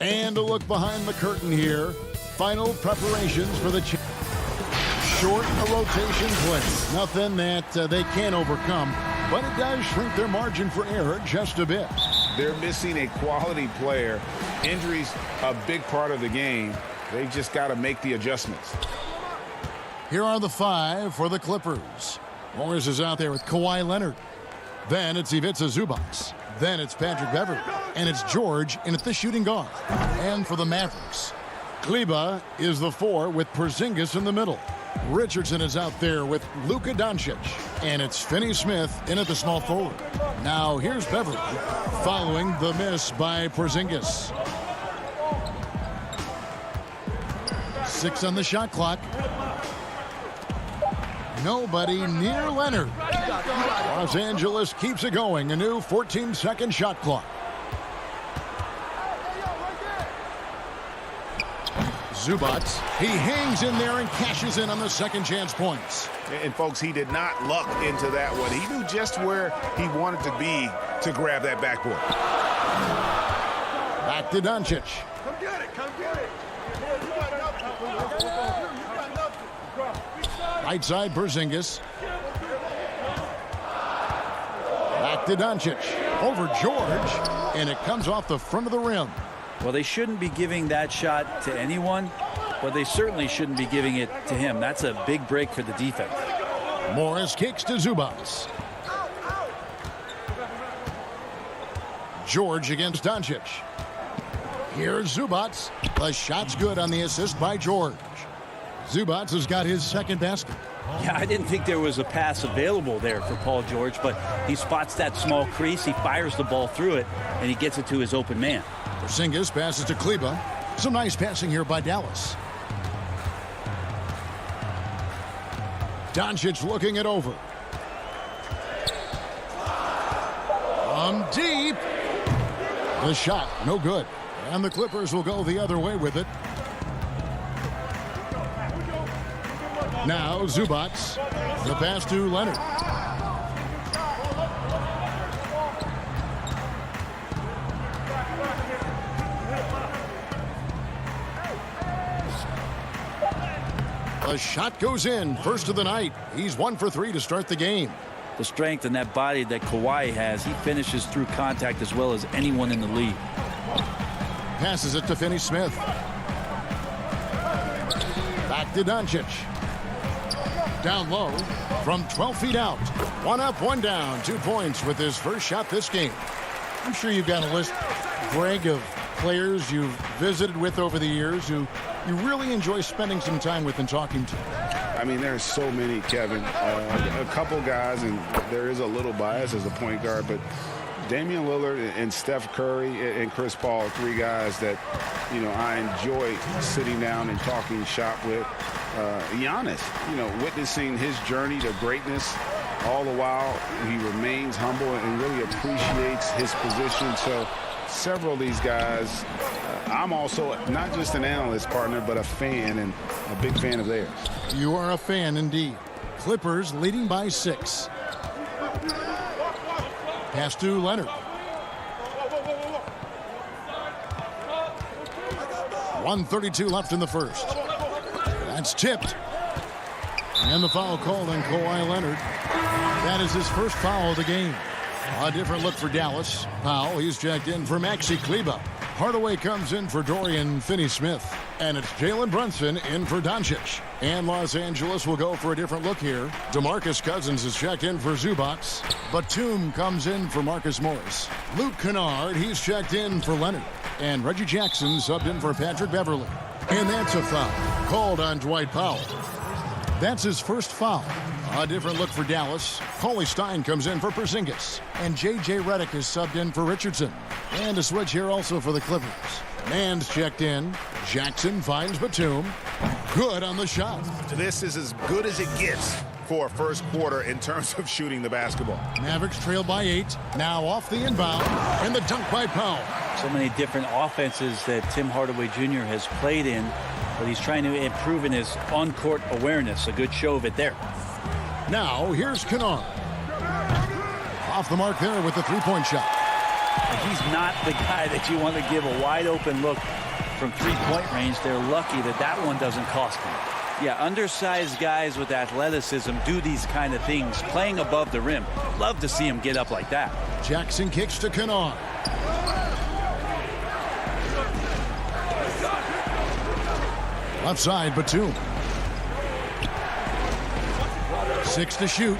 And a look behind the curtain here. Final preparations for the short, a rotation play. Nothing that they can't overcome, but it does shrink their margin for error just a bit. They're missing a quality player. Injuries a big part of the game. They've just got to make the adjustments. Here are the 5 for the Clippers. Morris is out there with Kawhi Leonard. Then it's Ivica Zubac. Then it's Patrick Beverley. And it's George in at the shooting guard. And for the Mavericks, Kleber is the 4 with Porzingis in the middle. Richardson is out there with Luka Doncic. And it's Finney-Smith in at the small forward. Now here's Beverley following the miss by Porzingis. 6 on the shot clock. Nobody near Leonard. Los Angeles keeps it going. A new 14-second shot clock. Zubac, he hangs in there and cashes in on the second chance points. And folks, he did not luck into that one. He knew just where he wanted to be to grab that backboard. Back to Doncic. Come get it, come get it. Right side, Porzingis. Back to Doncic. Over George. And it comes off the front of the rim. Well, they shouldn't be giving that shot to anyone, but they certainly shouldn't be giving it to him. That's a big break for the defense. Morris kicks to Zubac. George against Doncic. Here's Zubac. The shot's good on the assist by George. Zubac has got his second basket. Yeah, I didn't think there was a pass available there for Paul George, but he spots that small crease, he fires the ball through it, and he gets it to his open man. Porzingis passes to Kleber. Some nice passing here by Dallas. Doncic looking it over. From deep. The shot, no good. And the Clippers will go the other way with it. Now Zubac. The pass to Leonard. The shot goes in. First of the night. He's 1 for 3 to start the game. The strength and that body that Kawhi has, he finishes through contact as well as anyone in the league. Passes it to Finney-Smith. Back to Doncic. Down low from 12 feet out. 1 up, 1 down. 2 points with his first shot this game. I'm sure you've got a list, Greg, of players you've visited with over the years who you really enjoy spending some time with and talking to. I mean, there's so many, Kevin. A couple guys, and there is a little bias as a point guard, but Damian Lillard and Steph Curry and Chris Paul, 3 guys that, you know, I enjoy sitting down and talking shop with. Giannis, you know, witnessing his journey to greatness, all the while he remains humble and really appreciates his position. So several of these guys, I'm also not just an analyst partner, but a fan and a big fan of theirs. You are a fan indeed. Clippers leading by 6. Pass to Leonard. 1:32 left in the first. That's tipped. And the foul called on Kawhi Leonard. That is his first foul of the game. A different look for Dallas. Powell, he's checked in for Maxi Kleber. Hardaway comes in for Dorian Finney-Smith. And it's Jalen Brunson in for Doncic. And Los Angeles will go for a different look here. DeMarcus Cousins is checked in for Zubac. Batum comes in for Marcus Morris. Luke Kennard, he's checked in for Leonard. And Reggie Jackson subbed in for Patrick Beverley. And that's a foul called on Dwight Powell. That's his first foul. A different look for Dallas. Paulie Stein comes in for Porzingis. And J.J. Redick is subbed in for Richardson. And a switch here also for the Clippers. Mann's checked in. Jackson finds Batum. Good on the shot. This is as good as it gets for a first quarter in terms of shooting the basketball. Mavericks trail by 8. Now off the inbound. And the dunk by Powell. So many different offenses that Tim Hardaway Jr. has played in, but he's trying to improve in his on-court awareness. A good show of it there. Now here's Kennard. Off the mark there with the 3-point shot. He's not the guy that you want to give a wide open look from 3-point range. They're lucky that that one doesn't cost him. Yeah, undersized guys with athleticism do these kind of things, playing above the rim. Love to see him get up like that. Jackson kicks to Kennard. Left side, Batum. 6 to shoot.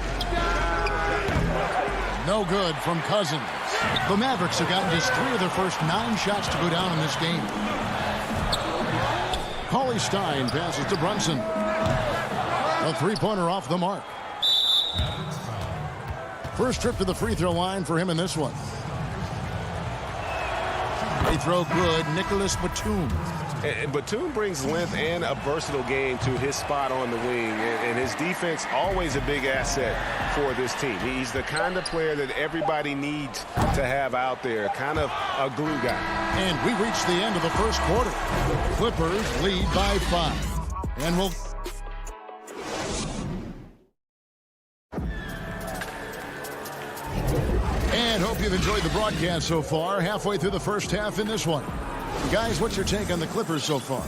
No good from Cousins. The Mavericks have gotten just 3 of their first 9 shots to go down in this game. Cauley Stein passes to Brunson. A three-pointer off the mark. First trip to the free throw line for him in this one. Free throw good, Nicholas Batum. And Batum brings length and a versatile game to his spot on the wing. And his defense, always a big asset for this team. He's the kind of player that everybody needs to have out there, kind of a glue guy. And we reach the end of the first quarter. Clippers lead by 5. And we'll... And hope you've enjoyed the broadcast so far. Halfway through the first half in this one. Guys, what's your take on the Clippers so far?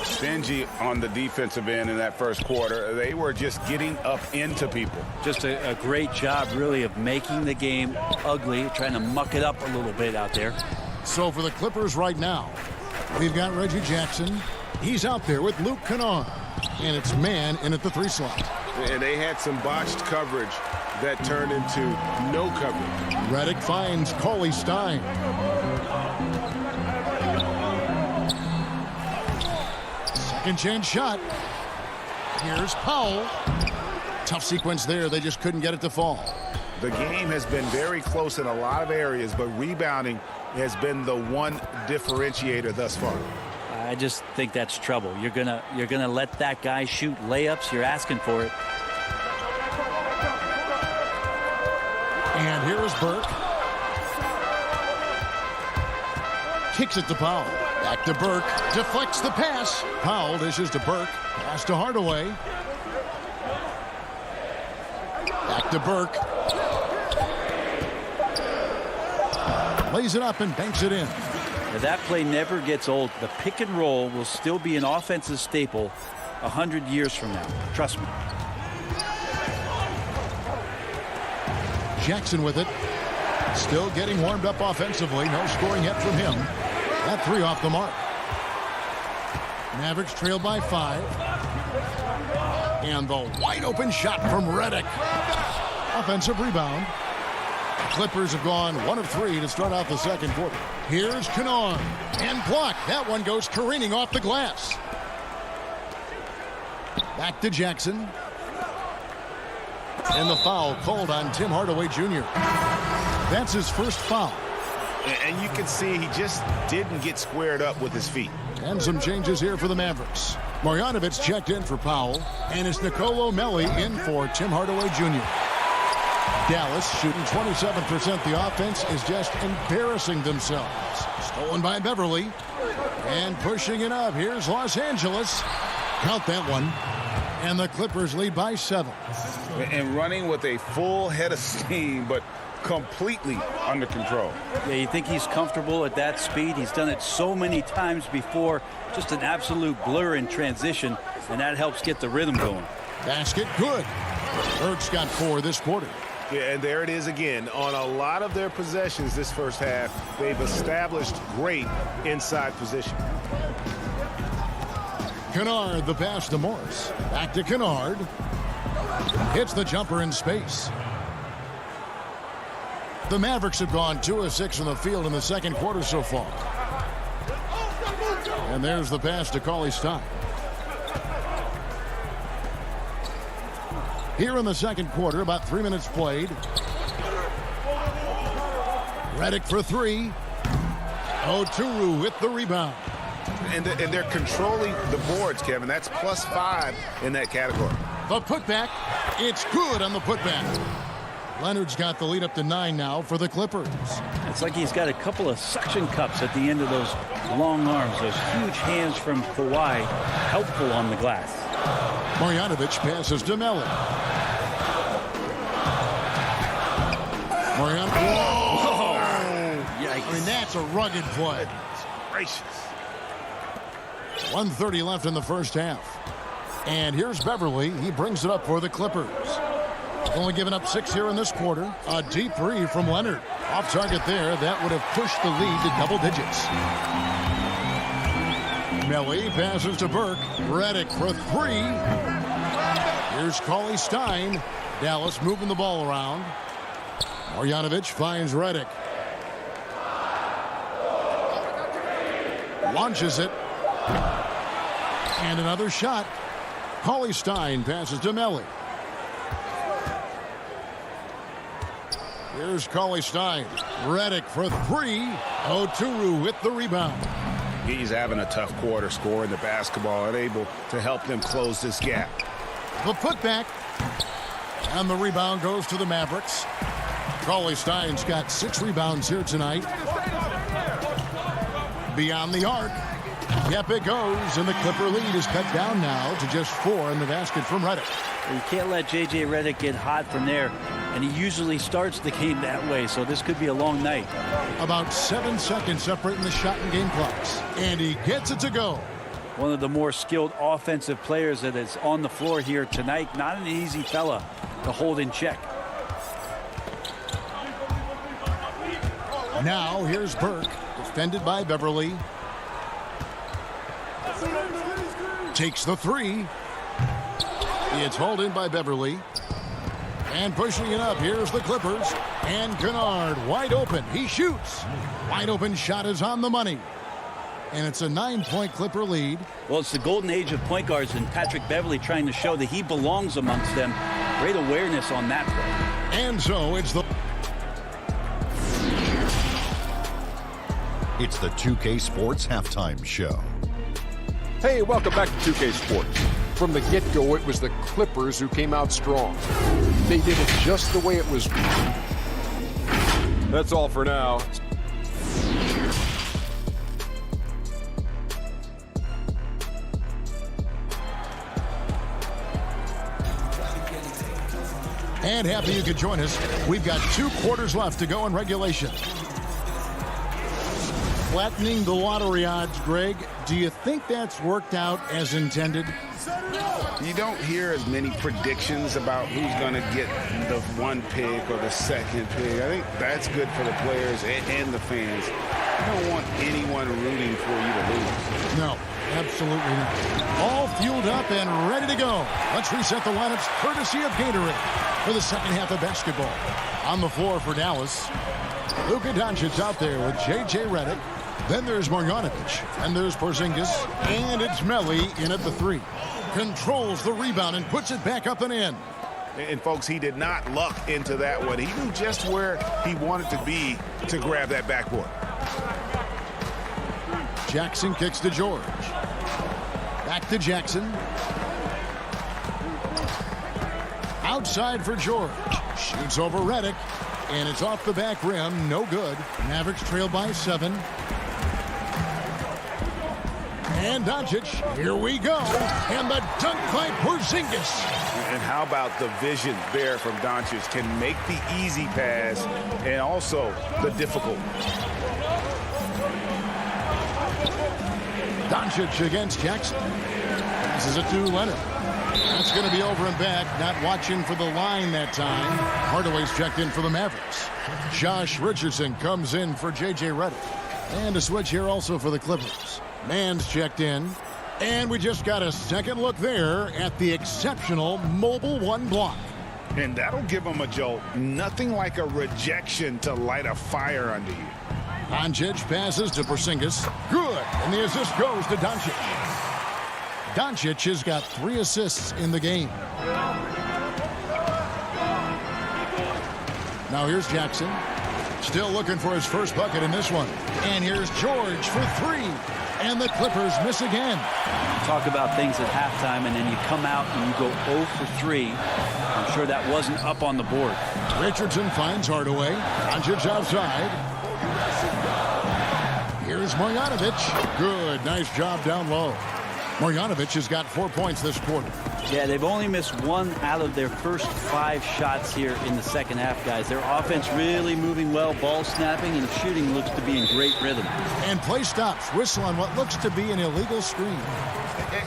Stingy on the defensive end in that first quarter. They were just getting up into people. Just a great job, really, of making the game ugly, trying to muck it up a little bit out there. So for the Clippers right now, we've got Reggie Jackson. He's out there with Luke Kennard. And it's man in at the 3 slot. And they had some botched coverage that turned into no coverage. Redick finds Cauley Stein. Second chance shot. Here's Powell. Tough sequence there. They just couldn't get it to fall. The game has been very close in a lot of areas, but rebounding has been the one differentiator thus far. I just think that's trouble. You're gonna let that guy shoot layups. You're asking for it. And here is Burke. Kicks it to Powell. Back to Burke. Deflects the pass. Powell dishes to Burke. Pass to Hardaway. Back to Burke. Lays it up and banks it in. Now, that play never gets old. The pick and roll will still be an offensive staple 100 years from now. Trust me. Jackson with it. Still getting warmed up offensively. No scoring yet from him. That 3 off the mark. Mavericks trail by 5. And the wide open shot from Redick. Offensive rebound. Clippers have gone 1 of 3 to start out the second quarter. Here's Kennard. And blocked. That one goes careening off the glass. Back to Jackson. And the foul called on Tim Hardaway Jr. That's his first foul. And you can see he just didn't get squared up with his feet. And some changes here for the Mavericks. Marjanovic checked in for Powell. And it's Nicolo Melli in for Tim Hardaway Jr. Dallas shooting 27%. The offense is just embarrassing themselves. Stolen by Beverly. And pushing it up. Here's Los Angeles. Count that one. And the Clippers lead by 7. And running with a full head of steam, but completely under control. Yeah, you think he's comfortable at that speed? He's done it so many times before. Just an absolute blur in transition, and that helps get the rhythm going. Basket good. Burke's got 4 this quarter. Yeah, and there it is again. On a lot of their possessions this first half, they've established great inside position. Kennard, the pass to Morris. Back to Kennard. Hits the jumper in space. The Mavericks have gone 2 of 6 from the field in the second quarter so far. And there's the pass to Cauley Stein. Here in the second quarter, about 3 minutes played. Redick for 3. Oturu with the rebound. And they're controlling the boards, Kevin. That's +5 in that category. The putback. It's good on the putback. Leonard's got the lead up to 9 now for the Clippers. It's like he's got a couple of suction cups at the end of those long arms. Those huge hands from Kawhi, helpful on the glass. Marjanovic passes to Melli. Marjanovic. Whoa! Yikes. I mean, that's a rugged play. Gracious. 1:30 left in the first half. And here's Beverly. He brings it up for the Clippers. Only given up 6 here in this quarter. A deep three from Leonard. Off target there. That would have pushed the lead to double digits. Melly passes to Burke. Redick for three. Here's Cauley Stein. Dallas moving the ball around. Marjanovic finds Redick. Launches it. And another shot. Cauley Stein passes to Melly. Here's Cauley Stein. Redick for three. Oturu with the rebound. He's having a tough quarter, scoring the basketball and able to help them close this gap. The putback. And the rebound goes to the Mavericks. Cauley Stein's got 6 rebounds here tonight. Beyond the arc. Yep, it goes, and the Clipper lead is cut down now to just 4 in the basket from Redick. You can't let J.J. Redick get hot from there, and he usually starts the game that way, so this could be a long night. About 7 seconds separating the shot and game clocks, and he gets it to go. One of the more skilled offensive players that is on the floor here tonight. Not an easy fella to hold in check. Now here's Burke, defended by Beverly. Takes the three. It's hauled in by Beverly. And pushing it up, here's the Clippers. And Kennard wide open. He shoots. Wide open shot is on the money. And it's a 9-point Clipper lead. Well, it's the golden age of point guards, and Patrick Beverly trying to show that he belongs amongst them. Great awareness on that play. And so it's the... It's the 2K Sports Halftime Show. Hey, welcome back to 2K Sports. From the get-go, it was the Clippers who came out strong. They did it just the way it was. That's all for now. And happy you could join us. We've got 2 quarters left to go in regulation. Flattening the lottery odds, Greg. Do you think that's worked out as intended? You don't hear as many predictions about who's going to get the 1 pick or the 2nd pick. I think that's good for the players and the fans. You don't want anyone rooting for you to lose. No, absolutely not. All fueled up and ready to go. Let's reset the lineups courtesy of Gatorade for the second half of basketball. On the floor for Dallas, Luka Doncic out there with J.J. Redick. Then there's Marjanovic, and there's Porzingis, and it's Melly in at the 3. Controls the rebound and puts it back up and in. And folks, he did not luck into that one. He knew just where he wanted to be to grab that backboard. Jackson kicks to George. Back to Jackson. Outside for George. Shoots over Redick, and it's off the back rim. No good. Mavericks trail by 7. And Doncic, here we go. And the dunk by Porzingis. And how about the vision there from Doncic? Can make the easy pass and also the difficult. Doncic against Jackson. Passes it to Leonard. That's going to be over and back. Not watching for the line that time. Hardaway's checked in for the Mavericks. Josh Richardson comes in for J.J. Redick. And a switch here also for the Clippers. Mann's checked in. And we just got a second look there at the exceptional Mobile 1 block. And that'll give him a jolt. Nothing like a rejection to light a fire under you. Doncic passes to Porzingis. Good. And the assist goes to Doncic. Doncic has got 3 assists in the game. Now here's Jackson. Still looking for his first bucket in this one. And here's George for 3. And the Clippers miss again. Talk about things at halftime, and then you come out and you go 0 for 3. I'm sure that wasn't up on the board. Richardson finds Hardaway. Doncic outside. Here's Marjanovic. Good. Nice job down low. Marjanovic has got 4 points this quarter. Yeah, they've only missed 1 out of their first 5 shots here in the second half, guys. Their offense really moving well, ball snapping, and shooting looks to be in great rhythm. And play stops. Whistle on what looks to be an illegal screen.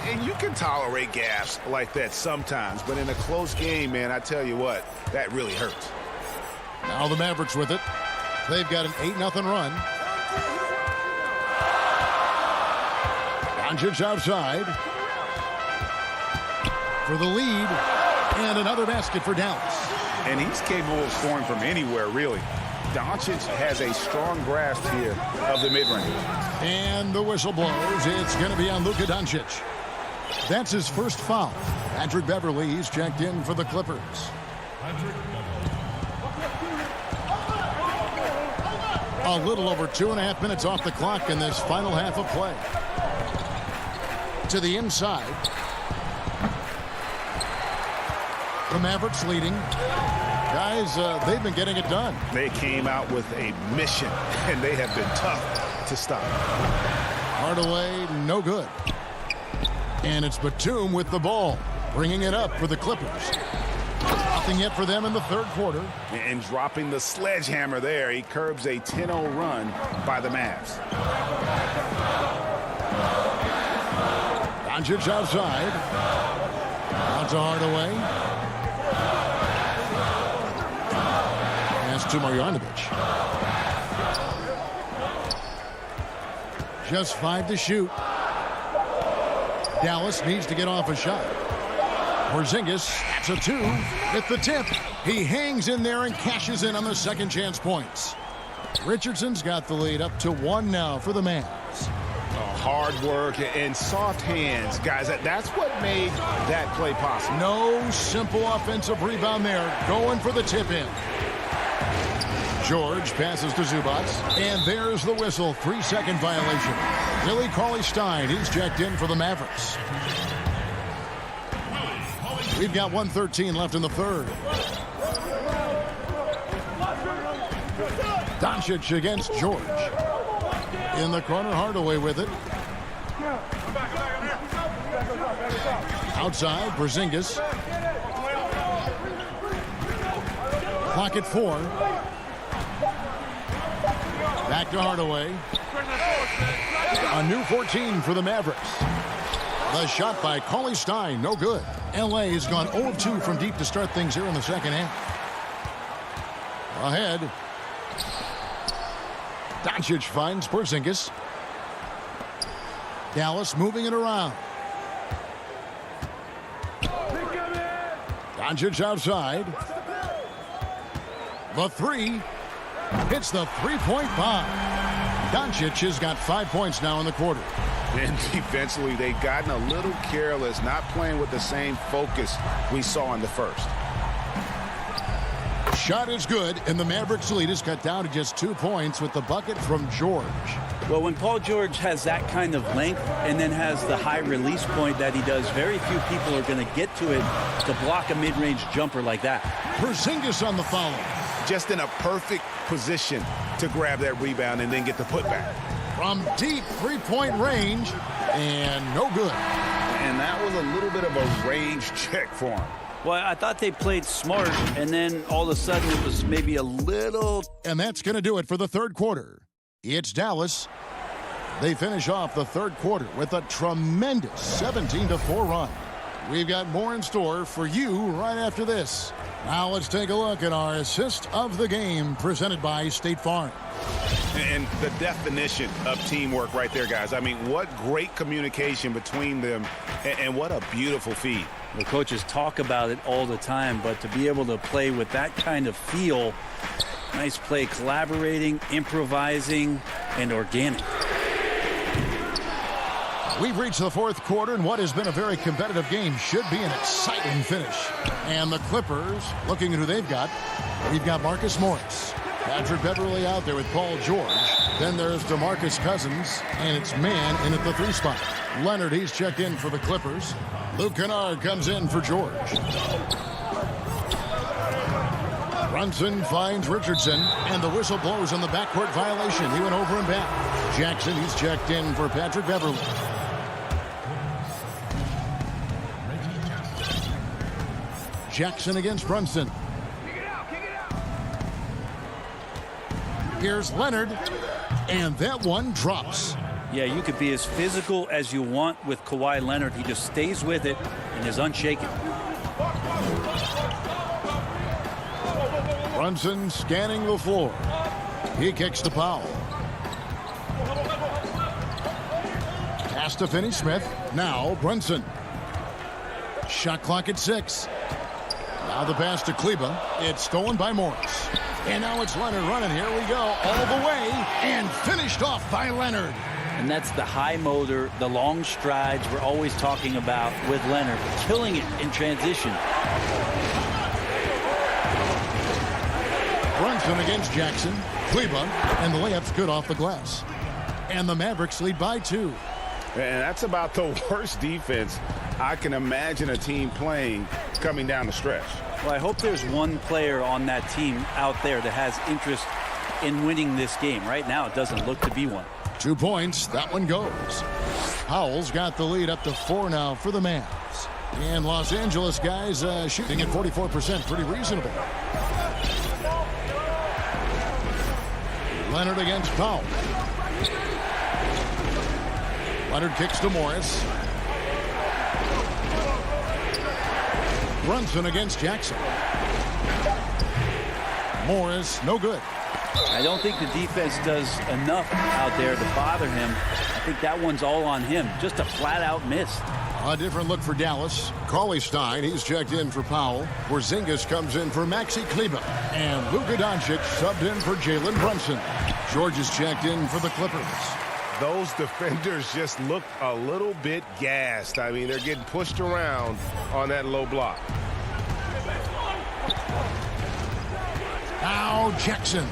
And you can tolerate gaps like that sometimes, but in a close game, man, I tell you what, that really hurts. Now the Mavericks with it. They've got an 8-0 run. Doncic outside for the lead, and another basket for Dallas. And he's capable of scoring from anywhere, really. Doncic has a strong grasp here of the mid-range. And the whistle blows. It's going to be on Luka Doncic. That's his first foul. Patrick Beverley, he's checked in for the Clippers. A little over 2.5 minutes off the clock in this final half of play. To the inside. The Mavericks leading. Guys, they've been getting it done. They came out with a mission, and they have been tough to stop. Hardaway, no good. And it's Batum with the ball, bringing it up for the Clippers. Nothing yet for them in the third quarter. And dropping the sledgehammer there, he curbs a 10-0 run by the Mavs. Doncic outside. Out to Hardaway. Pass to Marjanovic. Just 5 to shoot. Dallas needs to get off a shot. Porzingis, that's a 2 at the tip. He hangs in there and cashes in on the second chance points. Richardson's got the lead up to 1 now for the Mavs. Hard work and soft hands, guys. That's what made that play possible. No simple offensive rebound there. Going for the tip in. George passes to Zubac. And there's the whistle. 3-second violation. Willie Cauley-Stein, he's checked in for the Mavericks. We've got 1:13 left in the third. Doncic against George. In the corner, Hardaway with it. Outside, Porzingis. Clock at 4. Back to Hardaway. A new 14 for the Mavericks. The shot by Cauley-Stein, no good. LA has gone 0 of 2 from deep to start things here in the second half. Ahead. Doncic finds Porzingis. Dallas moving it around. Doncic outside. The 3 hits the three-point bomb. Doncic has got 5 points now in the quarter. And defensively, they've gotten a little careless, not playing with the same focus we saw in the first. Shot is good, and the Mavericks lead is cut down to just 2 points with the bucket from George. Well, when Paul George has that kind of length and then has the high release point that he does, very few people are going to get to it to block a mid-range jumper like that. Porzingis on the follow. Just in a perfect position to grab that rebound and then get the putback. From deep three-point range, and no good. And that was a little bit of a range check for him. Well, I thought they played smart, and then all of a sudden it was maybe a little... And that's going to do it for the third quarter. It's Dallas. They finish off the third quarter with a tremendous 17-4 run. We've got more in store for you right after this. Now let's take a look at our assist of the game presented by State Farm. And the definition of teamwork right there, guys. I mean, what great communication between them, and what a beautiful feed. The coaches talk about it all the time, but to be able to play with that kind of feel, nice play, collaborating, improvising, and organic. We've reached the fourth quarter, and what has been a very competitive game should be an exciting finish. And the Clippers, looking at who they've got, we've got Marcus Morris. Patrick Beverley out there with Paul George. Then there's DeMarcus Cousins, and it's man in at the 3 spot. Leonard, he's checked in for the Clippers. Luke Kennard comes in for George. Brunson finds Richardson, and the whistle blows on the backcourt violation. He went over and back. Jackson, he's checked in for Patrick Beverley. Jackson against Brunson. Here's Leonard, and that one drops. Yeah, you could be as physical as you want with Kawhi Leonard. He just stays with it and is unshaken. Brunson scanning the floor. He kicks to Powell. Pass to Finney-Smith. Now Brunson. Shot clock at 6. Now the pass to Kleba. It's stolen by Morris. And now it's Leonard running. Here we go. All the way. And finished off by Leonard. And that's the high motor, the long strides we're always talking about with Leonard. Killing it in transition. Brunson against Jackson. Kleba. And the layup's good off the glass. And the Mavericks lead by 2. And that's about the worst defense I can imagine a team playing coming down the stretch. Well, I hope there's one player on that team out there that has interest in winning this game. Right now, it doesn't look to be one. 2 points. That one goes. Powell's got the lead up to 4 now for the Mavs. And Los Angeles guys shooting at 44%. Pretty reasonable. Leonard against Powell. Leonard kicks to Morris. Brunson against Jackson. Morris, no good. I don't think the defense does enough out there to bother him. I think that one's all on him. Just a flat-out miss. A different look for Dallas. Cauley-Stein, he's checked in for Powell. Porzingis comes in for Maxi Kleba. And Luka Doncic subbed in for Jalen Brunson. George is checked in for the Clippers. Those defenders just look a little bit gassed. I mean, they're getting pushed around on that low block. Now Jackson.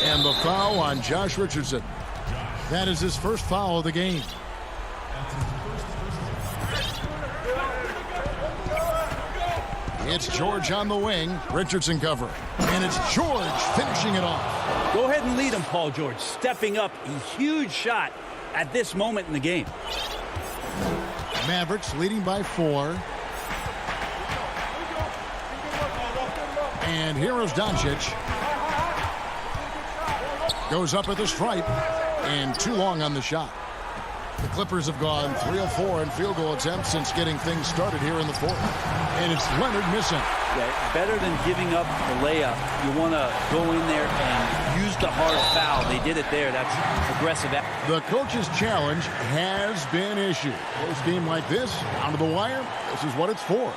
And the foul on Josh Richardson. That is his first foul of the game. It's George on the wing. Richardson cover. And it's George finishing it off. Go ahead and lead him, Paul George. Stepping up. A huge shot at this moment in the game. Mavericks leading by 4. And here is Doncic. Goes up at the stripe. And too long on the shot. The Clippers have gone 3 of 4 in field goal attempts since getting things started here in the 4th. And it's Leonard missing. Yeah, better than giving up the layup, you want to go in there and use the hard foul. They did it there. That's aggressive. The coach's challenge has been issued. Close game like this, down to the wire, this is what it's for.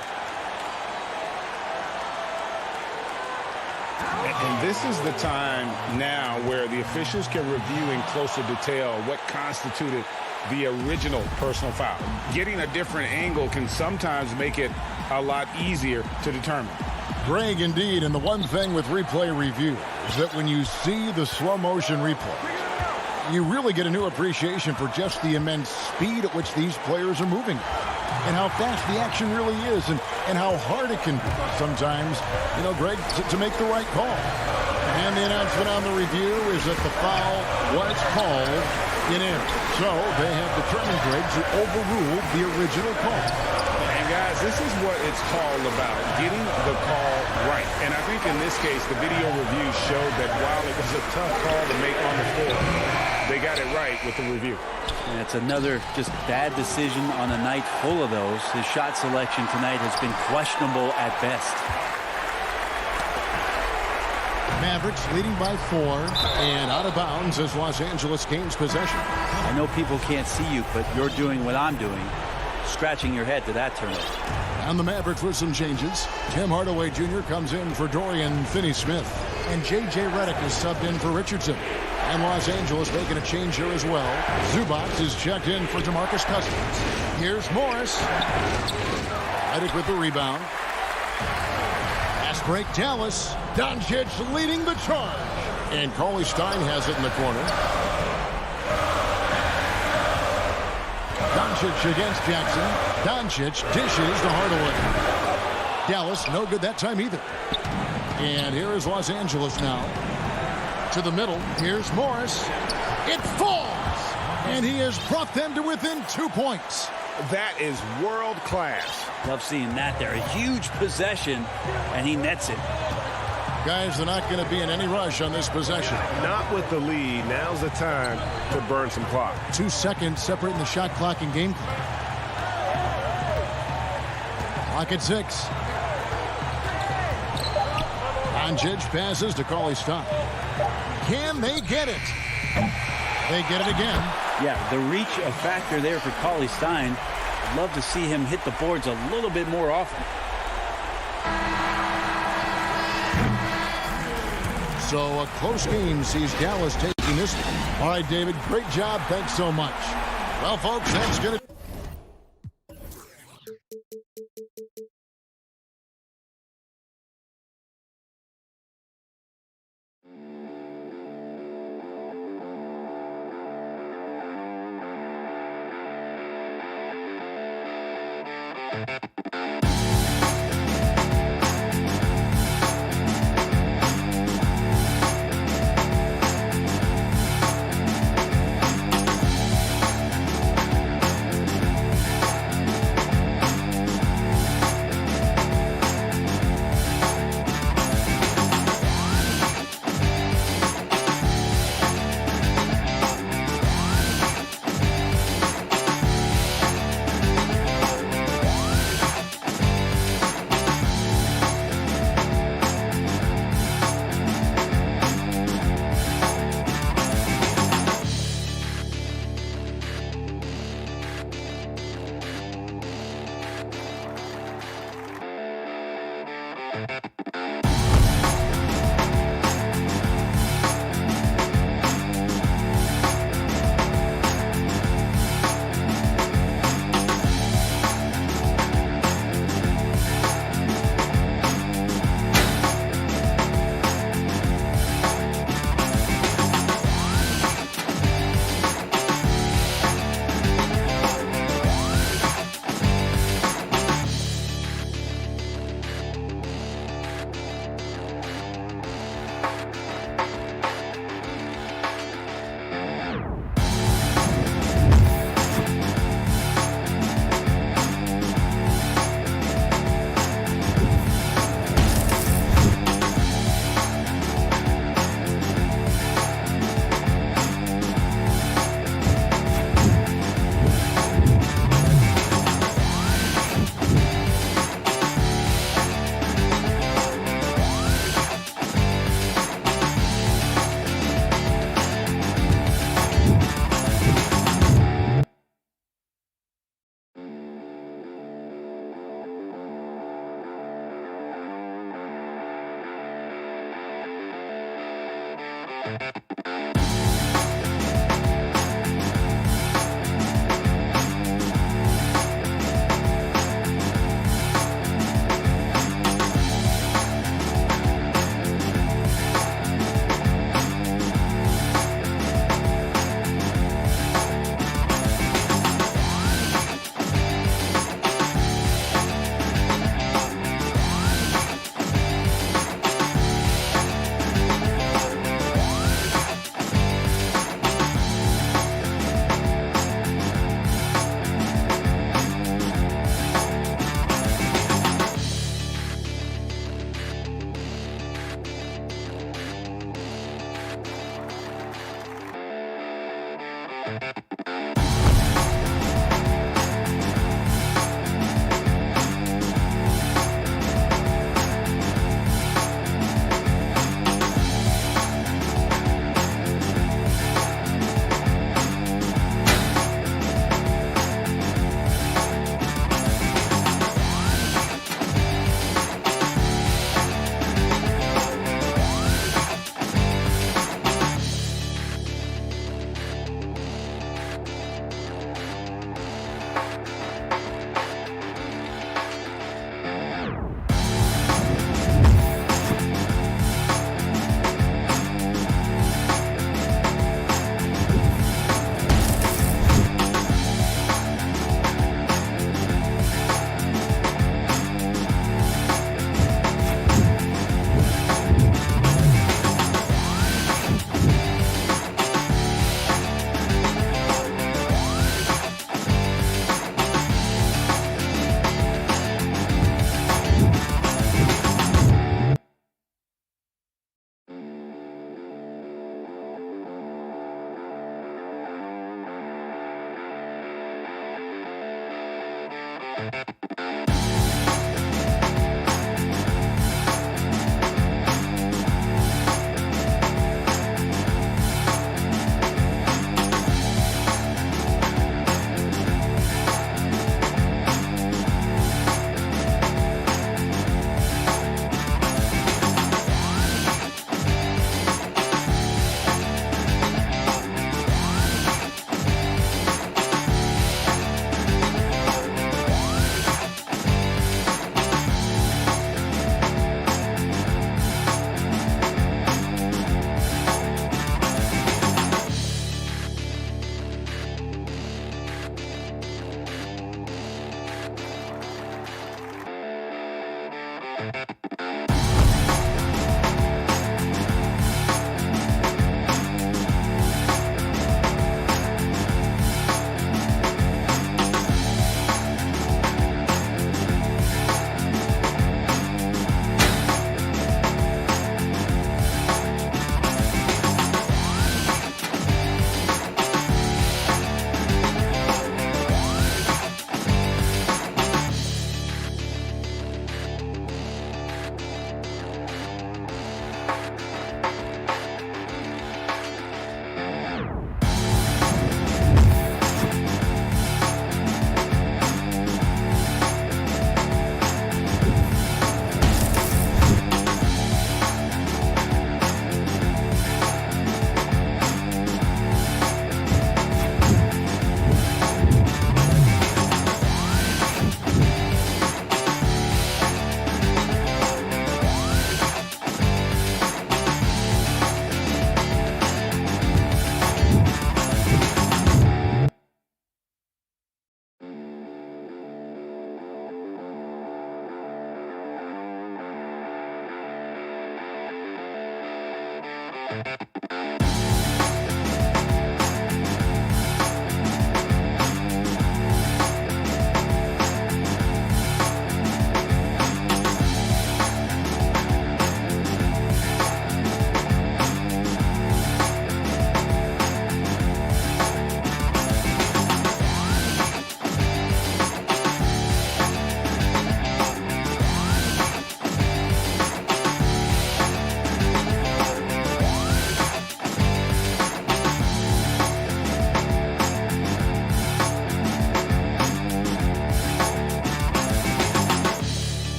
And this is the time now where the officials can review in closer detail what constituted the original personal foul. Getting a different angle can sometimes make it a lot easier to determine. Greg, indeed, and the one thing with replay review is that when you see the slow motion replay, you really get a new appreciation for just the immense speed at which these players are moving and how fast the action really is and how hard it can be sometimes, you know, Greg, to make the right call. And the announcement on the review is that the foul was called in error. So they have determined, Greg, to overrule the original call. And guys, this is what it's all about, getting the call right. And I think in this case, the video review showed that while it was a tough call to make on the floor, they got it right with the review. And it's another just bad decision on a night full of those. His shot selection tonight has been questionable at best. Mavericks leading by 4 and out of bounds as Los Angeles gains possession. I know people can't see you, but you're doing what I'm doing. Scratching your head to that turnover. And the Mavericks with some changes. Tim Hardaway Jr. comes in for Dorian Finney-Smith. And J.J. Redick is subbed in for Richardson. And Los Angeles making a change here as well. Zubac is checked in for DeMarcus Cousins. Here's Morris. Redick with the rebound. Fast break, Dallas. Doncic leading the charge. And Cauley-Stein has it in the corner. Doncic against Jackson. Doncic dishes to Hardaway. Dallas no good that time either. And here is Los Angeles now. To the middle. Here's Morris. It falls. And he has brought them to within 2 points. That is world class. Love seeing that there. A huge possession, and he nets it. Guys, they're not going to be in any rush on this possession. Not with the lead. Now's the time to burn some clock. 2 seconds separating the shot clock and game clock. Clock at 6. Doncic passes to Cauley-Stein. Can they get it? They get it again. Yeah, the reach a factor there for Cauley-Stein. I'd love to see him hit the boards a little bit more often. So a close game sees Dallas taking this one. All right, David, great job. Thanks so much. Well, folks, that's going to...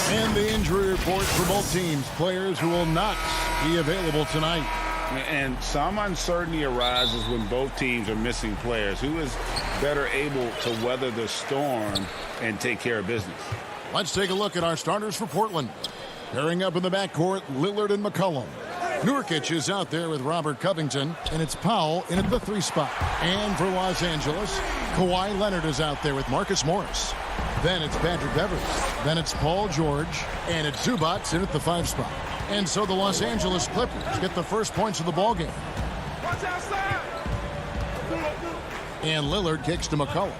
And the injury report for both teams. Players who will not be available tonight. And some uncertainty arises when both teams are missing players. Who is better able to weather the storm and take care of business? Let's take a look at our starters for Portland. Pairing up in the backcourt, Lillard and McCollum. Nurkic is out there with Robert Covington, and it's Powell in at the 3 spot. And for Los Angeles, Kawhi Leonard is out there with Marcus Morris. Then it's Patrick Beverley. Then it's Paul George, and it's Zubac in at the 5 spot. And so the Los Angeles Clippers get the first points of the ballgame. Watch outside. And Lillard kicks to McCollum.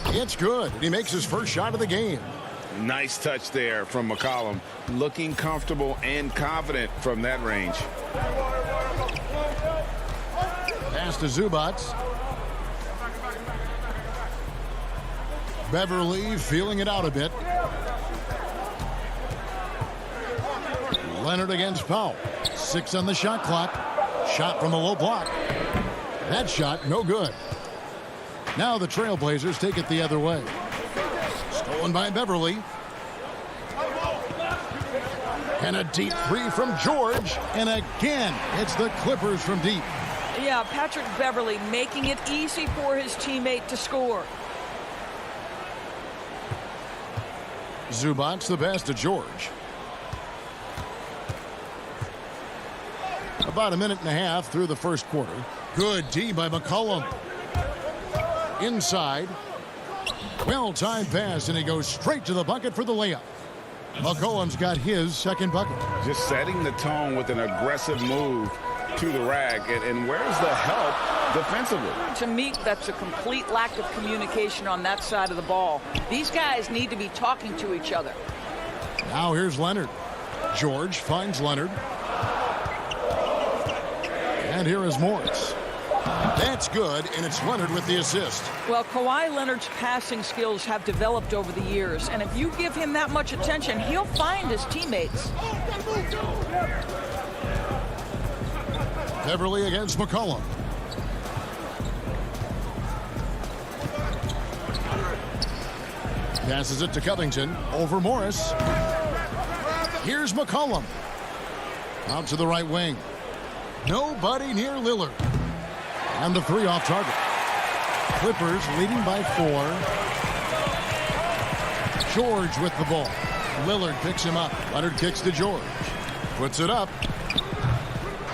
It's good. He makes his first shot of the game. Nice touch there from McCollum. Looking comfortable and confident from that range. Pass to Zubac. Beverly feeling it out a bit. Leonard against Powell. 6 on the shot clock. Shot from the low block. That shot, no good. Now the Trailblazers take it the other way. Stolen by Beverly. And a deep 3 from George. And again, it's the Clippers from deep. Yeah, Patrick Beverly making it easy for his teammate to score. Zubac the pass to George. About a minute and a half through the first quarter. Good D by McCollum. Inside. Well-timed pass, and he goes straight to the bucket for the layup. McCollum's got his second bucket. Just setting the tone with an aggressive move to the rack. And where's the help defensively? To me, that's a complete lack of communication on that side of the ball. These guys need to be talking to each other. Now here's Leonard. George finds Leonard. And here is Morris. That's good, and it's Leonard with the assist. Well, Kawhi Leonard's passing skills have developed over the years, and if you give him that much attention, he'll find his teammates. Beverly against McCollum. Passes it to Covington. Over Morris. Here's McCollum. Out to the right wing. Nobody near Lillard. And the three off target. Clippers leading by 4. George with the ball. Lillard picks him up. Leonard kicks to George. Puts it up.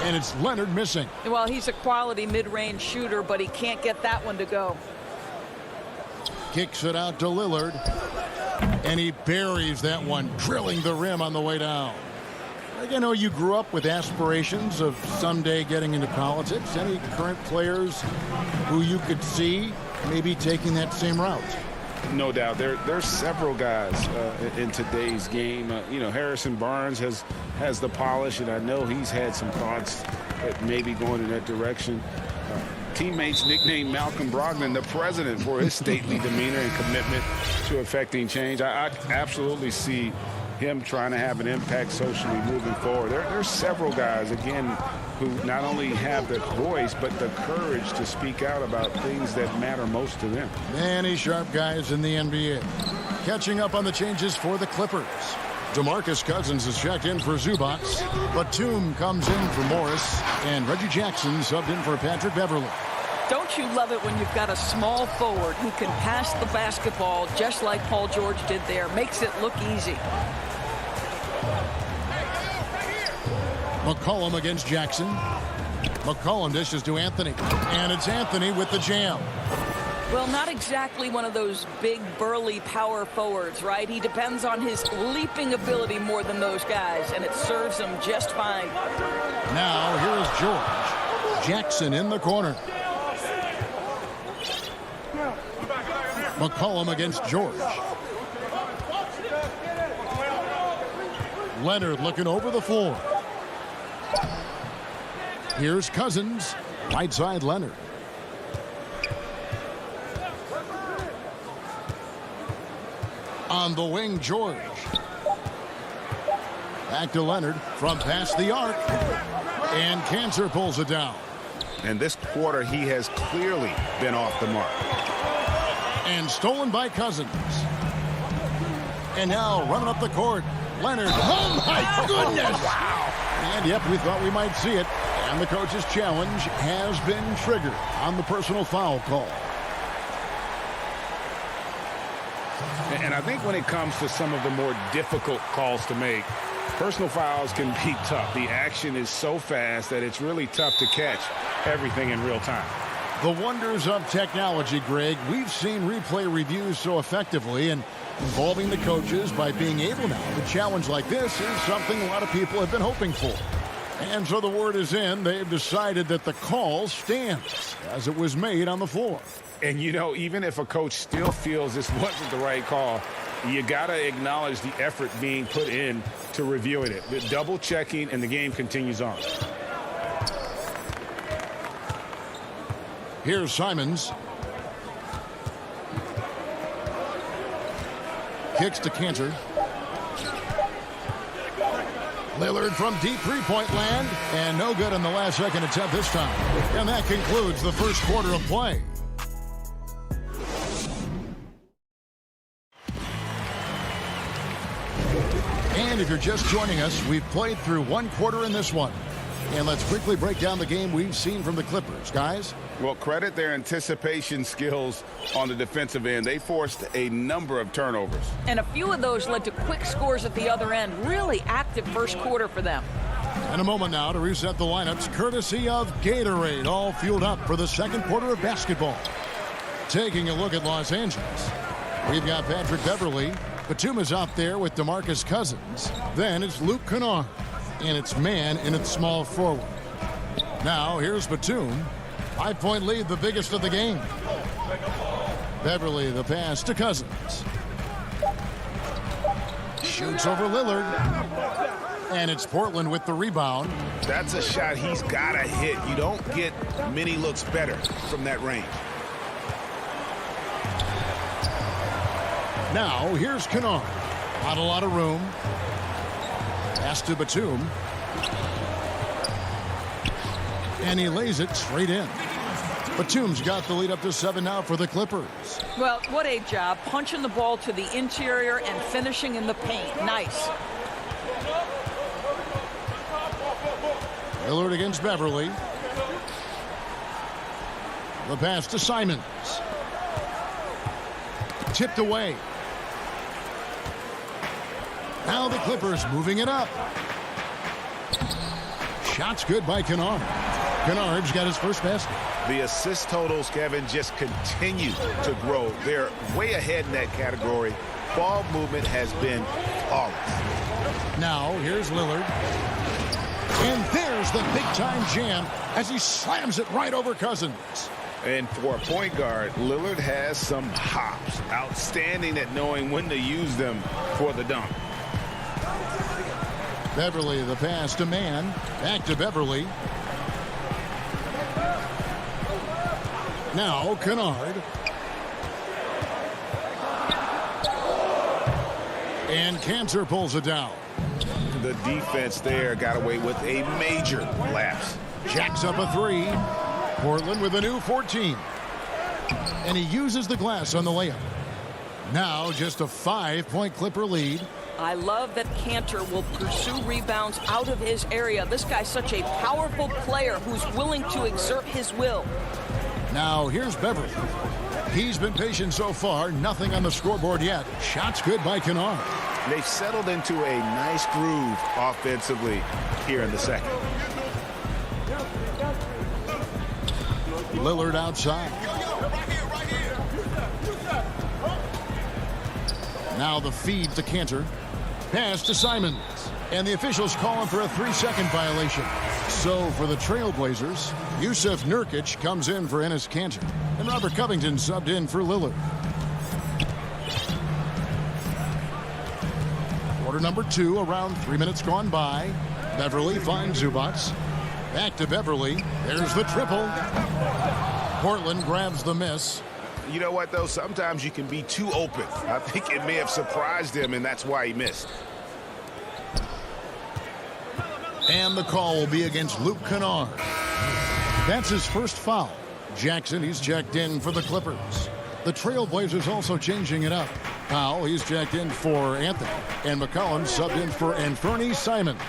And it's Leonard missing. Well, he's a quality mid-range shooter, but he can't get that one to go. Kicks it out to Lillard. And he buries that one, drilling the rim on the way down. I know you grew up with aspirations of someday getting into politics. Any current players who you could see maybe taking that same route? No doubt. There's several guys in today's game. Harrison Barnes has the polish, and I know he's had some thoughts that maybe going in that direction. Teammates nicknamed Malcolm Brogdon the president for his stately demeanor and commitment to affecting change. I absolutely see him trying to have an impact socially moving forward. There's several guys, again, who not only have the voice, but the courage to speak out about things that matter most to them. Many sharp guys in the NBA. Catching up on the changes for the Clippers. DeMarcus Cousins is checked in for Zubac. Batum comes in for Morris. And Reggie Jackson subbed in for Patrick Beverly. Don't you love it when you've got a small forward who can pass the basketball just like Paul George did there? Makes it look easy. McCollum against Jackson. McCollum dishes to Anthony. And it's Anthony with the jam. Well, not exactly one of those big, burly power forwards, right? He depends on his leaping ability more than those guys, and it serves him just fine. Now, here is George. Jackson in the corner. McCollum against George. Leonard looking over the floor. Here's Cousins. Right side Leonard. On the wing, George. Back to Leonard from past the arc. And Cancer pulls it down. And this quarter, he has clearly been off the mark. And stolen by Cousins. And now running up the court, Leonard. Oh, my goodness! Wow! And, yep, we thought we might see it. And the coach's challenge has been triggered on the personal foul call. And I think when it comes to some of the more difficult calls to make, personal fouls can be tough. The action is so fast that it's really tough to catch everything in real time. The wonders of technology, Greg. We've seen replay reviews so effectively, and involving the coaches by being able now to challenge like this is something a lot of people have been hoping for. And so the word is in. They've decided that the call stands as it was made on the floor. And, even if a coach still feels this wasn't the right call, you got to acknowledge the effort being put in to reviewing it. The double checking, and the game continues on. Here's Simons. Kicks to Cantor. Lillard from deep three-point land. And no good on the last second attempt this time. And that concludes the first quarter of play. And if you're just joining us, we've played through one quarter in this one. And let's quickly break down the game we've seen from the Clippers. Guys? Well, credit their anticipation skills on the defensive end. They forced a number of turnovers. And a few of those led to quick scores at the other end. Really active first quarter for them. And a moment now to reset the lineups, courtesy of Gatorade, all fueled up for the second quarter of basketball. Taking a look at Los Angeles, we've got Patrick Beverly. Batum is out there with DeMarcus Cousins. Then it's Luke Kennard. And it's man in its small forward. Now here's Batum. 5-point lead, the biggest of the game. Beverly, the pass to Cousins. Shoots over Lillard. And it's Portland with the rebound. That's a shot he's got to hit. You don't get many looks better from that range. Now here's Kennard. Not a lot of room. Pass to Batum. And he lays it straight in. Batum's got the lead up to 7 now for the Clippers. Well, what a job. Punching the ball to the interior and finishing in the paint. Nice. Lillard against Beverly. The pass to Simons. Tipped away. Now the Clippers moving it up. Shots good by Kennard. Kennard's got his first basket. The assist totals, Kevin, just continue to grow. They're way ahead in that category. Ball movement has been flawless. Now here's Lillard. And there's the big-time jam as he slams it right over Cousins. And for a point guard, Lillard has some hops. Outstanding at knowing when to use them for the dunk. Beverly, the pass to Mann. Back to Beverly. Now Kennard. And Cantor pulls it down. The defense there got away with a major lapse. Jacks up a 3. Portland with a new 14. And he uses the glass on the layup. Now just a 5-point Clipper lead. I love that Cantor will pursue rebounds out of his area. This guy's such a powerful player who's willing to exert his will. Now here's Beverly. He's been patient so far. Nothing on the scoreboard yet. Shots good by Kennard. They've settled into a nice groove offensively here in the second. Lillard outside. Now the feed to Cantor. Pass to Simons. And the officials call him for a 3-second violation. So for the Trailblazers, Yusuf Nurkic comes in for Enes Kanter. And Robert Covington subbed in for Lillard. Quarter number 2, around 3 minutes gone by. Beverly finds Zubac. Back to Beverly. There's the triple. Portland grabs the miss. You know what, though? Sometimes you can be too open. I think it may have surprised him, and that's why he missed. And the call will be against Luke Kennard. That's his first foul. Jackson, he's checked in for the Clippers. The Trailblazers also changing it up. Powell, he's checked in for Anthony. And McCollum subbed in for Anthony Simons.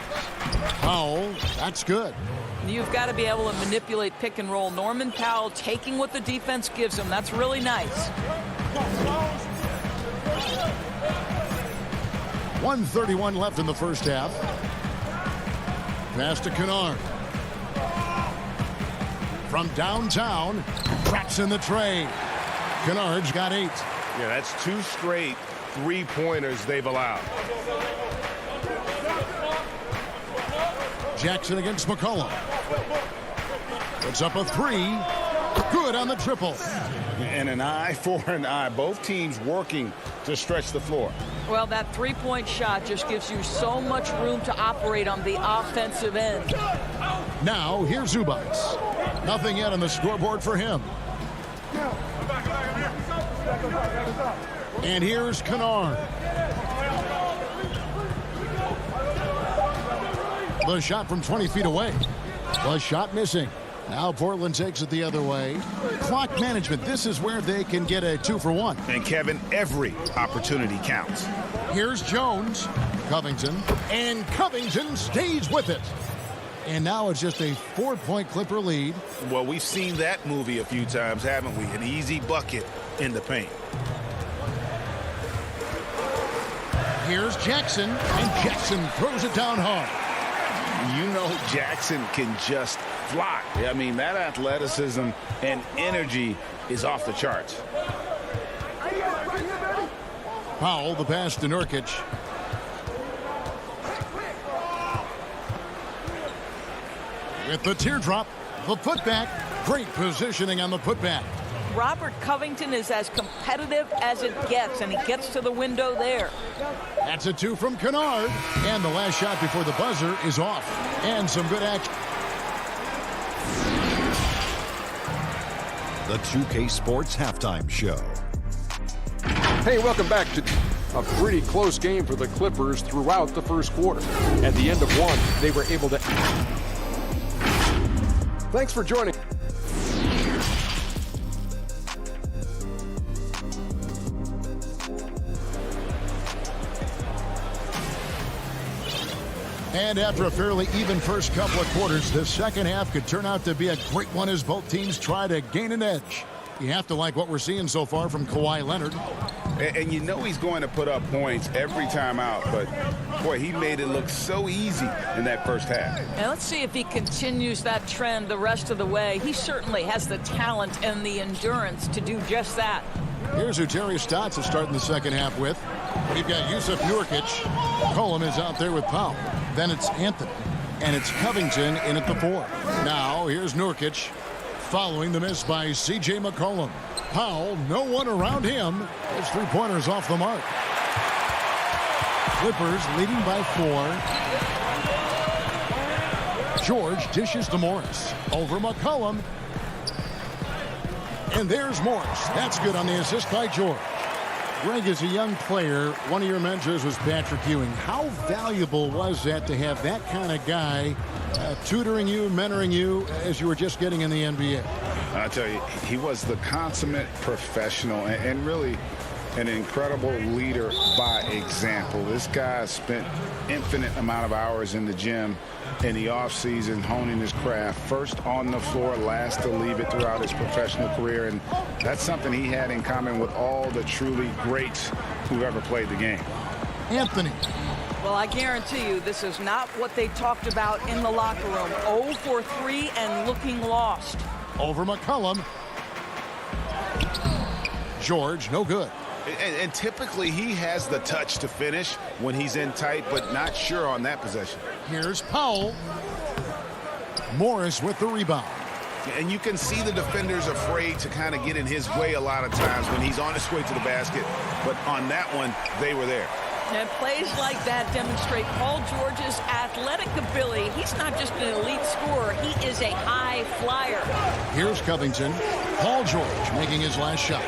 Powell, that's good. You've got to be able to manipulate pick and roll. Norman Powell taking what the defense gives him. That's really nice. 1:31 left in the first half. Pass to Kennard. From downtown, traps in the tray. Kennard's got 8. Yeah, that's 2 straight 3-pointers they've allowed. Jackson against McCollum. Puts up a 3. Good on the triple. And an eye for an eye. Both teams working to stretch the floor. Well, that 3-point shot just gives you so much room to operate on the offensive end. Now, here's Zubac. Nothing yet on the scoreboard for him. And here's Kennard. The shot from 20 feet away. The shot missing. Now Portland takes it the other way. Clock management. This is where they can get a 2-for-1. And Kevin, every opportunity counts. Here's Jones. Covington. And Covington stays with it. And now it's just a 4-point Clipper lead. Well, we've seen that movie a few times, haven't we? An easy bucket in the paint. Here's Jackson. And Jackson throws it down hard. You know Jackson can just fly. I mean, that athleticism and energy is off the charts. Powell, the pass to Nurkic. with the teardrop, the putback. Great positioning on the putback. Robert Covington is as competitive as it gets, and he gets to the window there. That's a 2 from Kennard. And the last shot before the buzzer is off. And some good action. The 2K Sports Halftime Show. Hey, welcome back to a pretty close game for the Clippers throughout the first quarter. At the end of one, they were able to... Thanks for joining. And after a fairly even first couple of quarters, the second half could turn out to be a great one as both teams try to gain an edge. You have to like what we're seeing so far from Kawhi Leonard. And you know he's going to put up points every time out, but boy, he made it look so easy in that first half. And let's see if he continues that trend the rest of the way. He certainly has the talent and the endurance to do just that. Here's who Terry Stotts is starting the second half with. We've got Yusuf Nurkic. Colum is out there with Powell. Then it's Anthony. And it's Covington in at the 4. Now, here's Nurkic following the miss by C.J. McCollum. Powell, no one around him. His three-pointers off the mark. Clippers leading by 4. George dishes to Morris. Over McCollum. And there's Morris. That's good on the assist by George. Greg, as a young player, one of your mentors was Patrick Ewing. How valuable was that to have that kind of guy tutoring you, mentoring you as you were just getting in the NBA? I tell you, he was the consummate professional and really an incredible leader by example. This guy spent infinite amount of hours in the gym in the offseason honing his craft. First on the floor, last to leave it throughout his professional career. And that's something he had in common with all the truly greats who ever played the game. Anthony. Well, I guarantee you this is not what they talked about in the locker room. 0 for 3 and looking lost. Over McCollum. George, no good. And typically he has the touch to finish when he's in tight, but not sure on that possession. Here's Powell. Morris with the rebound. And you can see the defenders afraid to kind of get in his way a lot of times when he's on his way to the basket. But on that one, they were there. And plays like that demonstrate Paul George's athletic ability. He's not just an elite scorer. He is a high flyer. Here's Covington. Paul George making his last shot.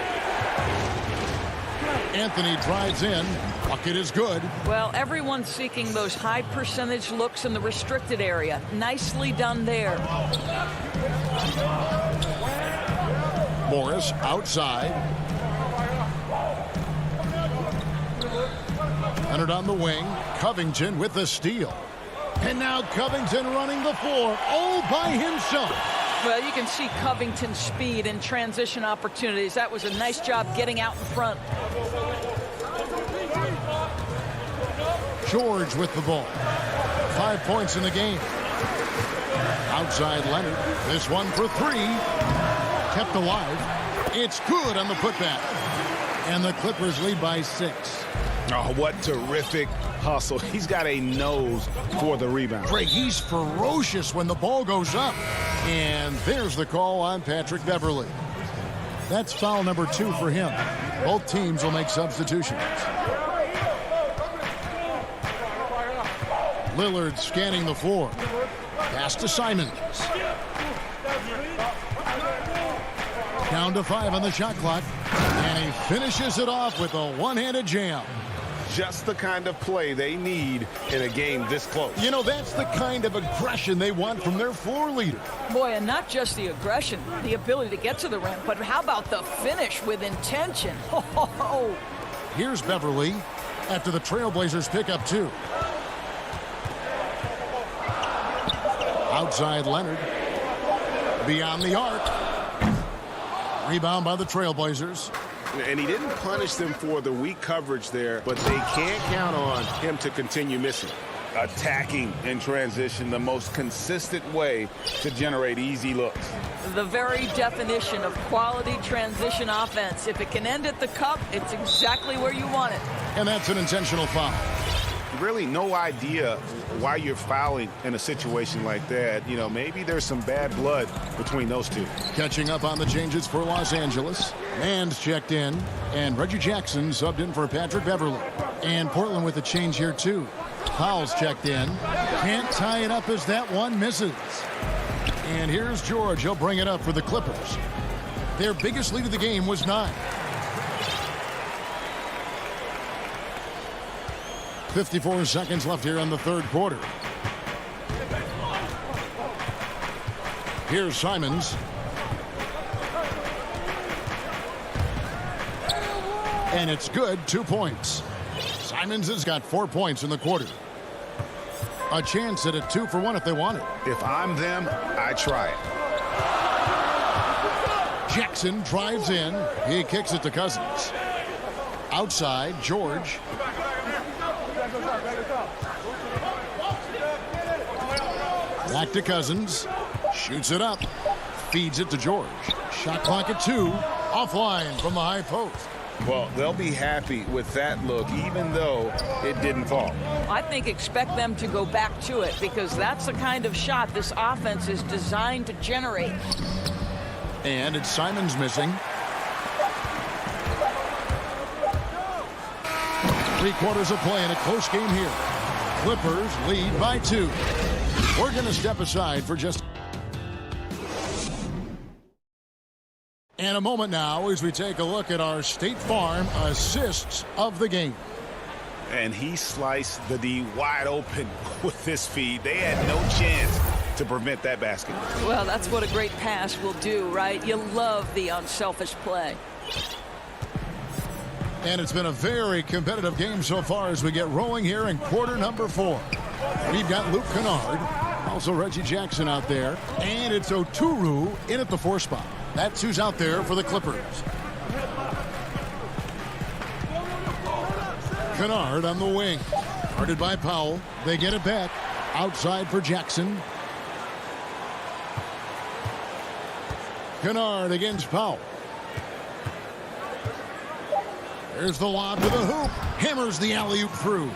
Anthony drives in. Bucket is good. Well, everyone's seeking those high percentage looks in the restricted area. Nicely done there. Morris outside. Leonard on the wing. Covington with the steal. And now Covington running the floor all by himself. Well, you can see Covington's speed and transition opportunities. That was a nice job getting out in front. George with the ball. 5 points in the game. Outside Leonard. This one for 3. Kept alive. It's good on the putback. And the Clippers lead by 6. Oh, what terrific hustle. He's got a nose for the rebound. Greg, he's ferocious when the ball goes up. And there's the call on Patrick Beverley. That's foul number 2 for him. Both teams will make substitutions. Lillard scanning the floor. Pass to Simons. Down to 5 on the shot clock. And he finishes it off with a one-handed jam. Just the kind of play they need in a game this close. You know, that's the kind of aggression they want from their floor leader. Boy, and not just the aggression, the ability to get to the rim, but how about the finish with intention? Oh. Here's Beverley after the Trailblazers pick up 2. Outside Leonard. Beyond the arc. Rebound by the Trailblazers. And he didn't punish them for the weak coverage there, but they can't count on him to continue missing. Attacking in transition, the most consistent way to generate easy looks. The very definition of quality transition offense. If it can end at the cup, it's exactly where you want it. And that's an intentional foul. really no idea why you're fouling in a situation like that. You know, maybe there's some bad blood between those two. Catching up on the changes for Los Angeles. Mann's checked in, and Reggie Jackson subbed in for Patrick Beverly. And Portland with a change here, too. Powell's checked in. Can't tie it up as that one misses. And here's George. He'll bring it up for the Clippers. Their biggest lead of the game was 9. 54 seconds left here in the third quarter. Here's Simons. And it's good, 2 points. Simons has got 4 points in the quarter. A chance at a 2-for-1 if they want it. If I'm them, I try it. Jackson drives in. He kicks it to Cousins. Outside, George. Back to Cousins. Shoots it up. Feeds it to George. Shot clock at 2. Offline from the high post. Well, they'll be happy with that look, even though it didn't fall. I think expect them to go back to it because that's the kind of shot this offense is designed to generate. And it's Simons missing. 3 quarters of play in a close game here. Clippers lead by 2. We're going to step aside for just and a moment now as we take a look at our State Farm assists of the game. And he sliced the D wide open with this feed. They had no chance to prevent that basket. Well, that's what a great pass will do, right? You love the unselfish play. And it's been a very competitive game so far as we get rolling here in quarter number 4. We've got Luke Kennard, also Reggie Jackson out there, and it's Oturu in at the 4 spot. That's who's out there for the Clippers. Kennard on the wing. Guarded by Powell. They get it back. Outside for Jackson. Kennard against Powell. There's the lob to the hoop. Hammers the alley-oop through.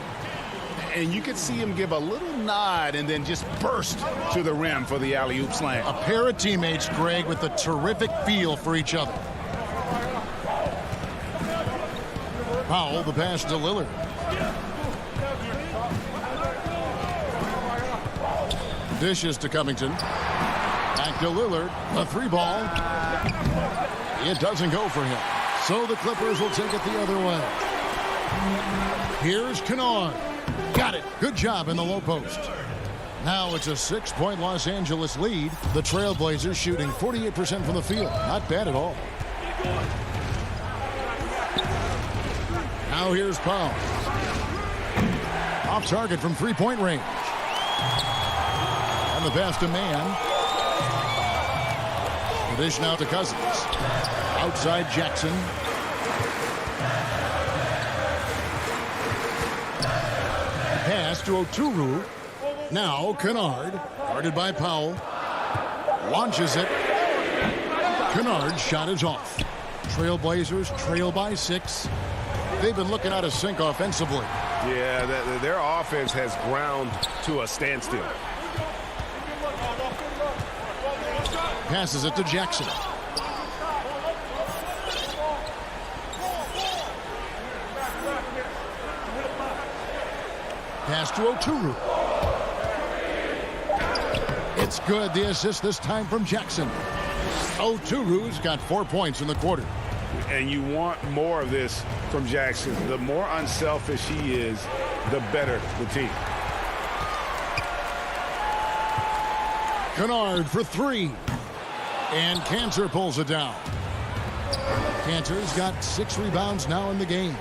And you could see him give a little nod and then just burst to the rim for the alley-oop slam. A pair of teammates, Greg, with a terrific feel for each other. Powell, the pass to Lillard. Dishes to Covington. Back to Lillard. The 3-ball. It doesn't go for him. So the Clippers will take it the other way. Here's Kennard. Got it. Good job in the low post. Now it's a 6-point Los Angeles lead. The Trailblazers shooting 48% from the field. Not bad at all. Now here's Powell. Off target from 3-point range. And the pass to Mann. The dish now to Cousins. Outside Jackson. Pass to Oturu. Now Kennard, guarded by Powell. Launches it. Kennard's shot is off. Trailblazers trail by 6. They've been looking out of sync offensively. Yeah, their offense has ground to a standstill. Passes it to Jackson. Pass to Oturu. It's good. The assist this time from Jackson. Oturu's got 4 points in the quarter. And you want more of this from Jackson. The more unselfish he is, the better the team. Kennard for 3. And Cantor pulls it down. Cantor's got 6 rebounds now in the game.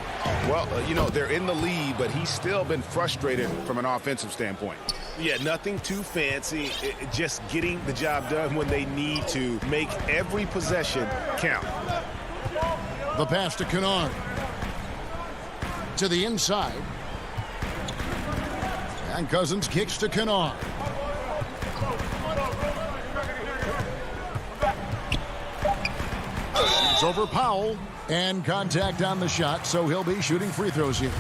Well, you know, they're in the lead, but he's still been frustrated from an offensive standpoint. Yeah, nothing too fancy. Just getting the job done when they need to. Make every possession count. The pass to Kennard. To the inside. And Cousins kicks to Kennard. It's over Powell. And contact on the shot, so he'll be shooting free throws here.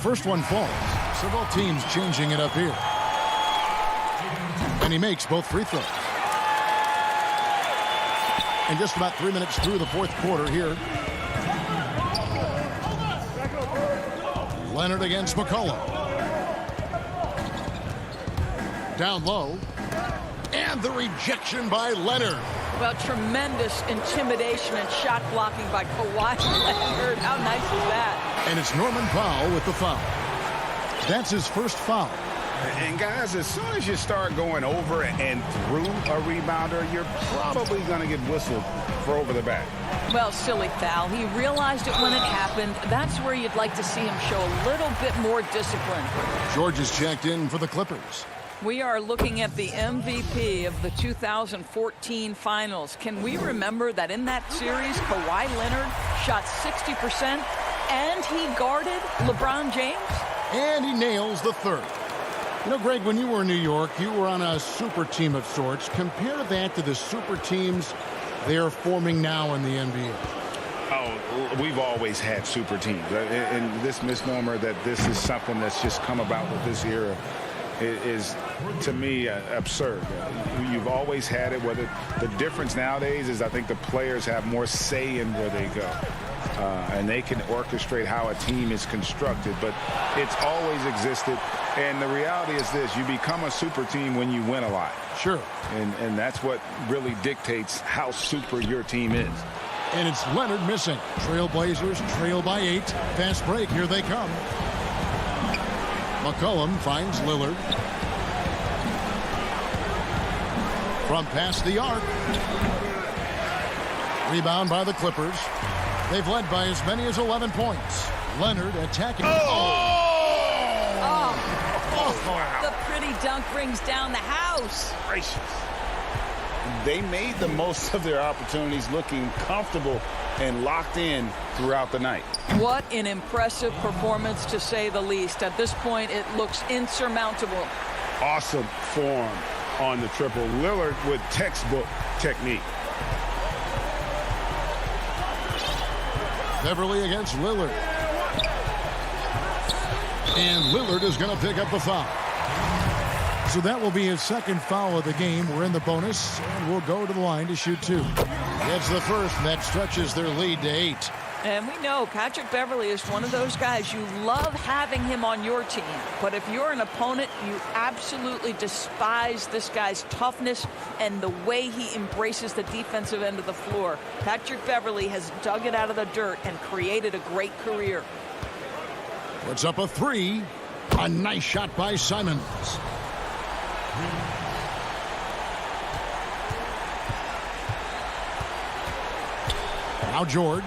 first one falls. So both teams changing it up here. And he makes both free throws. And just about 3 minutes through the fourth quarter here. Leonard against McCollum. Down low. And the rejection by Leonard. Well, tremendous intimidation and shot blocking by Kawhi Leonard. How nice is that? And it's Norman Powell with the foul. That's his first foul. And guys, as soon as you start going over and through a rebounder, you're probably going to get whistled for over the back. Well, silly foul. He realized it when it happened. That's where you'd like to see him show a little bit more discipline. George is checked in for the Clippers. We are looking at the MVP of the 2014 finals. Can we remember that in that series, Kawhi Leonard shot 60% and he guarded LeBron James? And he nails the third. You know, Greg, when you were in New York, you were on a super team of sorts. Compare that to the super teams they are forming now in the NBA. Oh, we've always had super teams. And this misnomer that this is something that's just come about with this era is, to me, absurd. You've always had it. Whether the difference nowadays is I think the players have more say in where they go. And they can orchestrate how a team is constructed. But it's always existed. And the reality is this. You become a super team when you win a lot. Sure. And that's what really dictates how super your team is. And it's Leonard missing. Trailblazers trail by 8. Fast break. Here they come. McCollum finds Lillard. From past the arc. Rebound by the Clippers. They've led by as many as 11 points. Leonard attacking. The pretty dunk brings down the house. Gracious. They made the most of their opportunities, looking comfortable and locked in throughout the night. What an impressive performance, to say the least. At this point, it looks insurmountable. Awesome form on the triple. Lillard with textbook technique. Beverly against Lillard. And Lillard is going to pick up the foul. So that will be his second foul of the game. We're in the bonus, and we'll go to the line to shoot 2. That's the first, and that stretches their lead to 8. And we know Patrick Beverly is one of those guys you love having him on your team. But if you're an opponent, you absolutely despise this guy's toughness and the way he embraces the defensive end of the floor. Patrick Beverly has dug it out of the dirt and created a great career. Puts up a 3. A nice shot by Simons. Now George.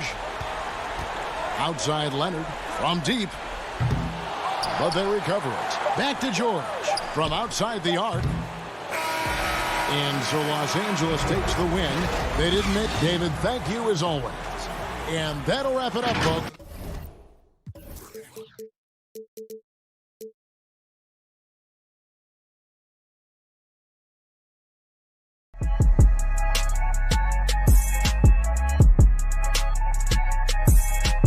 Outside Leonard from deep. But they recover it. Back to George from outside the arc. And so Los Angeles takes the win. They didn't it, David. Thank you as always. And that'll wrap it up, folks.